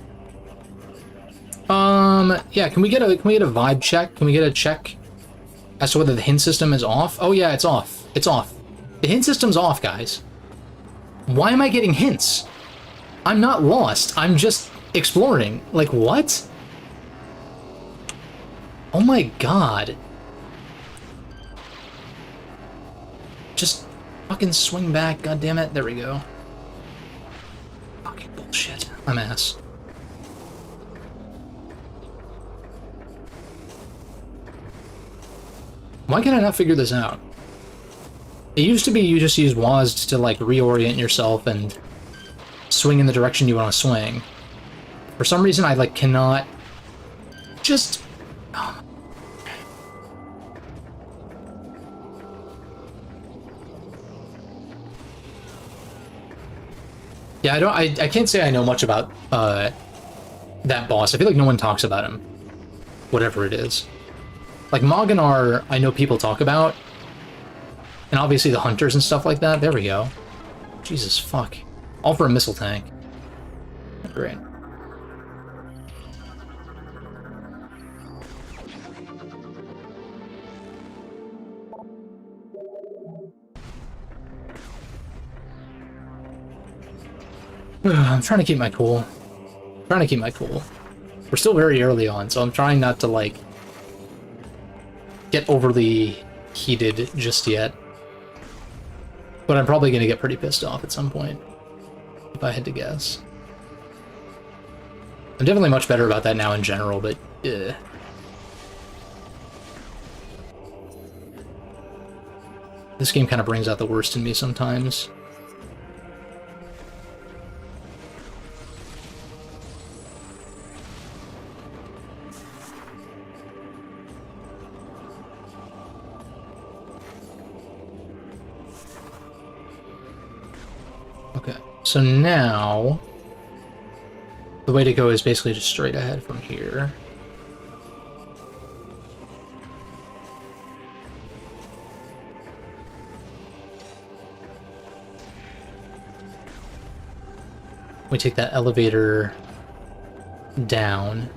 Yeah, can we get a vibe check? Can we get a check as to whether the hint system is off? Oh yeah, it's off. It's off. The hint system's off, guys. Why am I getting hints? I'm not lost. I'm just exploring. Like, what? Oh my god. Just fucking swing back, goddammit. There we go. Fucking bullshit. I'm ass. Why can I not figure this out? It used to be you just use WASD to, like, reorient yourself and swing in the direction you want to swing. For some reason, I, like, cannot just... Yeah, I can't say I know much about, that boss. I feel like no one talks about him. Whatever it is. Like, Moganar, I know people talk about. And obviously the hunters and stuff like that. There we go. Jesus, fuck. All for a missile tank. Great. I'm trying to keep my cool. We're still very early on, so I'm trying not to, like, get overly heated just yet. But I'm probably gonna get pretty pissed off at some point, if I had to guess. I'm definitely much better about that now in general, but this game kind of brings out the worst in me sometimes. Okay, so now the way to go is basically just straight ahead from here. We take that elevator down.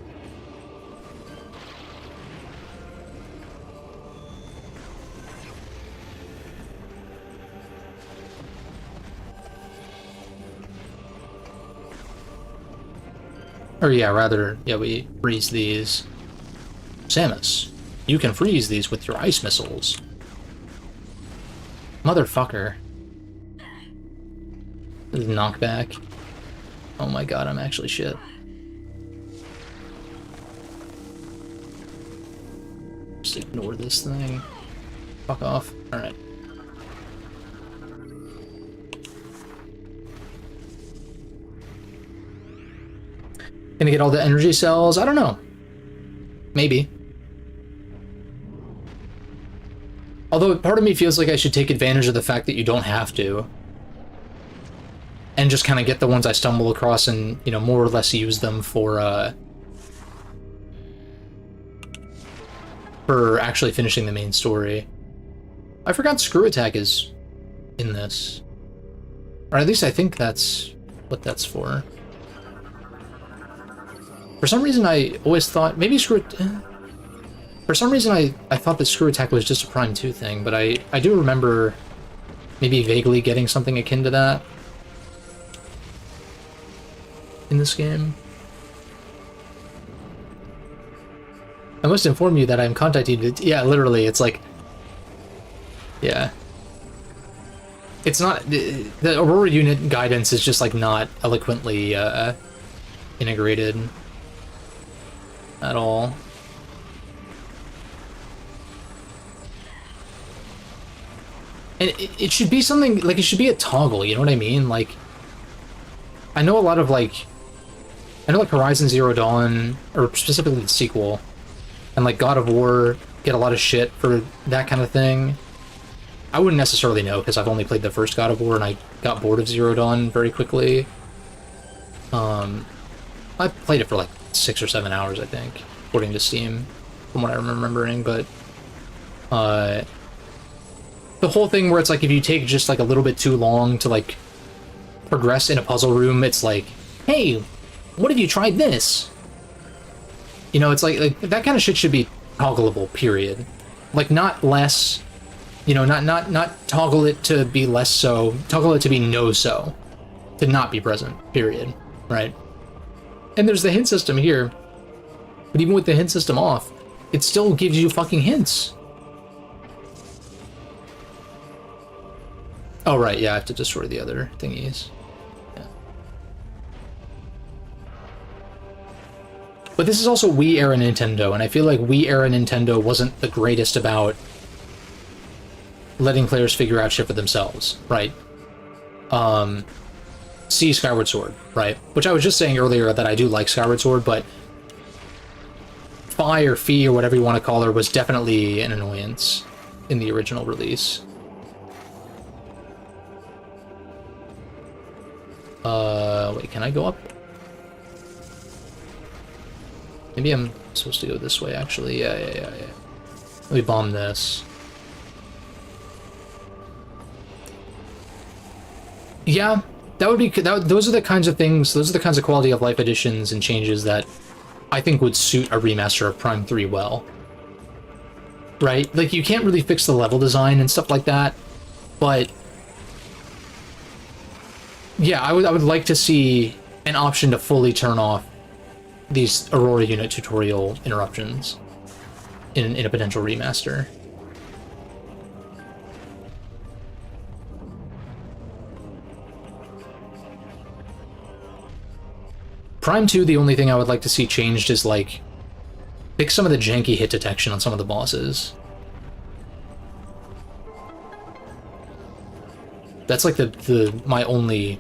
Or yeah, rather, yeah, we freeze these. Samus, you can freeze these with your ice missiles. Motherfucker. This is knockback. Oh my god, I'm actually shit. Just ignore this thing. Fuck off. Alright. Gonna get all the energy cells? I don't know. Maybe. Although part of me feels like I should take advantage of the fact that you don't have to. And just kind of get the ones I stumble across and, you know, more or less use them for actually finishing the main story. I forgot Screw Attack is in this. Or at least I think that's what that's for. For some reason I always thought, maybe for some reason I thought that Screw Attack was just a Prime 2 thing, but I do remember maybe vaguely getting something akin to that in this game. I must inform you that I'm contacting you. Yeah, literally, it's like... Yeah. It's not... The Aurora unit guidance is just, like, not eloquently integrated at all. And it should be something, like, it should be a toggle, you know what I mean? Like, I know a lot of, like... I know, like, Horizon Zero Dawn, or specifically the sequel, and, like, God of War get a lot of shit for that kind of thing. I wouldn't necessarily know, because I've only played the first God of War, and I got bored of Zero Dawn very quickly. I played it for, like, 6 or 7 hours, I think, according to Steam, from what I'm remembering, but... the whole thing where it's like, if you take just, like, a little bit too long to, like, progress in a puzzle room, it's like, hey, what have you tried this? You know, it's like that kind of shit should be toggleable, period. Like, not less, you know, not toggle it to be less so, toggle it to be no so, to not be present, period, right? And there's the hint system here, but even with the hint system off, it still gives you fucking hints. Oh, right, yeah, I have to destroy the other thingies. Yeah. But this is also Wii-era Nintendo, and I feel like Wii-era Nintendo wasn't the greatest about letting players figure out shit for themselves, right? see Skyward Sword, right? Which I was just saying earlier that I do like Skyward Sword, but Fi or Fee or whatever you want to call her was definitely an annoyance in the original release. Wait, can I go up? Maybe I'm supposed to go this way, actually. Yeah. Let me bomb this. Yeah, that would be... those are the kinds of things, those are the kinds of quality of life additions and changes that I think would suit a remaster of Prime 3 well. Right? Like, you can't really fix the level design and stuff like that, but... yeah, I would like to see an option to fully turn off these Aurora unit tutorial interruptions in a potential remaster. Prime 2, the only thing I would like to see changed is, like, fix some of the janky hit detection on some of the bosses. That's, like, my only...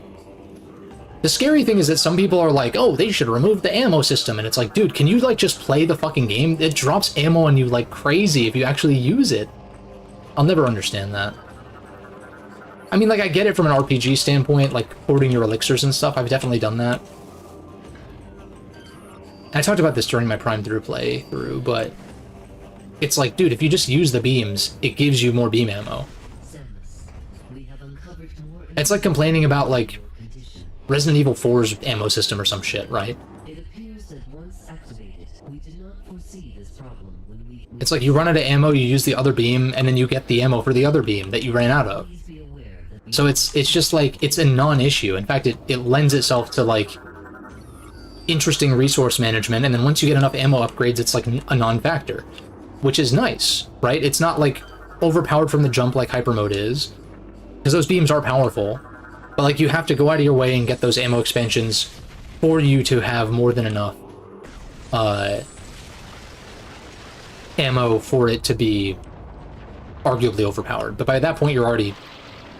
The scary thing is that some people are like, oh, they should remove the ammo system, and it's like, dude, can you, like, just play the fucking game? It drops ammo on you like crazy if you actually use it. I'll never understand that. I mean, like, I get it from an RPG standpoint, like, hoarding your elixirs and stuff. I've definitely done that. I talked about this during my Prime Through playthrough, but it's like, dude, if you just use the beams, it gives you more beam ammo. It's like complaining about, like, Resident Evil 4's ammo system or some shit, right? It appears that once activated, we did not foresee this problem when we... It's like you run out of ammo, you use the other beam, and then you get the ammo for the other beam that you ran out of. So it's just like, it's a non-issue. In fact, it lends itself to, like, interesting resource management, and then once you get enough ammo upgrades, it's like a non-factor, which is nice, right? It's not like overpowered from the jump like hyper mode is, because those beams are powerful, but like you have to go out of your way and get those ammo expansions for you to have more than enough ammo for it to be arguably overpowered. But by that point, you're already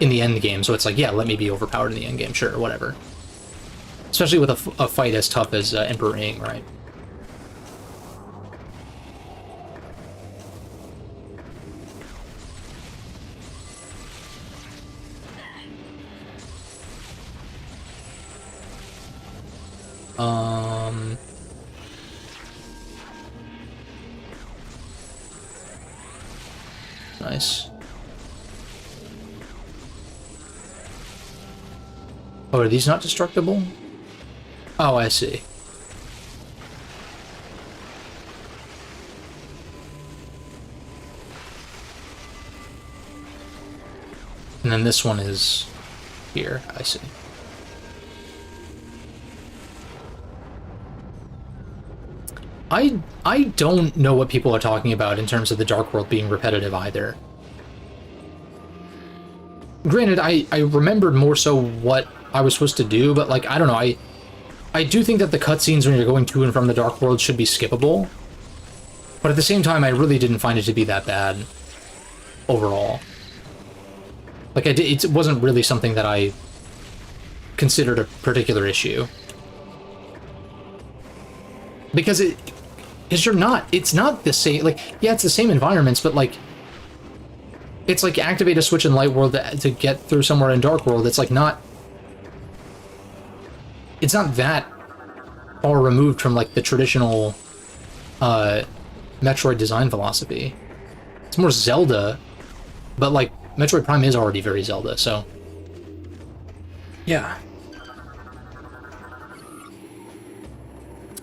in the end game, so it's like, yeah, let me be overpowered in the end game, sure, whatever. Especially with a fight as tough as Emperor Ing, right? Nice. Oh, are these not destructible? Oh, I see. And then this one is here, I see. I don't know what people are talking about in terms of the Dark World being repetitive either. Granted, I remembered more so what I was supposed to do, but like, I don't know, I do think that the cutscenes when you're going to and from the Dark World should be skippable. But at the same time, I really didn't find it to be that bad overall. Like, it wasn't really something that I considered a particular issue. Because it's not the same, like, yeah, it's the same environments, but like, it's like activate a switch in Light World to get through somewhere in Dark World. It's like it's not that far removed from like the traditional Metroid design philosophy. It's more Zelda, but like Metroid Prime is already very Zelda, so yeah.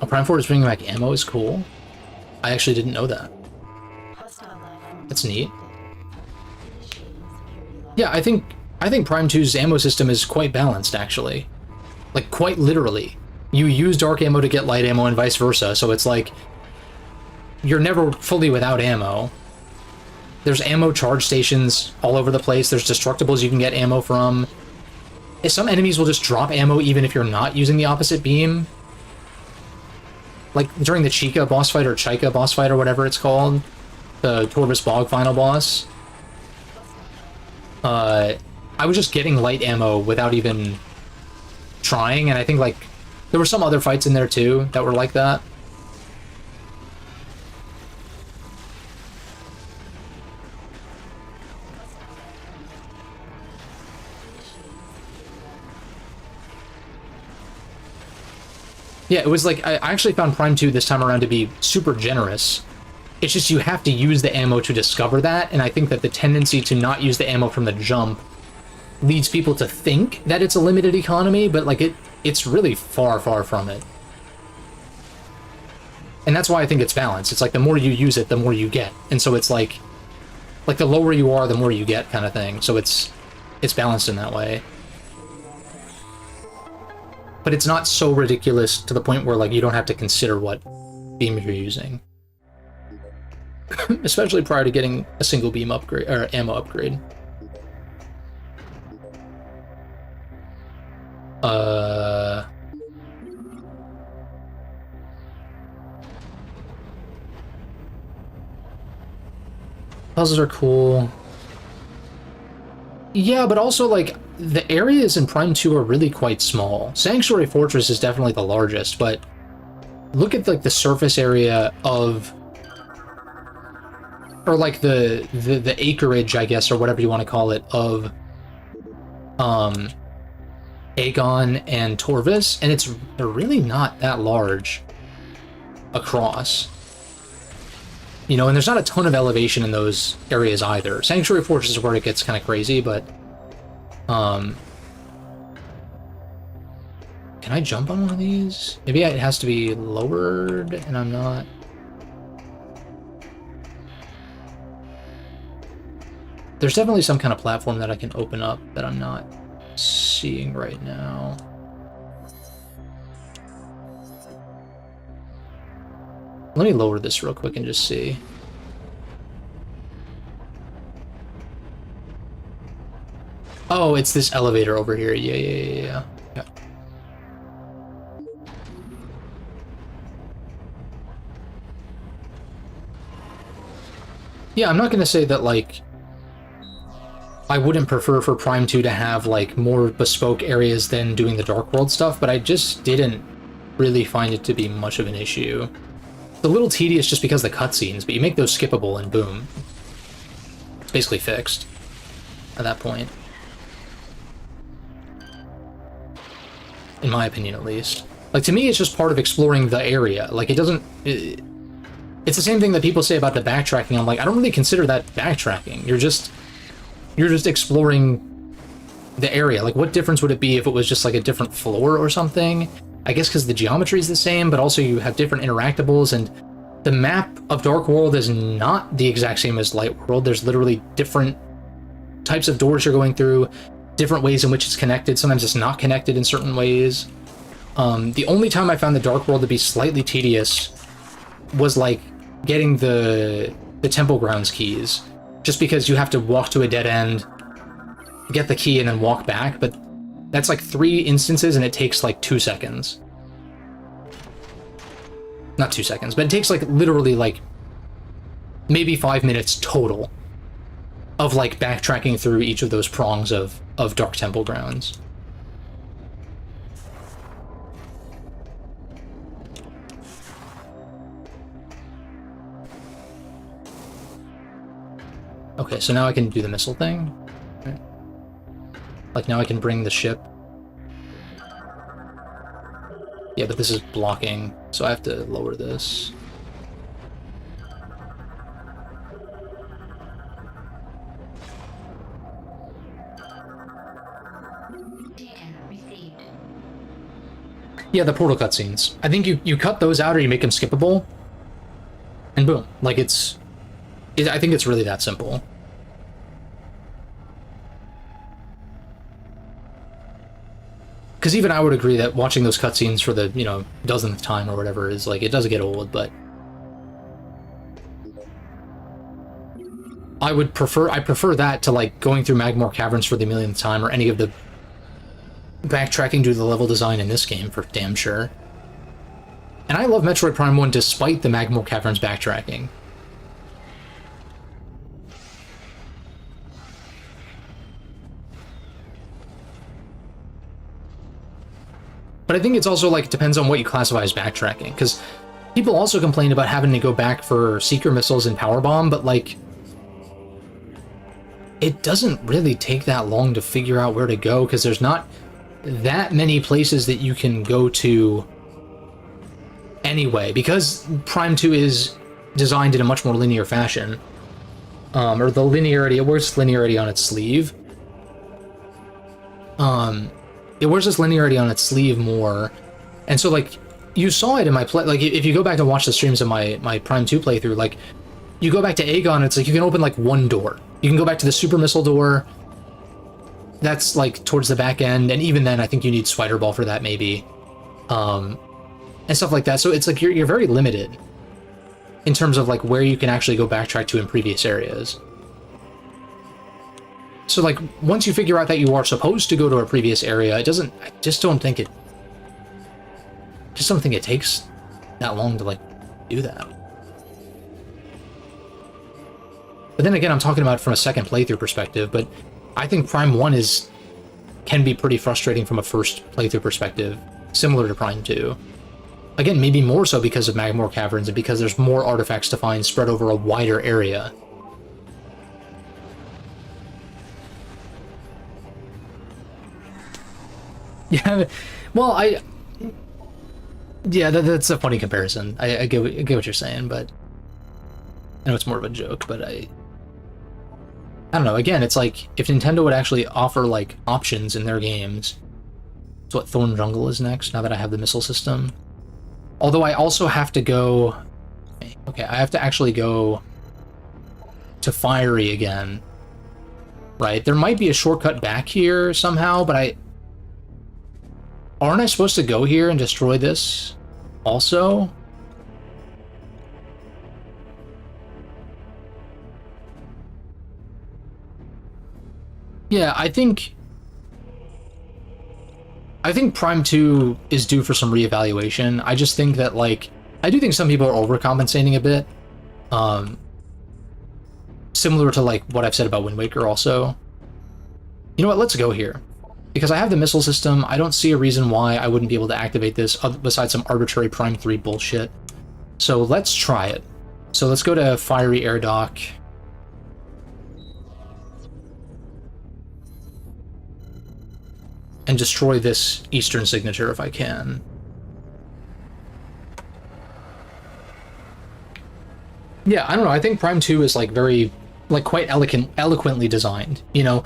Oh, Prime 4 is bringing back ammo is cool. I actually didn't know that. That's neat. Yeah, I think Prime 2's ammo system is quite balanced, actually. Like, quite literally. You use dark ammo to get light ammo and vice versa, so it's like, you're never fully without ammo. There's ammo charge stations all over the place. There's destructibles you can get ammo from. Some enemies will just drop ammo even if you're not using the opposite beam. Like, during the Chica boss fight, or Chica boss fight, or whatever it's called, the Torvus Bog final boss, I was just getting light ammo without even trying, and I think, like, there were some other fights in there, too, that were like that. Yeah, it was like, I actually found Prime 2 this time around to be super generous. It's just you have to use the ammo to discover that, and I think that the tendency to not use the ammo from the jump leads people to think that it's a limited economy, but like it's really far, far from it. And that's why I think it's balanced. It's like the more you use it, the more you get. And so it's like the lower you are, the more you get kind of thing. So it's balanced in that way. But it's not so ridiculous to the point where like you don't have to consider what beam you're using. Especially prior to getting a single beam upgrade or ammo upgrade. Puzzles are cool. Yeah, but also like the areas in Prime 2 are really quite small. Sanctuary Fortress is definitely the largest, but look at like the surface area of, or like the acreage, I guess, or whatever you want to call it, of Aegon and Torvis, and they're really not that large across. You know, and there's not a ton of elevation in those areas either. Sanctuary Fortress is where it gets kind of crazy, but can I jump on one of these? Maybe it has to be lowered, and I'm not. There's definitely some kind of platform that I can open up that I'm not seeing right now. Let me lower this real quick and just see. Oh, it's this elevator over here. Yeah. Yeah, I'm not gonna say that, like, I wouldn't prefer for Prime 2 to have, like, more bespoke areas than doing the Dark World stuff, but I just didn't really find it to be much of an issue. It's a little tedious just because of the cutscenes, but you make those skippable and boom. It's basically fixed at that point. In my opinion, at least. Like, to me, it's just part of exploring the area. Like, it doesn't... It's the same thing that people say about the backtracking. I'm like, I don't really consider that backtracking. You're just exploring the area. Like, what difference would it be if it was just like a different floor or something? I guess because the geometry is the same, but also you have different interactables, and the map of Dark World is not the exact same as Light World. There's literally different types of doors you're going through, different ways in which it's connected. Sometimes it's not connected in certain ways. The only time I found the Dark World to be slightly tedious was like getting the Temple Grounds keys, just because you have to walk to a dead end, get the key, and then walk back, but that's like 3 instances and it takes like 2 seconds. Not 2 seconds, but it takes like literally like maybe 5 minutes total of like backtracking through each of those prongs of Dark Temple Grounds. Okay, so now I can do the missile thing. Right. Like, now I can bring the ship. Yeah, but this is blocking, so I have to lower this. Yeah, the portal cutscenes. I think you cut those out or you make them skippable, and boom. Like, I think it's really that simple. Because even I would agree that watching those cutscenes for the, 1000th time or whatever is, like, it does get old, but I prefer that to, like, going through Magmore Caverns for the millionth time, or any of the backtracking due to the level design in this game, for damn sure. And I love Metroid Prime 1 despite the Magmore Caverns backtracking. But I think it's also like, it depends on what you classify as backtracking, because people also complain about having to go back for Seeker missiles and Power Bomb, but like, it doesn't really take that long to figure out where to go, because there's not that many places that you can go to anyway, because Prime 2 is designed in a much more linear fashion. Or the linearity, it wears linearity on its sleeve. It wears this linearity on its sleeve more. And so, like, you saw it in my play, like, if you go back and watch the streams of my Prime 2 playthrough, like, you go back to Aegon, it's like you can open, like, one door. You can go back to the super missile door. That's, like, towards the back end, and even then, I think you need Spider Ball for that, maybe. And stuff like that. So it's like you're very limited in terms of, like, where you can actually go backtrack to in previous areas. So, like, once you figure out that you are supposed to go to a previous area, I just don't think it takes that long to, like, do that. But then again, I'm talking about it from a second playthrough perspective, but I think Prime 1 can be pretty frustrating from a first playthrough perspective, similar to Prime 2. Again, maybe more so because of Magmore Caverns and because there's more artifacts to find spread over a wider area. Yeah, well, yeah, that's a funny comparison. I get what you're saying, but I know it's more of a joke, but I don't know. Again, it's like, if Nintendo would actually offer, like, options in their games. It's what Thorn Jungle is next, now that I have the missile system. Although I also have to go... Okay, I have to actually go to Fiery again. Right? There might be a shortcut back here somehow, but aren't I supposed to go here and destroy this also? Yeah, I think Prime 2 is due for some reevaluation. I just think that, like, I do think some people are overcompensating a bit. Similar to, like, what I've said about Wind Waker also. You know what, let's go here. Because I have the missile system, I don't see a reason why I wouldn't be able to activate this besides some arbitrary Prime 3 bullshit. So let's try it. So let's go to Fiery Air Dock. And destroy this Eastern signature if I can. Yeah, I don't know, I think Prime 2 is, like, very, like, quite eloquently designed, you know?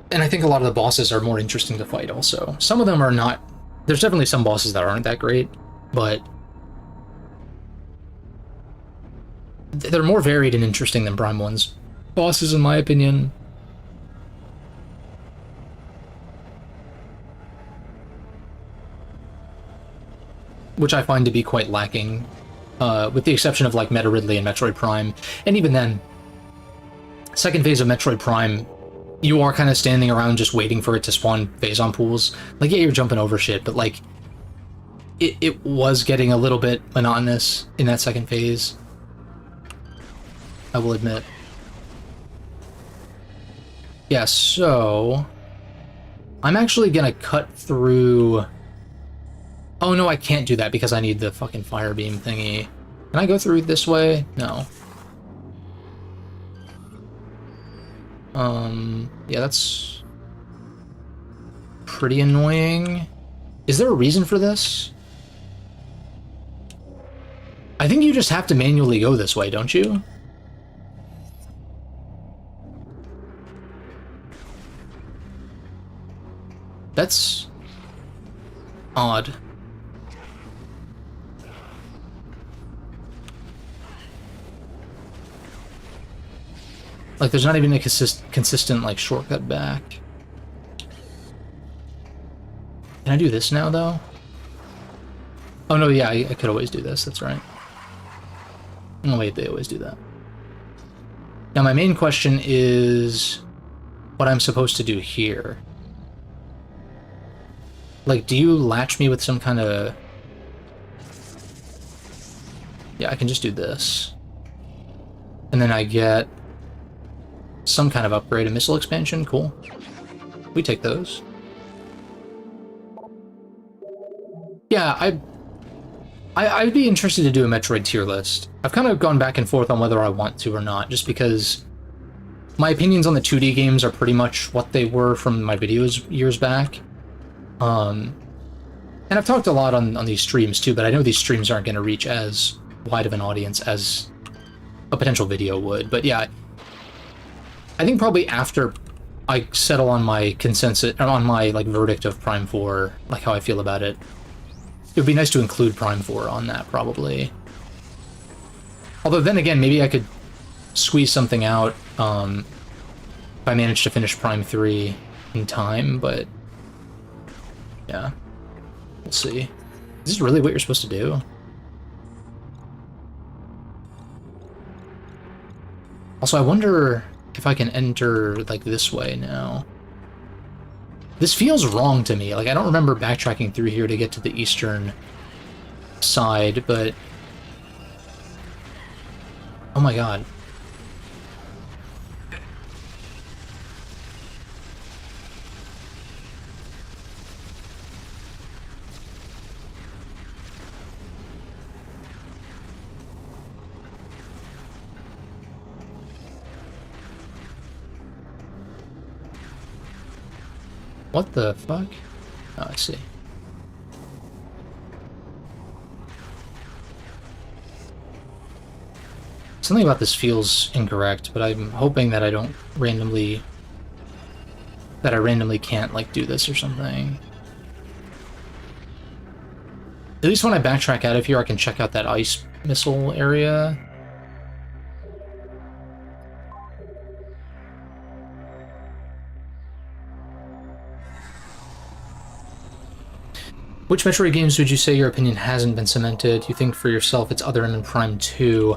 And I think a lot of the bosses are more interesting to fight also. Some of them are not... There's definitely some bosses that aren't that great, but... they're more varied and interesting than Prime 1's bosses, in my opinion. Which I find to be quite lacking, with the exception of, like, Meta Ridley and Metroid Prime. And even then, second phase of Metroid Prime, you are kind of standing around just waiting for it to spawn Phazon pools. Like, yeah, you're jumping over shit, but, like, it was getting a little bit monotonous in that second phase, I will admit. Yeah, so... I'm actually gonna cut through... Oh no, I can't do that because I need the fucking fire beam thingy. Can I go through this way? No. Yeah, that's pretty annoying. Is there a reason for this? I think you just have to manually go this way, don't you? That's odd. Like, there's not even a consistent, like, shortcut back. Can I do this now, though? Oh, no, yeah, I could always do this, that's right. Oh, wait, they always do that. Now, my main question is what I'm supposed to do here. Like, do you latch me with some kind of... Yeah, I can just do this. And then I get some kind of upgrade, a missile expansion, cool. We take those. Yeah, I'd be interested to do a Metroid tier list. I've kind of gone back and forth on whether I want to or not, just because my opinions on the 2D games are pretty much what they were from my videos years back. And I've talked a lot on these streams too, but I know these streams aren't going to reach as wide of an audience as a potential video would. But yeah, I think probably after I settle on my consensus, or on my like verdict of Prime 4, like how I feel about it, it would be nice to include Prime 4 on that, probably. Although then again, maybe I could squeeze something out if I manage to finish Prime 3 in time, but yeah, we'll see. Is this really what you're supposed to do? Also, I wonder if I can enter, like, this way now. This feels wrong to me. Like, I don't remember backtracking through here to get to the eastern side, but... Oh my god. What the fuck? Oh, I see. Something about this feels incorrect, but I'm hoping that I don't randomly... that I randomly can't, like, do this or something. At least when I backtrack out of here, I can check out that ice missile area. Which Metroid games would you say your opinion hasn't been cemented? You think for yourself it's Other M and Prime 2?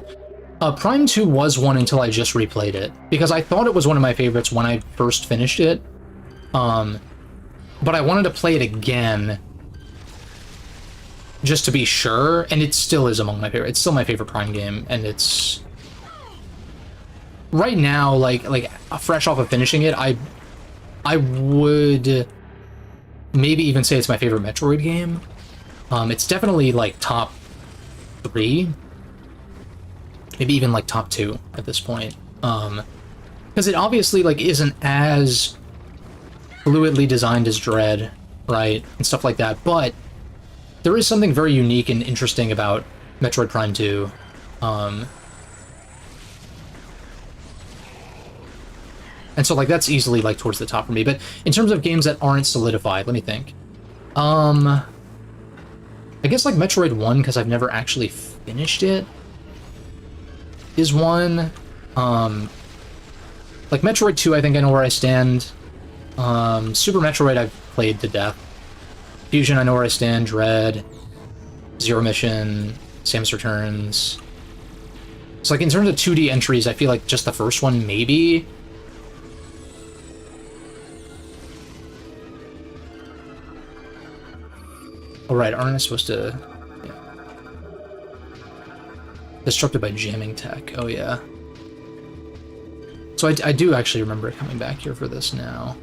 Prime 2 was one until I just replayed it, because I thought it was one of my favorites when I first finished it. But I wanted to play it again just to be sure, and it still is among my favorite. It's still my favorite Prime game, and it's... Right now, like fresh off of finishing it, I would... maybe even say it's my favorite Metroid game. It's definitely like top 3, maybe even like top 2 at this point. Because it obviously like isn't as fluidly designed as Dread, right, and stuff like that. But there is something very unique and interesting about Metroid Prime 2. And so, like, that's easily, like, towards the top for me. But in terms of games that aren't solidified, let me think. I guess, like, Metroid 1, because I've never actually finished it, is one. Like, Metroid 2, I think I know where I stand. Super Metroid, I've played to death. Fusion, I know where I stand. Dread, Zero Mission, Samus Returns. So, like, in terms of 2D entries, I feel like just the first one, maybe... Oh, right, aren't I supposed to... Yeah. Disrupted by jamming tech. Oh, yeah. So I do actually remember coming back here for this now.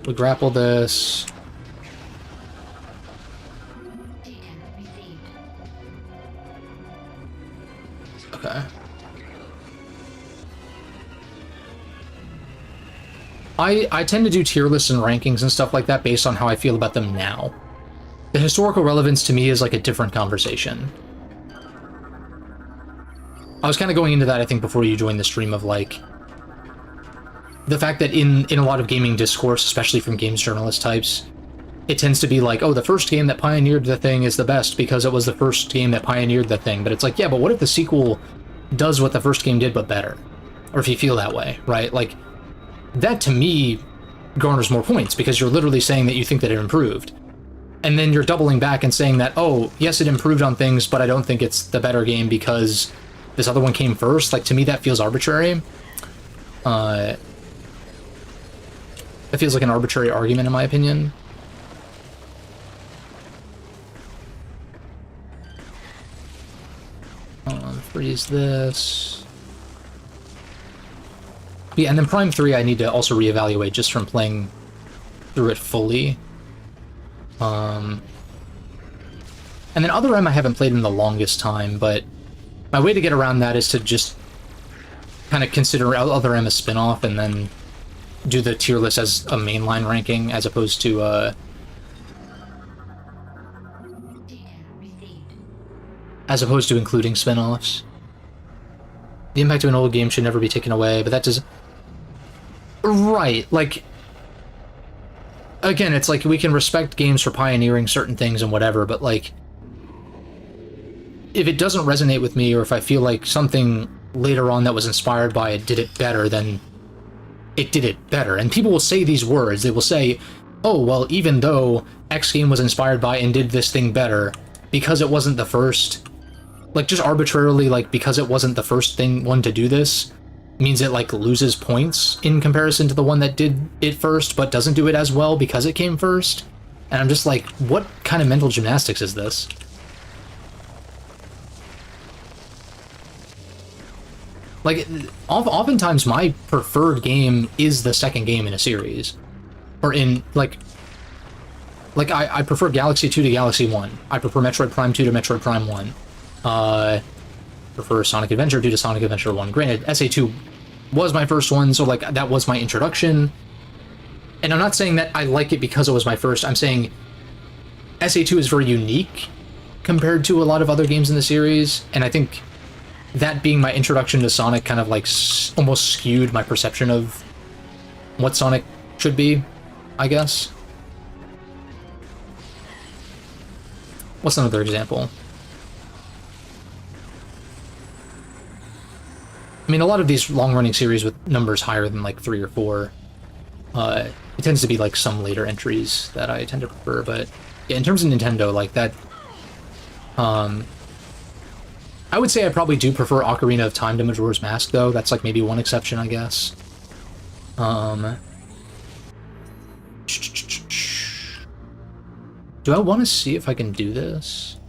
We grapple this. Okay. I tend to do tier lists and rankings and stuff like that based on how I feel about them now. The historical relevance to me is like a different conversation. I was kind of going into that, I think, before you joined the stream, of like the fact that in a lot of gaming discourse, especially from games journalist types, it tends to be like, oh, the first game that pioneered the thing is the best because it was the first game that pioneered the thing. But it's like, yeah, but what if the sequel does what the first game did but better? Or if you feel that way, right? Like, that to me garners more points because you're literally saying that you think that it improved. And then you're doubling back and saying that, oh, yes, it improved on things, but I don't think it's the better game because this other one came first. Like, to me, that feels arbitrary. It feels like an arbitrary argument, in my opinion. Freeze this. Yeah, and then Prime 3 I need to also reevaluate just from playing through it fully. And then Other M I haven't played in the longest time, but my way to get around that is to just kind of consider Other M a spin-off and then do the tier list as a mainline ranking as opposed to including spin-offs. The impact of an old game should never be taken away, but that does... Right, like... Again, it's like we can respect games for pioneering certain things and whatever, but like... If it doesn't resonate with me, or if I feel like something later on that was inspired by it did it better, then it did it better. And people will say these words. They will say, oh, well, even though X game was inspired by and did this thing better, because it wasn't the first... Like, just arbitrarily, like, because it wasn't the first one to do this, means it, like, loses points in comparison to the one that did it first, but doesn't do it as well because it came first. And I'm just like, what kind of mental gymnastics is this? Like, oftentimes my preferred game is the second game in a series. Or in, like I prefer Galaxy 2 to Galaxy 1. I prefer Metroid Prime 2 to Metroid Prime 1. Prefer Sonic Adventure 2 to Sonic Adventure 1. Granted, SA2 was my first one, so, like, that was my introduction. And I'm not saying that I like it because it was my first. I'm saying SA2 is very unique compared to a lot of other games in the series, and I think that being my introduction to Sonic kind of, like, almost skewed my perception of what Sonic should be, I guess. What's another example? I mean, a lot of these long-running series with numbers higher than, like, 3 or 4, it tends to be, like, some later entries that I tend to prefer, but yeah, in terms of Nintendo, like, that, I would say I probably do prefer Ocarina of Time to Majora's Mask, though. That's, like, maybe one exception, I guess. Do I want to see if I can do this?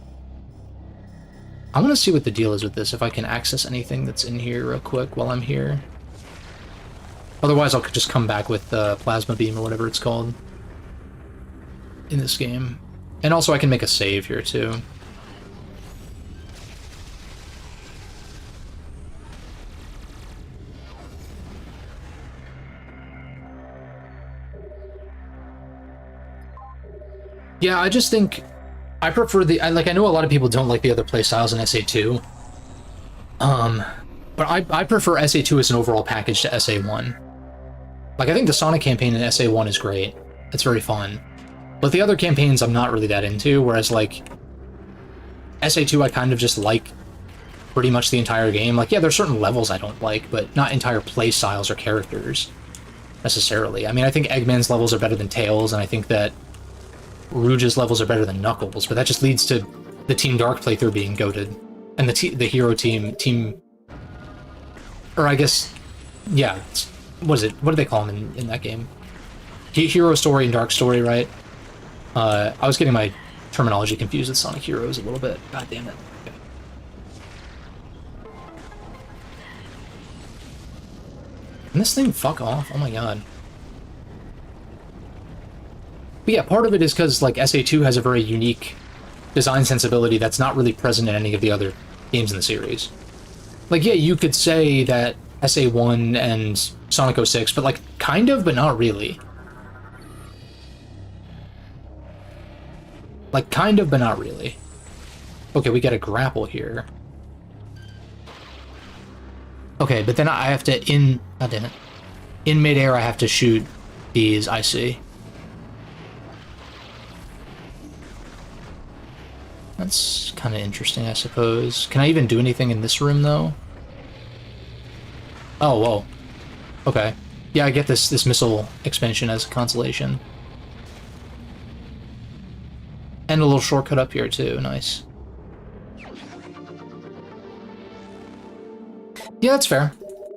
I want to see what the deal is with this, if I can access anything that's in here real quick while I'm here. Otherwise, I'll just come back with Plasma Beam or whatever it's called in this game. And also, I can make a save here, too. Yeah, I just think I prefer the... I know a lot of people don't like the other playstyles in SA2. But I prefer SA2 as an overall package to SA1. Like, I think the Sonic campaign in SA1 is great. It's very fun. But the other campaigns I'm not really that into, whereas, like, SA2 I kind of just like pretty much the entire game. Like, yeah, there's certain levels I don't like, but not entire playstyles or characters, necessarily. I mean, I think Eggman's levels are better than Tails, and I think that Rouge's levels are better than Knuckles, but that just leads to the Team Dark playthrough being goated. And the hero team... Or I guess... Yeah, what is it? What do they call them in that game? Hero Story and Dark Story, right? I was getting my terminology confused with Sonic Heroes a little bit. God damn it. Okay. Can this thing fuck off? Oh my god. But yeah, part of it is because, like, SA2 has a very unique design sensibility that's not really present in any of the other games in the series. Like, yeah, you could say that SA1 and Sonic 06, but, like, kind of, but not really. Like, kind of, but not really. Okay, we got a grapple here. Okay, but then I have to, God damn it. In midair, I have to shoot these, I see. That's kind of interesting, I suppose. Can I even do anything in this room, though? Oh, whoa. Okay. Yeah, I get this missile expansion as a consolation. And a little shortcut up here, too. Nice. Yeah, that's fair.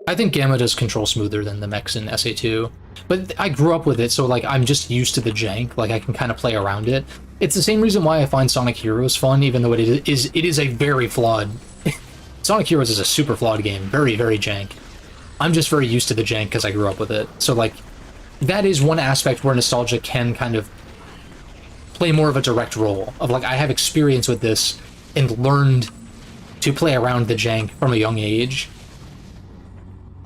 I think Gamma does control smoother than the mechs in SA2. But I grew up with it, so, like, I'm just used to the jank. Like, I can kind of play around it. It's the same reason why I find Sonic Heroes fun, even though it is a very flawed... Sonic Heroes is a super flawed game. Very, very jank. I'm just very used to the jank because I grew up with it. So, like, that is one aspect where nostalgia can kind of play more of a direct role of like I have experience with this and learned to play around the jank from a young age,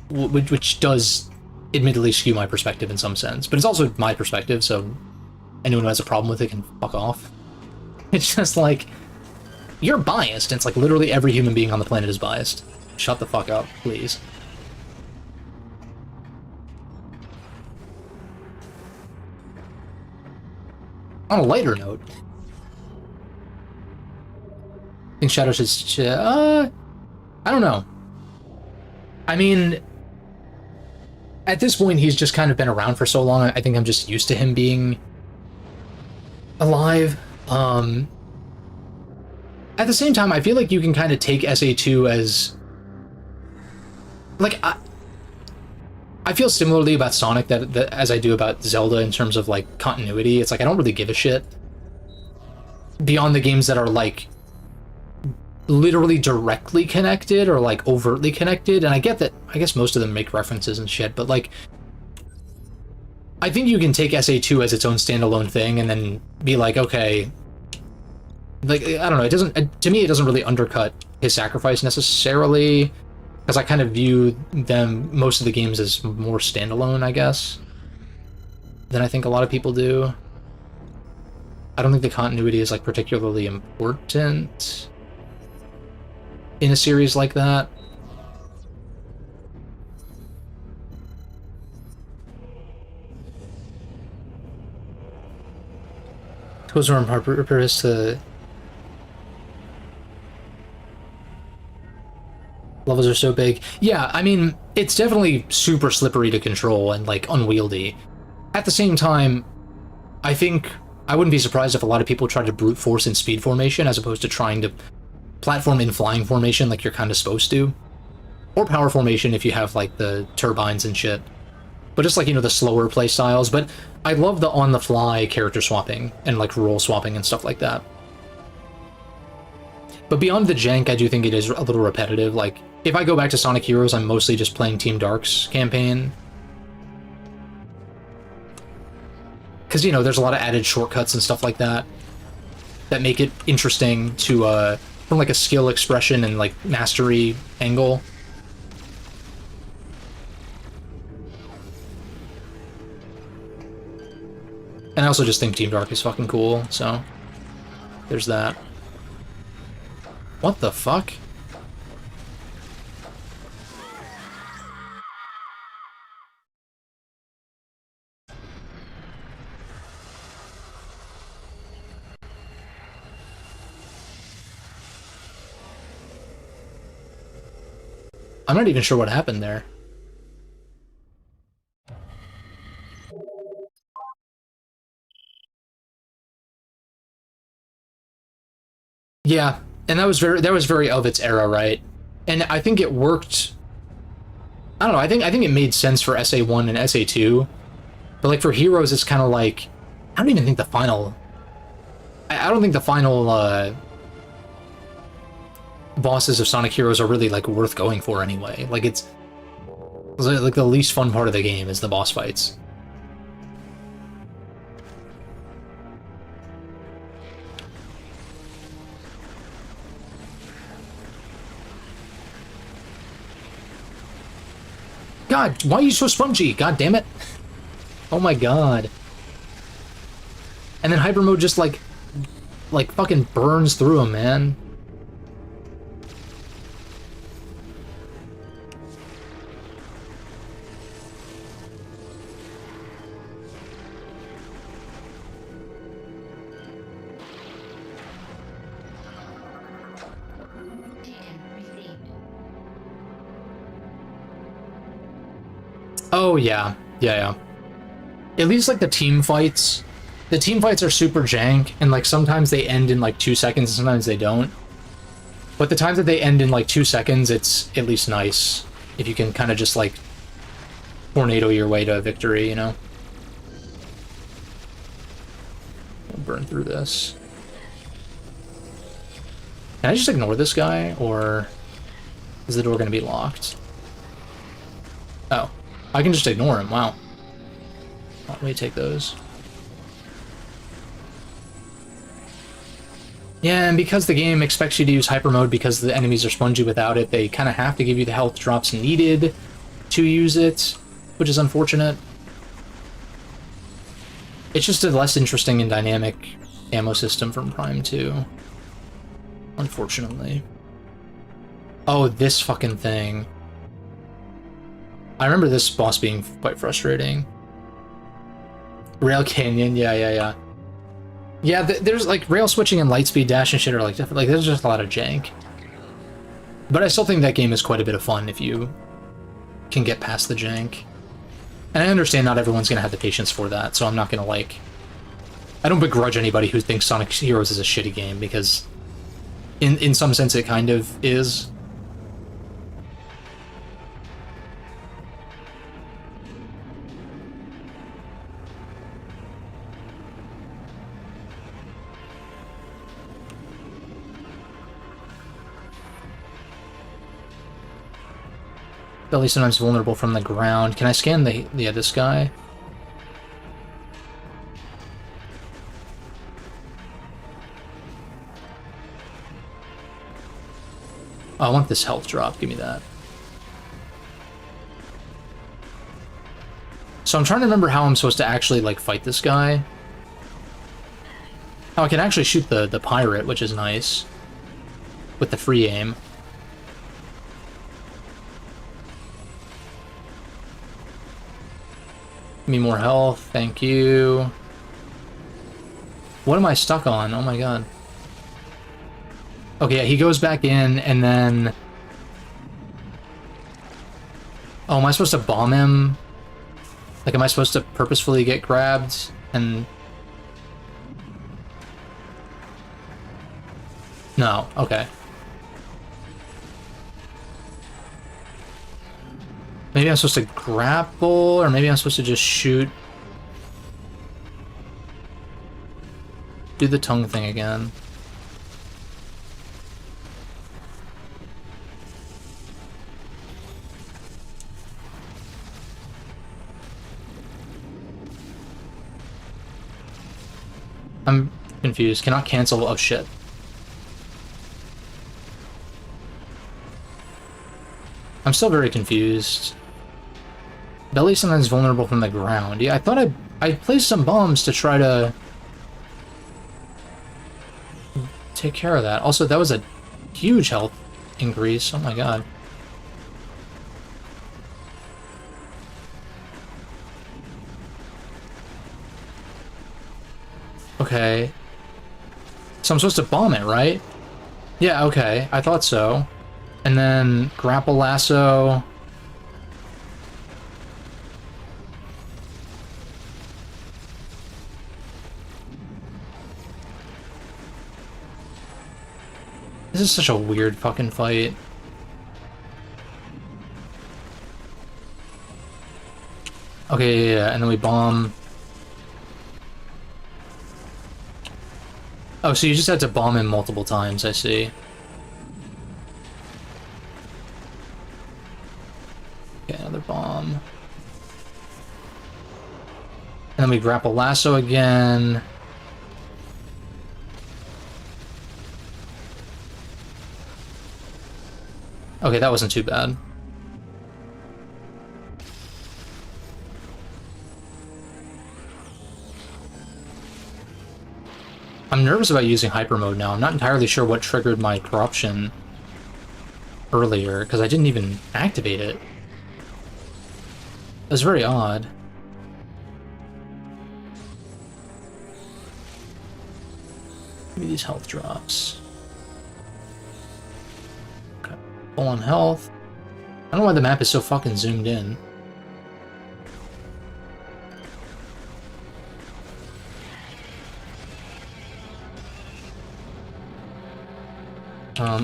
which does admittedly skew my perspective in some sense, but it's also my perspective, so anyone who has a problem with it can fuck off. It's just like, you're biased, and it's like literally every human being on the planet is biased. Shut the fuck up, please. On a lighter note, I think Shadow should, I don't know. I mean, at this point, he's just kind of been around for so long, I think I'm just used to him being alive. At the same time, I feel like you can kind of take SA2 as... Like, I feel similarly about Sonic that as I do about Zelda in terms of, like, continuity. It's like, I don't really give a shit beyond the games that are, like, literally directly connected or, like, overtly connected. And I get that, I guess most of them make references and shit, but, like, I think you can take SA2 as its own standalone thing and then be like, okay... Like, I don't know, it doesn't... To me, it doesn't really undercut his sacrifice necessarily, because I kind of view them, most of the games, as more standalone, I guess, than I think a lot of people do. I don't think the continuity is, like, particularly important in a series like that. Goes from purpose to... Levels are so big. Yeah, I mean, it's definitely super slippery to control and, like, unwieldy. At the same time, I think I wouldn't be surprised if a lot of people try to brute force in speed formation as opposed to trying to platform in flying formation like you're kind of supposed to. Or power formation if you have, like, the turbines and shit. But just, like, you know, the slower play styles. But I love the on-the-fly character swapping and, like, role swapping and stuff like that. But beyond the jank, I do think it is a little repetitive. Like, if I go back to Sonic Heroes, I'm mostly just playing Team Dark's campaign. Because, you know, there's a lot of added shortcuts and stuff like that that make it interesting to, from, like, a skill expression and, like, mastery angle. And I also just think Team Dark is fucking cool, so there's that. What the fuck? I'm not even sure what happened there. Yeah, and that was very of its era, right? And I think it worked. I don't know. I think it made sense for SA1 and SA2, but like for Heroes, it's kind of like I don't even think the final. I don't think the final bosses of Sonic Heroes are really like worth going for anyway. Like it's like the least fun part of the game is the boss fights. God, why are you so spongy? God damn it. Oh my god. And then Hyper Mode just like fucking burns through him, man. Oh, yeah. Yeah. At least, like, the team fights are super jank, and, like, sometimes they end in, like, 2 seconds, and sometimes they don't. But the times that they end in, like, 2 seconds, it's at least nice. If you can kind of just, like, tornado your way to a victory, you know? I'll burn through this. Can I just ignore this guy, or is the door going to be locked? Oh. I can just ignore him, wow. Let me take those. Yeah, and because the game expects you to use hyper mode because the enemies are spongy without it, they kind of have to give you the health drops needed to use it, which is unfortunate. It's just a less interesting and dynamic ammo system from Prime 2. Unfortunately. Oh, this fucking thing. I remember this boss being quite frustrating. Rail Canyon, yeah. Yeah, there's like rail switching and lightspeed dash and shit are like definitely, like, there's just a lot of jank. But I still think that game is quite a bit of fun if you can get past the jank. And I understand not everyone's gonna have the patience for that, so I'm not gonna like... I don't begrudge anybody who thinks Sonic Heroes is a shitty game, because in some sense it kind of is. Belly sometimes vulnerable from the ground. Can I scan this guy? Oh, I want this health drop. Give me that. So I'm trying to remember how I'm supposed to actually, like, fight this guy. Oh, I can actually shoot the pirate, which is nice. With the free aim. Give me more health, thank you. What am I stuck on? Oh my god. Okay, yeah, he goes back in, and then... Oh, am I supposed to bomb him? Like, am I supposed to purposefully get grabbed, and... No, okay. Maybe I'm supposed to grapple, or maybe I'm supposed to just shoot. Do the tongue thing again. I'm confused. Cannot cancel. Oh shit. I'm still very confused. Belly sometimes vulnerable from the ground. Yeah, I thought I placed some bombs to try to take care of that. Also, that was a huge health increase. Oh my god. Okay. So I'm supposed to bomb it, right? Yeah, okay. I thought so. And then grapple lasso. This is such a weird fucking fight. Okay, yeah, and then we bomb. Oh, so you just had to bomb him multiple times, I see. Okay, another bomb. And then we grapple lasso again. Okay, that wasn't too bad. I'm nervous about using hyper mode now. I'm not entirely sure what triggered my corruption earlier, because I didn't even activate it. That's very odd. Give me these health drops. Okay, full on health. I don't know why the map is so fucking zoomed in.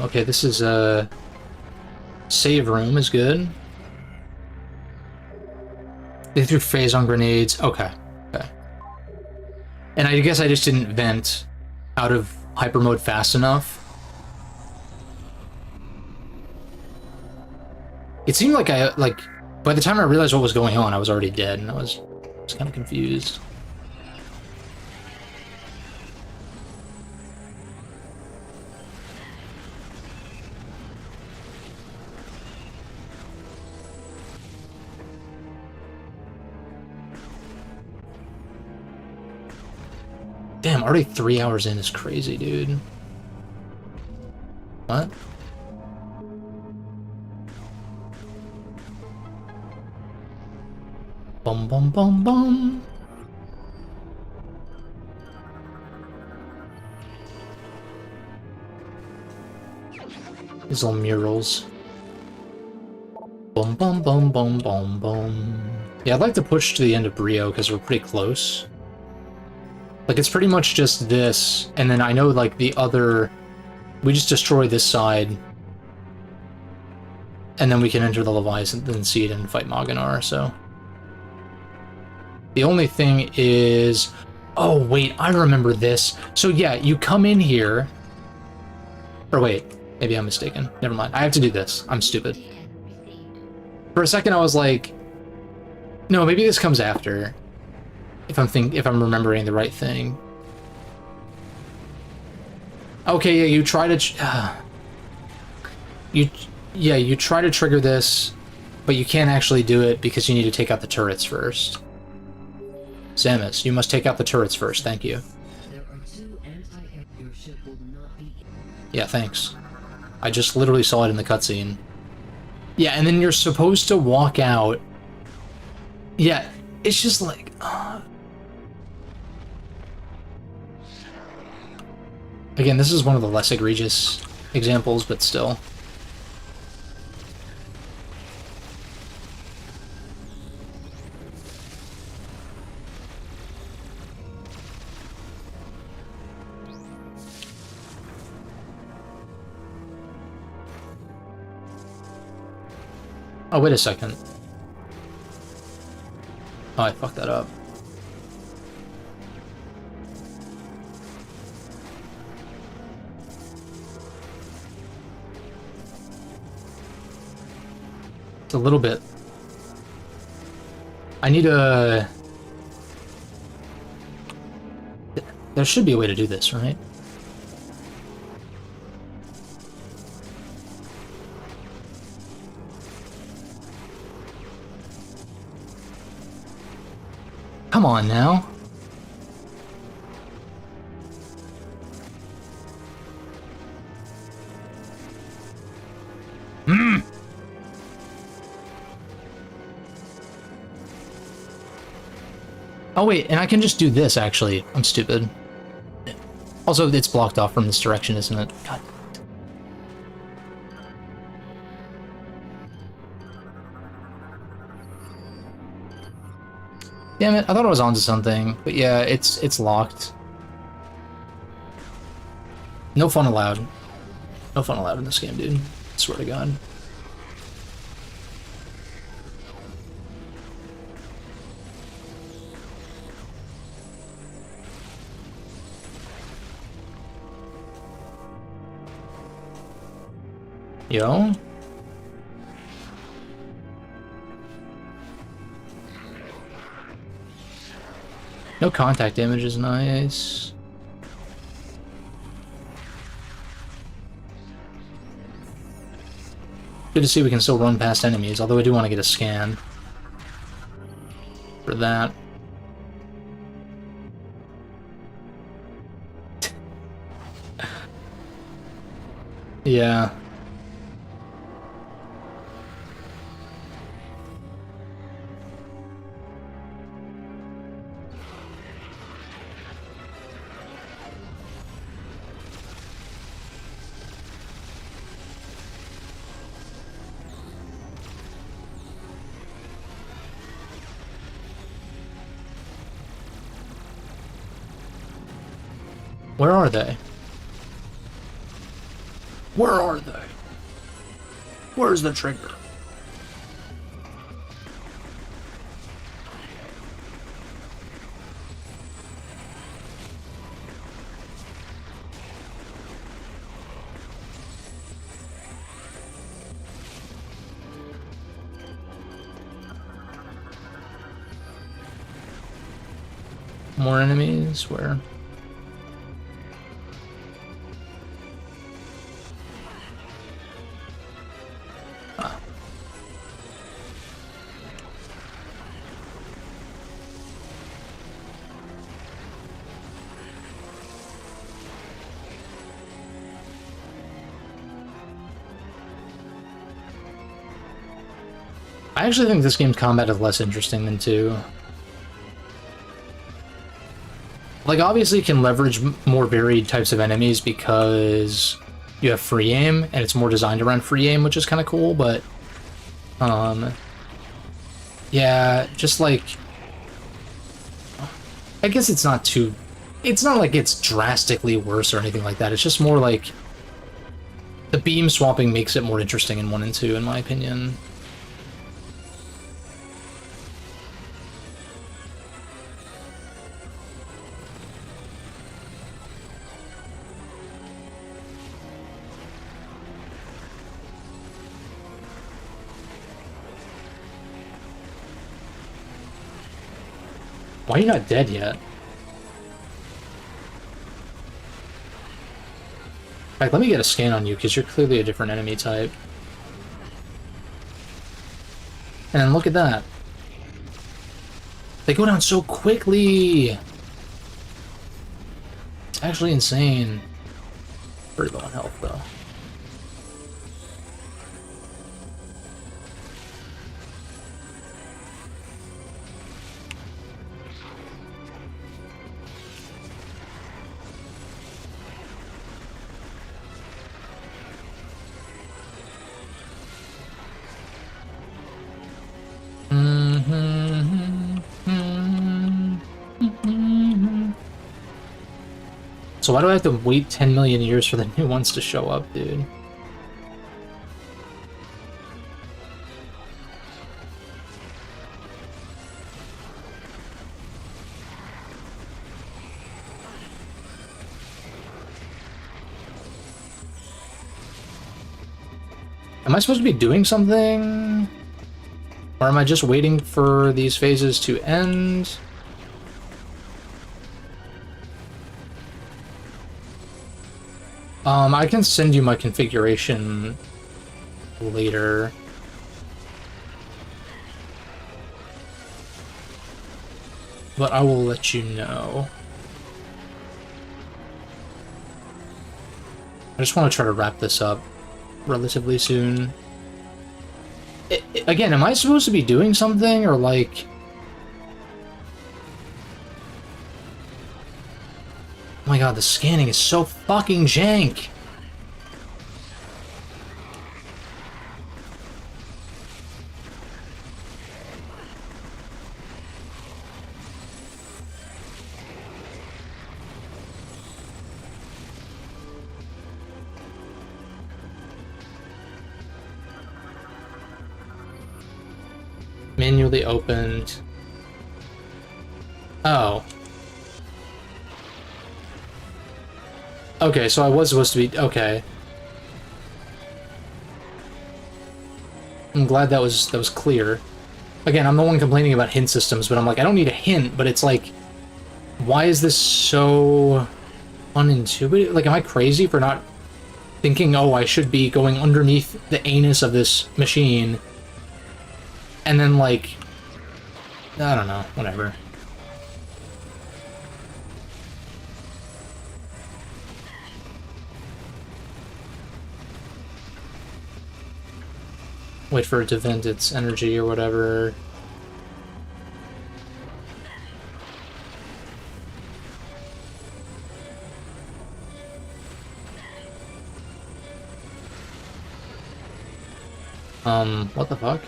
Okay, this is a save room is good. They threw phase on grenades. Okay. Okay. And I guess I just didn't vent out of hyper mode fast enough. It seemed like by the time I realized what was going on, I was already dead, and I was kind of confused. Damn, already 3 hours in is crazy, dude. What? Bum bum bum bum. These little murals. Bum bum bum bum bum bum. Yeah, I'd like to push to the end of Brio because we're pretty close. Like, it's pretty much just this, and then I know, like, the other... We just destroy this side, and then we can enter the Leviathan Seed and fight Maganar, so... The only thing is... Oh, wait, I remember this. So, yeah, you come in here... Or wait, maybe I'm mistaken. Never mind. I have to do this. I'm stupid. For a second, I was like... No, maybe this comes after. If I'm remembering the right thing. Okay, yeah, you try to... you try to trigger this, but you can't actually do it because you need to take out the turrets first. Samus, you must take out the turrets first, thank you. There are 2 anti-air. Your ship will not be... Yeah, thanks. I just literally saw it in the cutscene. Yeah, and then you're supposed to walk out. Yeah, it's just like... Again, this is one of the less egregious examples, but still. Oh, wait a second. Oh, I fucked that up. It's a little bit. I need a... There should be a way to do this, right? Come on now. Oh wait, and I can just do this actually. I'm stupid. Also, it's blocked off from this direction, isn't it? God. Damn it, I thought I was onto something, but yeah, it's locked. No fun allowed. No fun allowed in this game, dude. I swear to God. Yo? No contact damage is nice. Good to see we can still run past enemies, although I do want to get a scan for that. Yeah. Where are they? Where are they? Where's the trigger? More enemies? Where? I actually think this game's combat is less interesting than 2. Like, obviously you can leverage more varied types of enemies because you have free aim, and it's more designed around free aim, which is kind of cool, but... yeah, just like... I guess it's not too... It's not like it's drastically worse or anything like that, it's just more like... The beam swapping makes it more interesting in 1 and 2, in my opinion. Why are you not dead yet? In fact, let me get a scan on you, because you're clearly a different enemy type. And look at that. They go down so quickly! It's actually insane. Pretty low on health, though. So why do I have to wait 10 million years for the new ones to show up, dude? Am I supposed to be doing something? Or am I just waiting for these phases to end? I can send you my configuration later. But I will let you know. I just want to try to wrap this up relatively soon. Again, am I supposed to be doing something, or like... Oh my god, the scanning is so fucking jank! Manually opened. Oh. Okay, so I was supposed to be... Okay. I'm glad that was clear. Again, I'm the one complaining about hint systems, but I'm like, I don't need a hint, but it's like... Why is this so... unintuitive? Like, am I crazy for not thinking, oh, I should be going underneath the anus of this machine... And then, like, I don't know, whatever. Wait for it to vent its energy or whatever. What the fuck?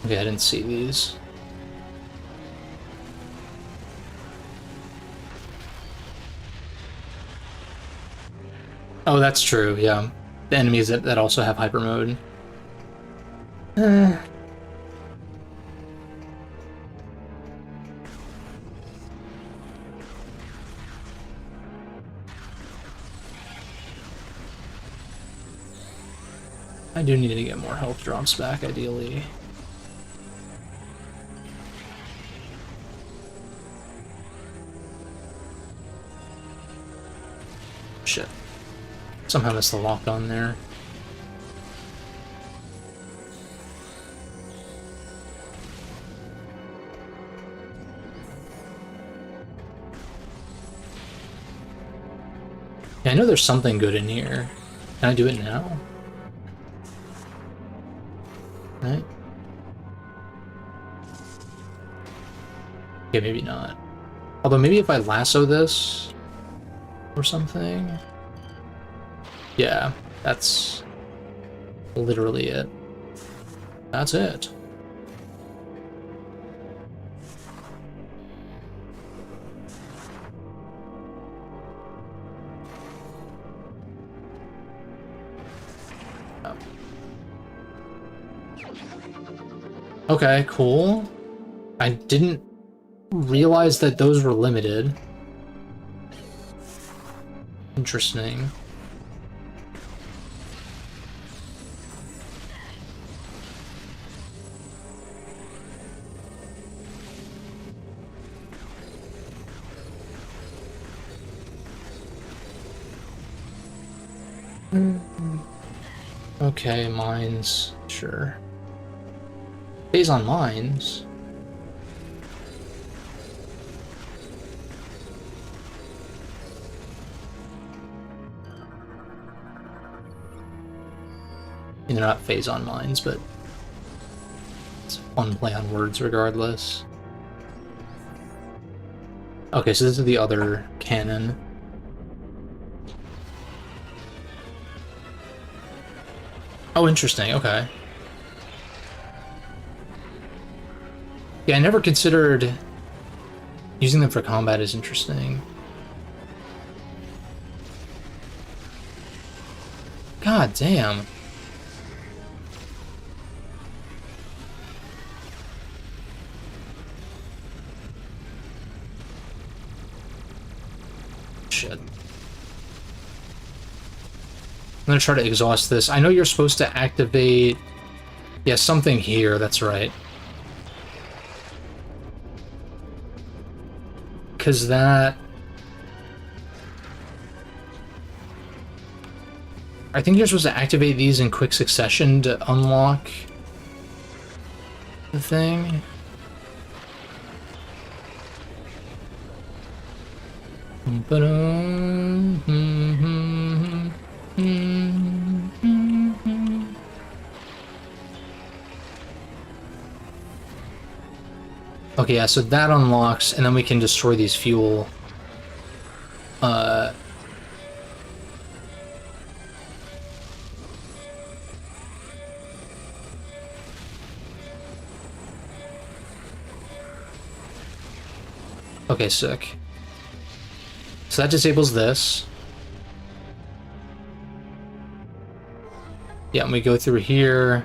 Okay, I didn't see these. Oh, that's true, yeah. The enemies that also have hyper mode. I do need to get more health drops back, ideally. Shit. Somehow missed the lock on there. I know there's something good in here. Can I do it now? Right? Okay, maybe not. Although maybe if I lasso this or something. Yeah, that's literally it. That's it. Okay, cool. I didn't realize that those were limited. Interesting. Okay, mines, sure. Phase on mines? I mean, they're not phase on mines, but it's a fun play on words regardless. Okay, so this is the other cannon. Oh, interesting, okay. Yeah, I never considered using them for combat is interesting. God damn. Shit. I'm gonna try to exhaust this. I know you're supposed to activate... Yeah, something here, that's right. Because that... I think you're supposed to activate these in quick succession to unlock the thing. Okay, yeah, so that unlocks, and then we can destroy these fuel. Okay, sick. So that disables this. Yeah, and we go through here.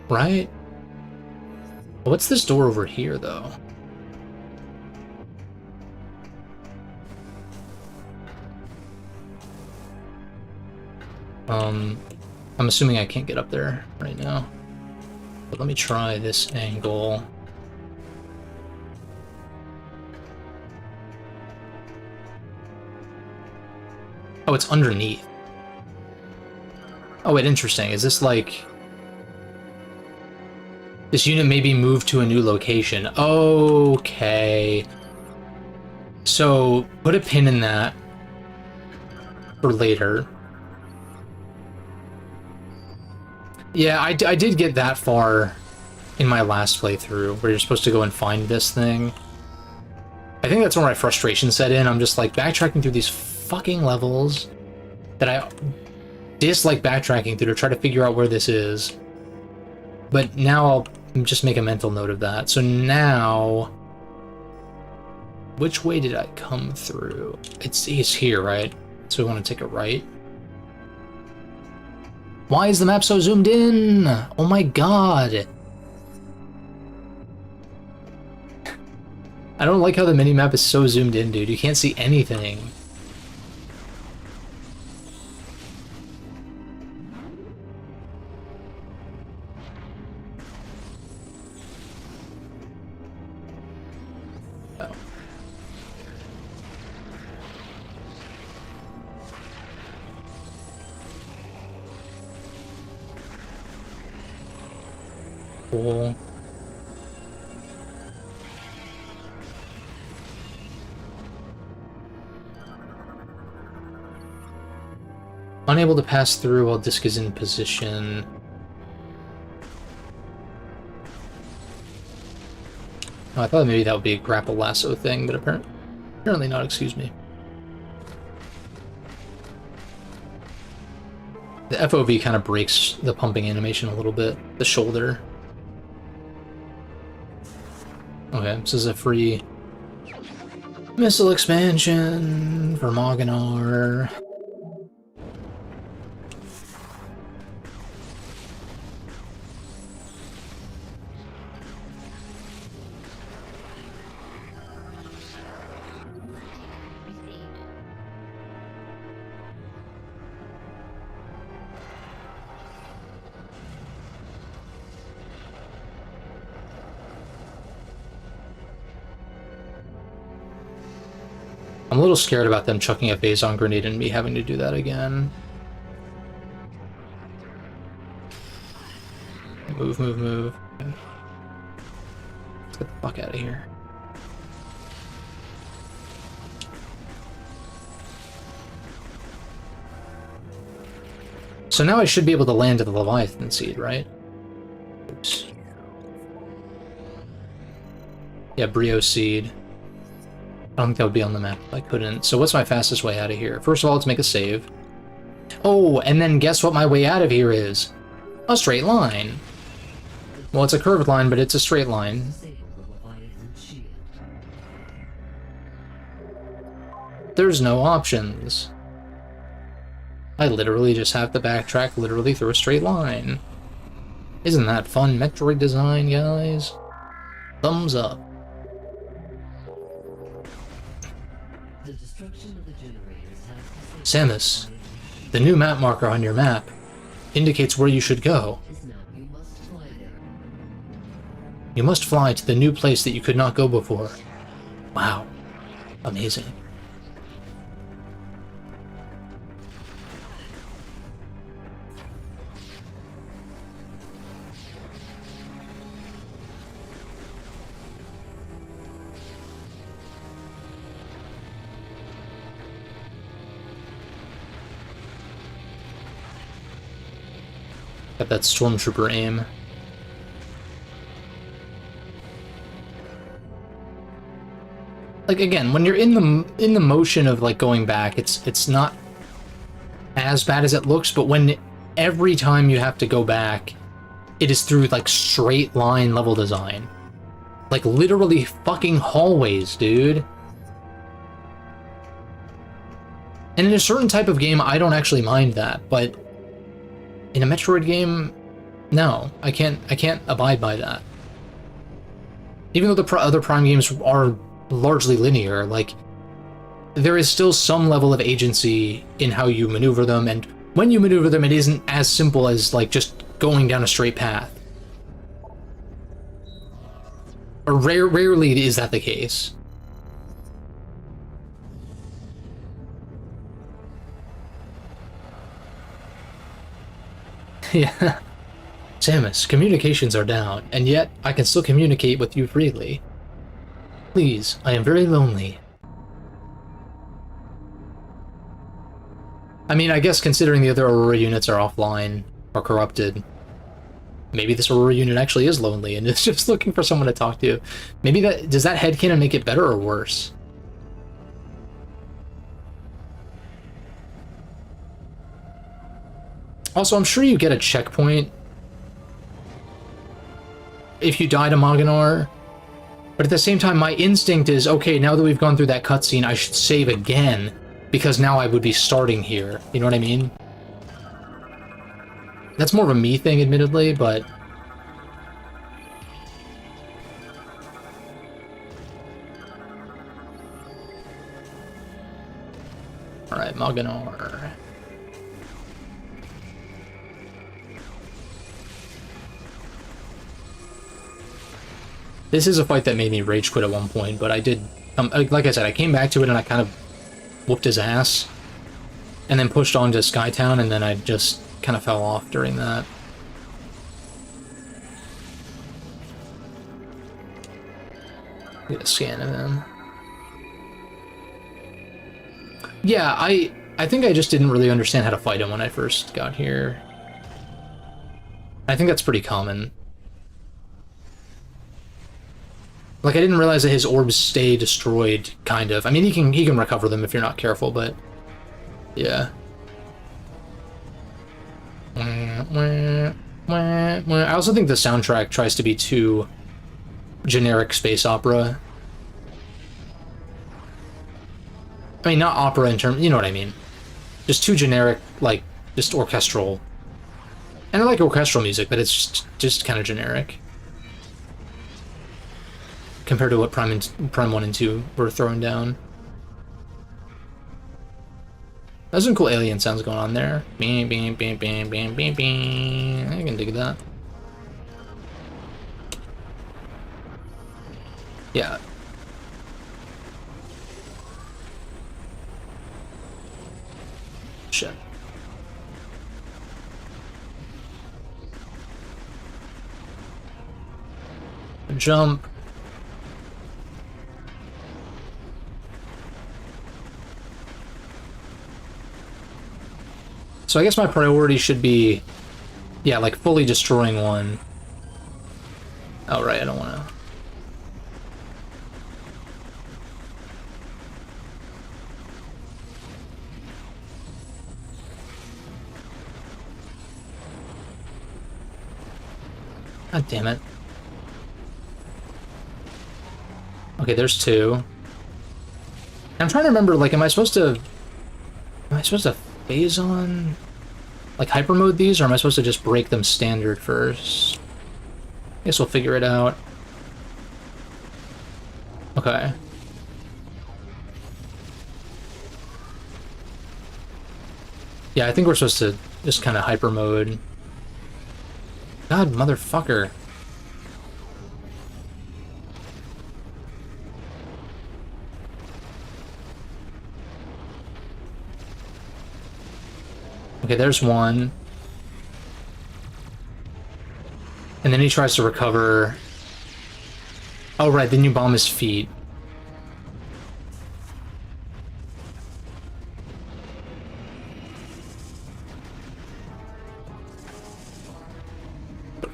Right? What's this door over here, though? I'm assuming I can't get up there right now. But let me try this angle. Oh, it's underneath. Oh, wait, interesting. Is this like... This unit may be moved to a new location. Okay. So, put a pin in that for later. Yeah, I did get that far in my last playthrough, where you're supposed to go and find this thing. I think that's where my frustration set in. I'm just like backtracking through these fucking levels that I dislike backtracking through to try to figure out where this is. But now I'll just make a mental note of that. So now, which way did I come through? It's here, right? So we want to take a right. Why is the map so zoomed in? Oh my god. I don't like how the mini-map is so zoomed in, dude. You can't see anything. Cool. Unable to pass through while disc is in position. Oh, I thought maybe that would be a grapple lasso thing, but apparently not, excuse me. The FOV kind of breaks the pumping animation a little bit, the shoulder. Okay, this is a free missile expansion for Moginar. I'm a little scared about them chucking a Phazon grenade and me having to do that again. Move, move, move. Let's get the fuck out of here. So now I should be able to land at the Leviathan Seed, right? Oops. Yeah, Brio Seed. I don't think that would be on the map if I couldn't. So what's my fastest way out of here? First of all, let's make a save. Oh, and then guess what my way out of here is? A straight line. Well, it's a curved line, but it's a straight line. There's no options. I literally just have to backtrack literally through a straight line. Isn't that fun Metroid design, guys? Thumbs up. Samus, the new map marker on your map indicates where you should go. You must fly to the new place that you could not go before. Wow. Amazing. Got that stormtrooper aim. Like again, when you're in the motion of like going back, it's not as bad as it looks, but when every time you have to go back, it is through like straight line level design. Like literally fucking hallways, dude. And in a certain type of game, I don't actually mind that, but in a Metroid game, no, I can't abide by that. Even though the other Prime games are largely linear, like, there is still some level of agency in how you maneuver them, and when you maneuver them, it isn't as simple as, like, just going down a straight path. Or rarely is that the case. Yeah. Samus, communications are down, and yet I can still communicate with you freely. Please, I am very lonely. I mean, I guess considering the other Aurora units are offline, or corrupted, maybe this Aurora unit actually is lonely and is just looking for someone to talk to. Maybe does that headcanon make it better or worse? Also, I'm sure you get a checkpoint if you die to Moginar, but at the same time, my instinct is, okay, now that we've gone through that cutscene, I should save again, because now I would be starting here. You know what I mean? That's more of a me thing, admittedly, but... Alright, Moginar. This is a fight that made me rage quit at one point, but I did, like I said, I came back to it and I kind of whooped his ass, and then pushed on to Skytown, and then I just kind of fell off during that. Get a scan of him. Yeah, I I think I just didn't really understand how to fight him when I first got here. I think that's pretty common. Like, I didn't realize that his orbs stay destroyed, kind of. I mean, he can recover them if you're not careful, but... yeah. I also think the soundtrack tries to be too generic space opera. I mean, not opera in terms... you know what I mean. Just too generic, like, just orchestral. And I like orchestral music, but it's just kind of generic. Compared to what Prime 1 and 2 were throwing down. There's some cool alien sounds going on there. Bing, bing, bing, bing, bing, bing, bing. I can dig that. Yeah. Shit. Jump. So I guess my priority should be, yeah, like fully destroying one. Oh, right, I don't want to. God damn it. Okay, there's two. I'm trying to remember, like, am I supposed to phase on, like, hyper mode these, or am I supposed to just break them standard first? Guess we'll figure it out. Okay. Yeah, I think we're supposed to just kind of hyper mode. God, motherfucker. Okay, there's one. And then he tries to recover. Oh, right, then you bomb his feet.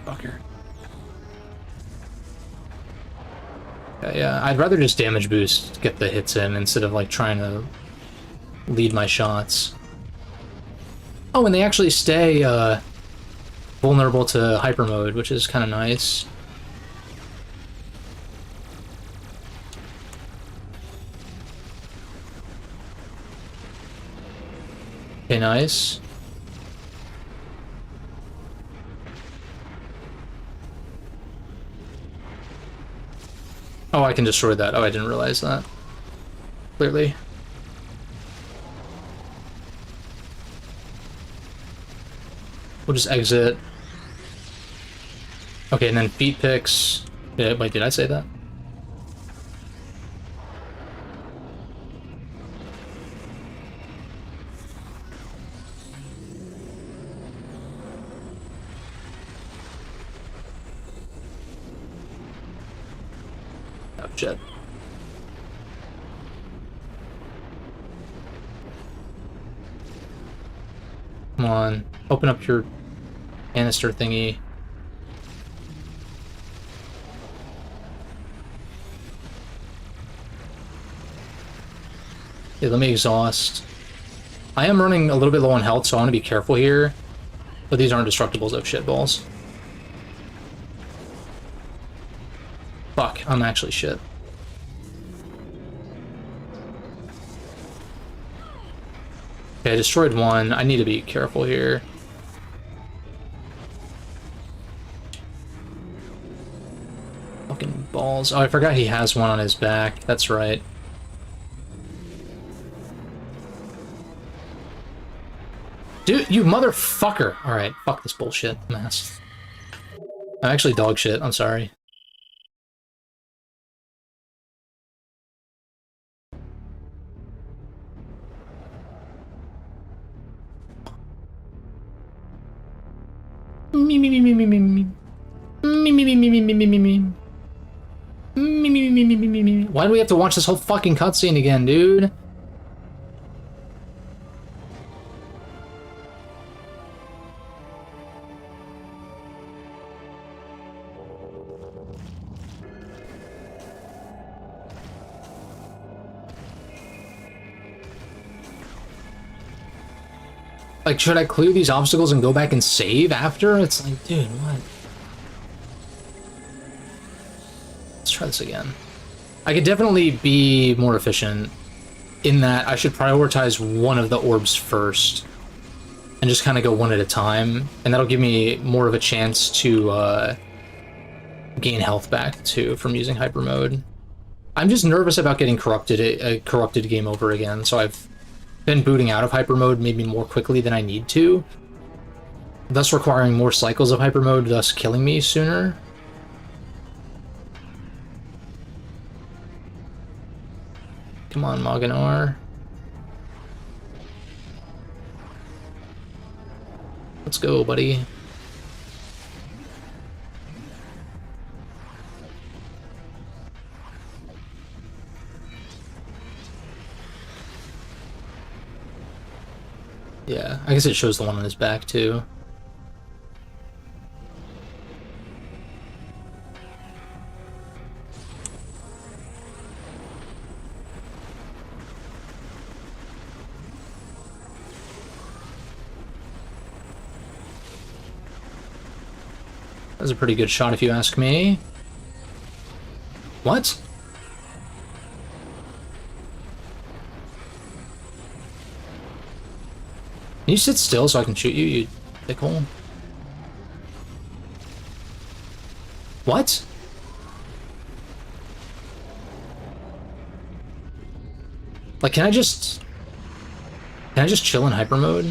Fucker. Yeah, I'd rather just damage boost, get the hits in, instead of, like, trying to lead my shots. Oh, and they actually stay vulnerable to hyper mode, which is kind of nice. Okay, nice. Oh, I can destroy that. Oh, I didn't realize that. Clearly. We'll just exit. Okay, and then feet picks. Yeah, wait, did I say that? Oh, shit. Come on, open up your canister thingy. Yeah, let me exhaust. I am running a little bit low on health, so I want to be careful here. But these aren't destructibles of shitballs. Fuck, I'm actually shit. Okay, I destroyed one. I need to be careful here. Fucking balls. Oh, I forgot he has one on his back. That's right. Dude, you motherfucker! Alright, fuck this bullshit mess. I'm actually dog shit, I'm sorry. Me me me me me me me. Me me me me me me me me me. Me me me me me me me me. Why do we have to watch this whole fucking cutscene again, dude? Like, should I clear these obstacles and go back and save after? It's like, dude, what? Let's try this again. I could definitely be more efficient in that I should prioritize one of the orbs first and just kind of go one at a time, and that'll give me more of a chance to gain health back too from using hyper mode. I'm just nervous about getting corrupted, a corrupted game over again, so I've been booting out of hyper mode maybe more quickly than I need to, thus requiring more cycles of hyper mode, thus killing me sooner. Come on, Maganar. Let's go, buddy. Yeah, I guess it shows the one on his back, too. That was a pretty good shot if you ask me. What? Can you sit still so I can shoot you, you dickhole? What? Like, can I just chill in hyper mode?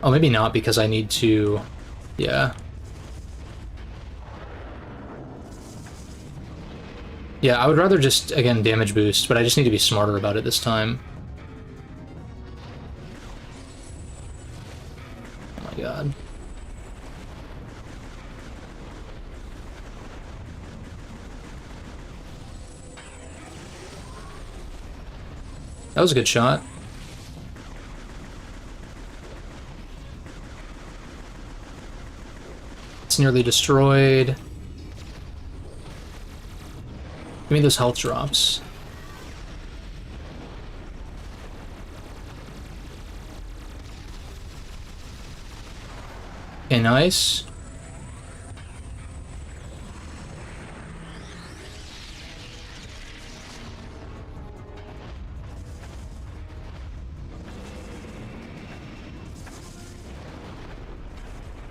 Oh, maybe not, because I need to... Yeah. Yeah, I would rather just, again, damage boost, but I just need to be smarter about it this time. Oh my god. That was a good shot. It's nearly destroyed. Give me those health drops. Okay, nice.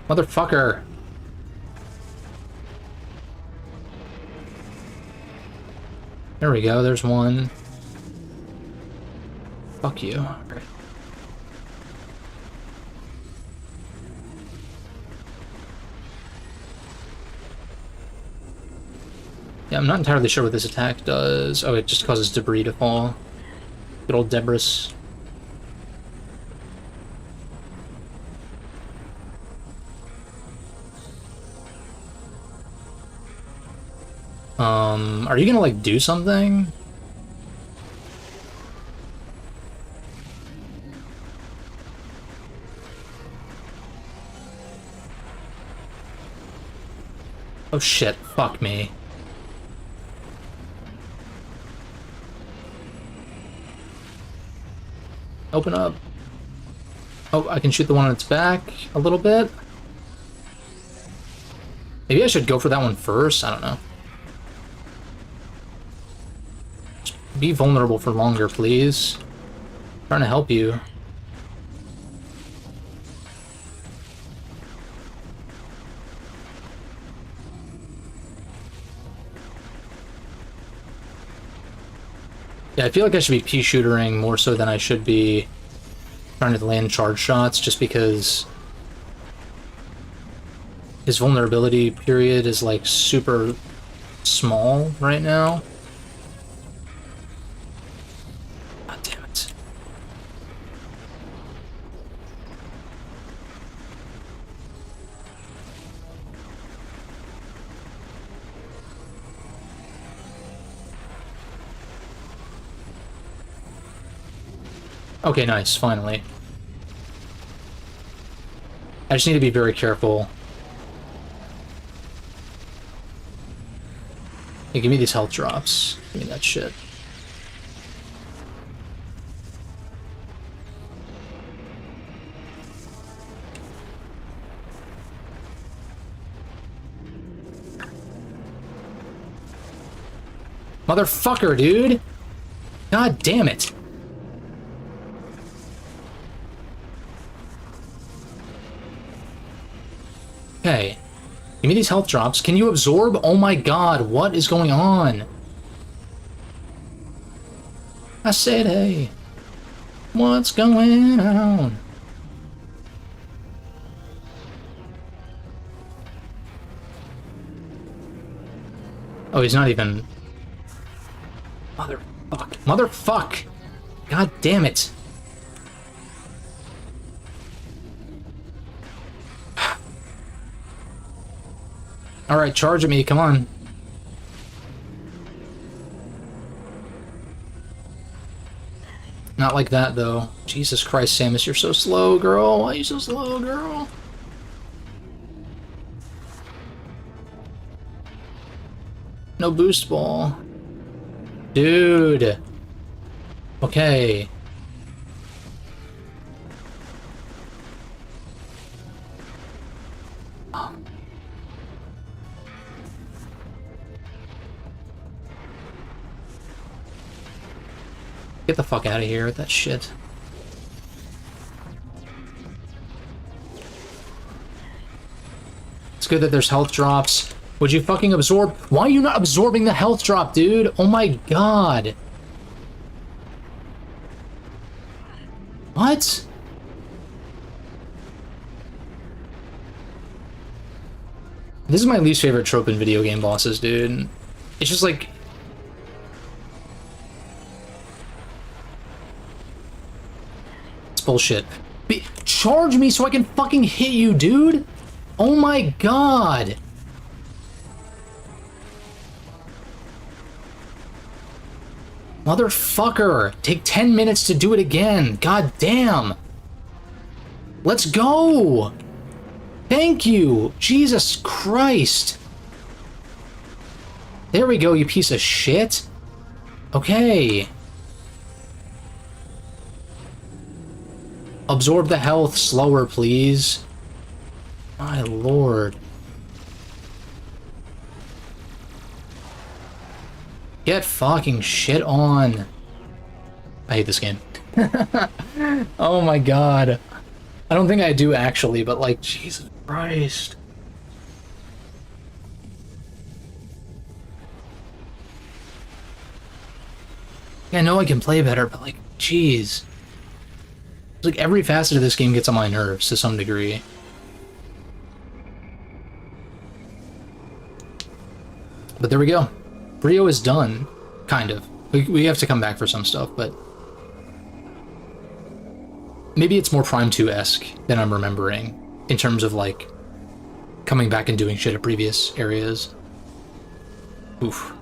Motherfucker. There we go, there's one. Fuck you. Yeah, I'm not entirely sure what this attack does. Oh, it just causes debris to fall. Good old debris. Are you gonna, like, do something? Oh shit, fuck me. Open up. Oh, I can shoot the one on its back a little bit. Maybe I should go for that one first? I don't know. Be vulnerable for longer, please. I'm trying to help you. Yeah, I feel like I should be pea-shootering more so than I should be trying to land charge shots, just because his vulnerability period is, like, super small right now. God damn it. Okay, nice, finally. I just need to be very careful. Hey, give me these health drops. Give me that shit. Motherfucker, dude! God damn it! Okay. Give me these health drops. Can you absorb? Oh my god, what is going on? I said, hey. What's going on? Oh, he's not even... Motherfuck. Motherfuck! God damn it. Alright, charge at me, come on. Not like that, though. Jesus Christ, Samus, you're so slow, girl. Why are you so slow, girl? No boost ball. Dude. Okay. Get the fuck out of here with that shit. It's good that there's health drops. Would you fucking absorb? Why are you not absorbing the health drop, dude? Oh my god. What? This is my least favorite trope in video game bosses, dude. It's just like... It's bullshit. Charge me so I can fucking hit you, dude! Oh my god! Motherfucker! Take 10 minutes to do it again! God damn! Let's go! Thank you! Jesus Christ! There we go, you piece of shit! Okay. Absorb the health slower, please. My lord. Get fucking shit on. I hate this game. Oh my god. I don't think I do actually, but like, Jesus Christ. Yeah, I know I can play better, but like, jeez. It's like every facet of this game gets on my nerves to some degree. But there we go. Brio is done, kind of. We have to come back for some stuff, but maybe it's more Prime 2-esque than I'm remembering in terms of like coming back and doing shit at previous areas. Oof.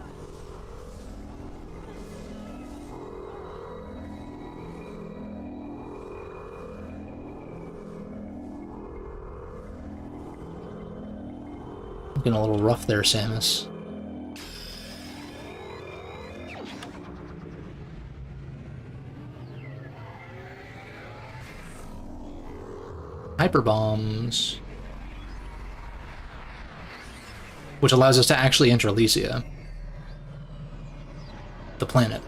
Looking a little rough there, Samus. Hyper bombs, which allows us to actually enter Elysia, the planet.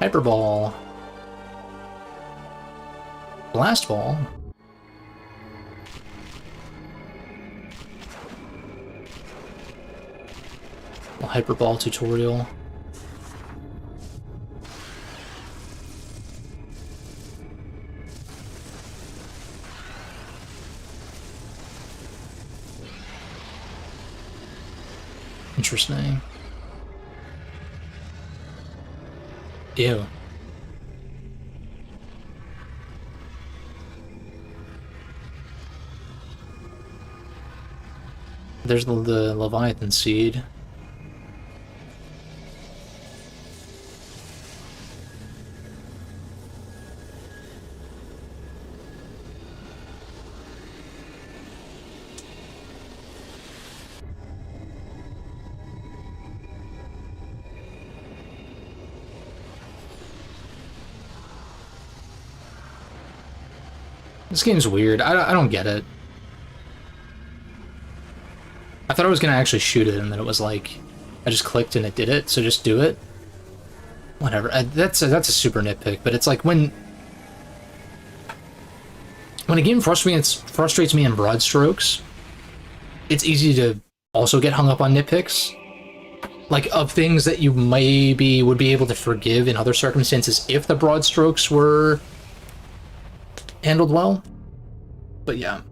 Hyper ball, blast ball. Hyper ball tutorial. Interesting. Ew. There's the Leviathan seed. This game's weird. I don't get it. I thought I was gonna actually shoot it, and then it was like, I just clicked and it did it, so just do it. Whatever. That's a super nitpick, but it's like when a game frustrates me in broad strokes, it's easy to also get hung up on nitpicks. Like, of things that you maybe would be able to forgive in other circumstances if the broad strokes were handled well. But yeah.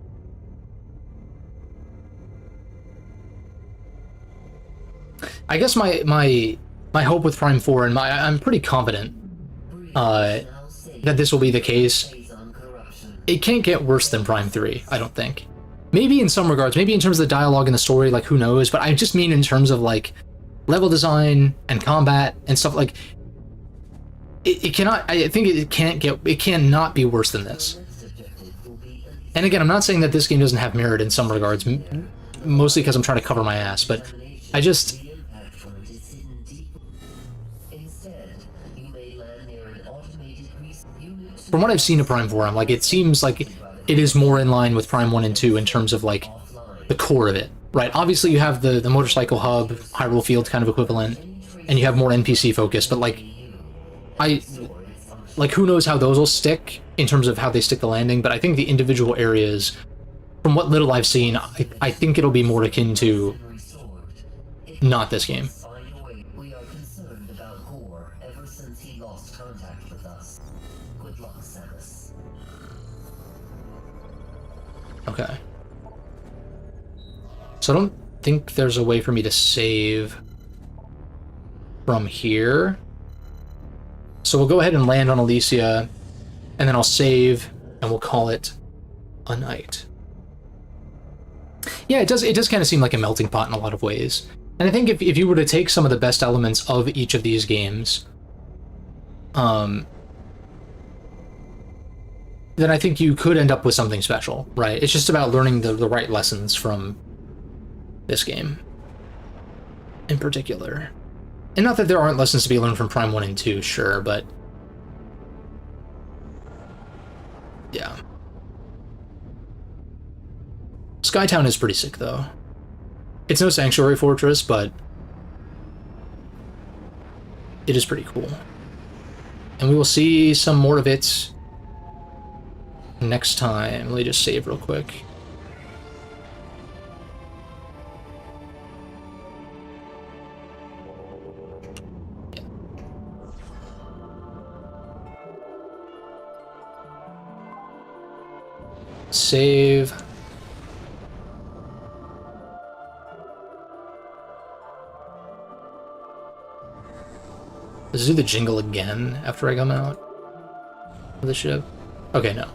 I guess my hope with Prime 4, and I'm pretty confident that this will be the case. It can't get worse than Prime 3, I don't think. Maybe in some regards, maybe in terms of the dialogue and the story, like, who knows, but I just mean in terms of, like, level design and combat and stuff, like, it cannot, I think it cannot be worse than this. And again, I'm not saying that this game doesn't have merit in some regards, mostly because I'm trying to cover my ass, but I just... From what I've seen of Prime 4, I'm like, it seems like it is more in line with Prime 1 and 2 in terms of, like, the core of it, right? Obviously, you have the motorcycle hub, Hyrule Field kind of equivalent, and you have more NPC focus, but, like, who knows how those will stick in terms of how they stick the landing, but I think the individual areas, from what little I've seen, I think it'll be more akin to not this game. We are concerned about Gore ever since he lost contact with us. Good luck, Samus. Okay. So I don't think there's a way for me to save from here. So we'll go ahead and land on Elysia, and then I'll save, and we'll call it a night. Yeah, it does kind of seem like a melting pot in a lot of ways. And I think if you were to take some of the best elements of each of these games, then I think you could end up with something special, right? It's just about learning the right lessons from this game in particular. And not that there aren't lessons to be learned from Prime 1 and 2, sure, but... yeah. Skytown is pretty sick, though. It's no Sanctuary Fortress, but it is pretty cool. And we will see some more of it next time. Let me just save real quick. Save. Does it do the jingle again after I come out of the ship? Okay, no.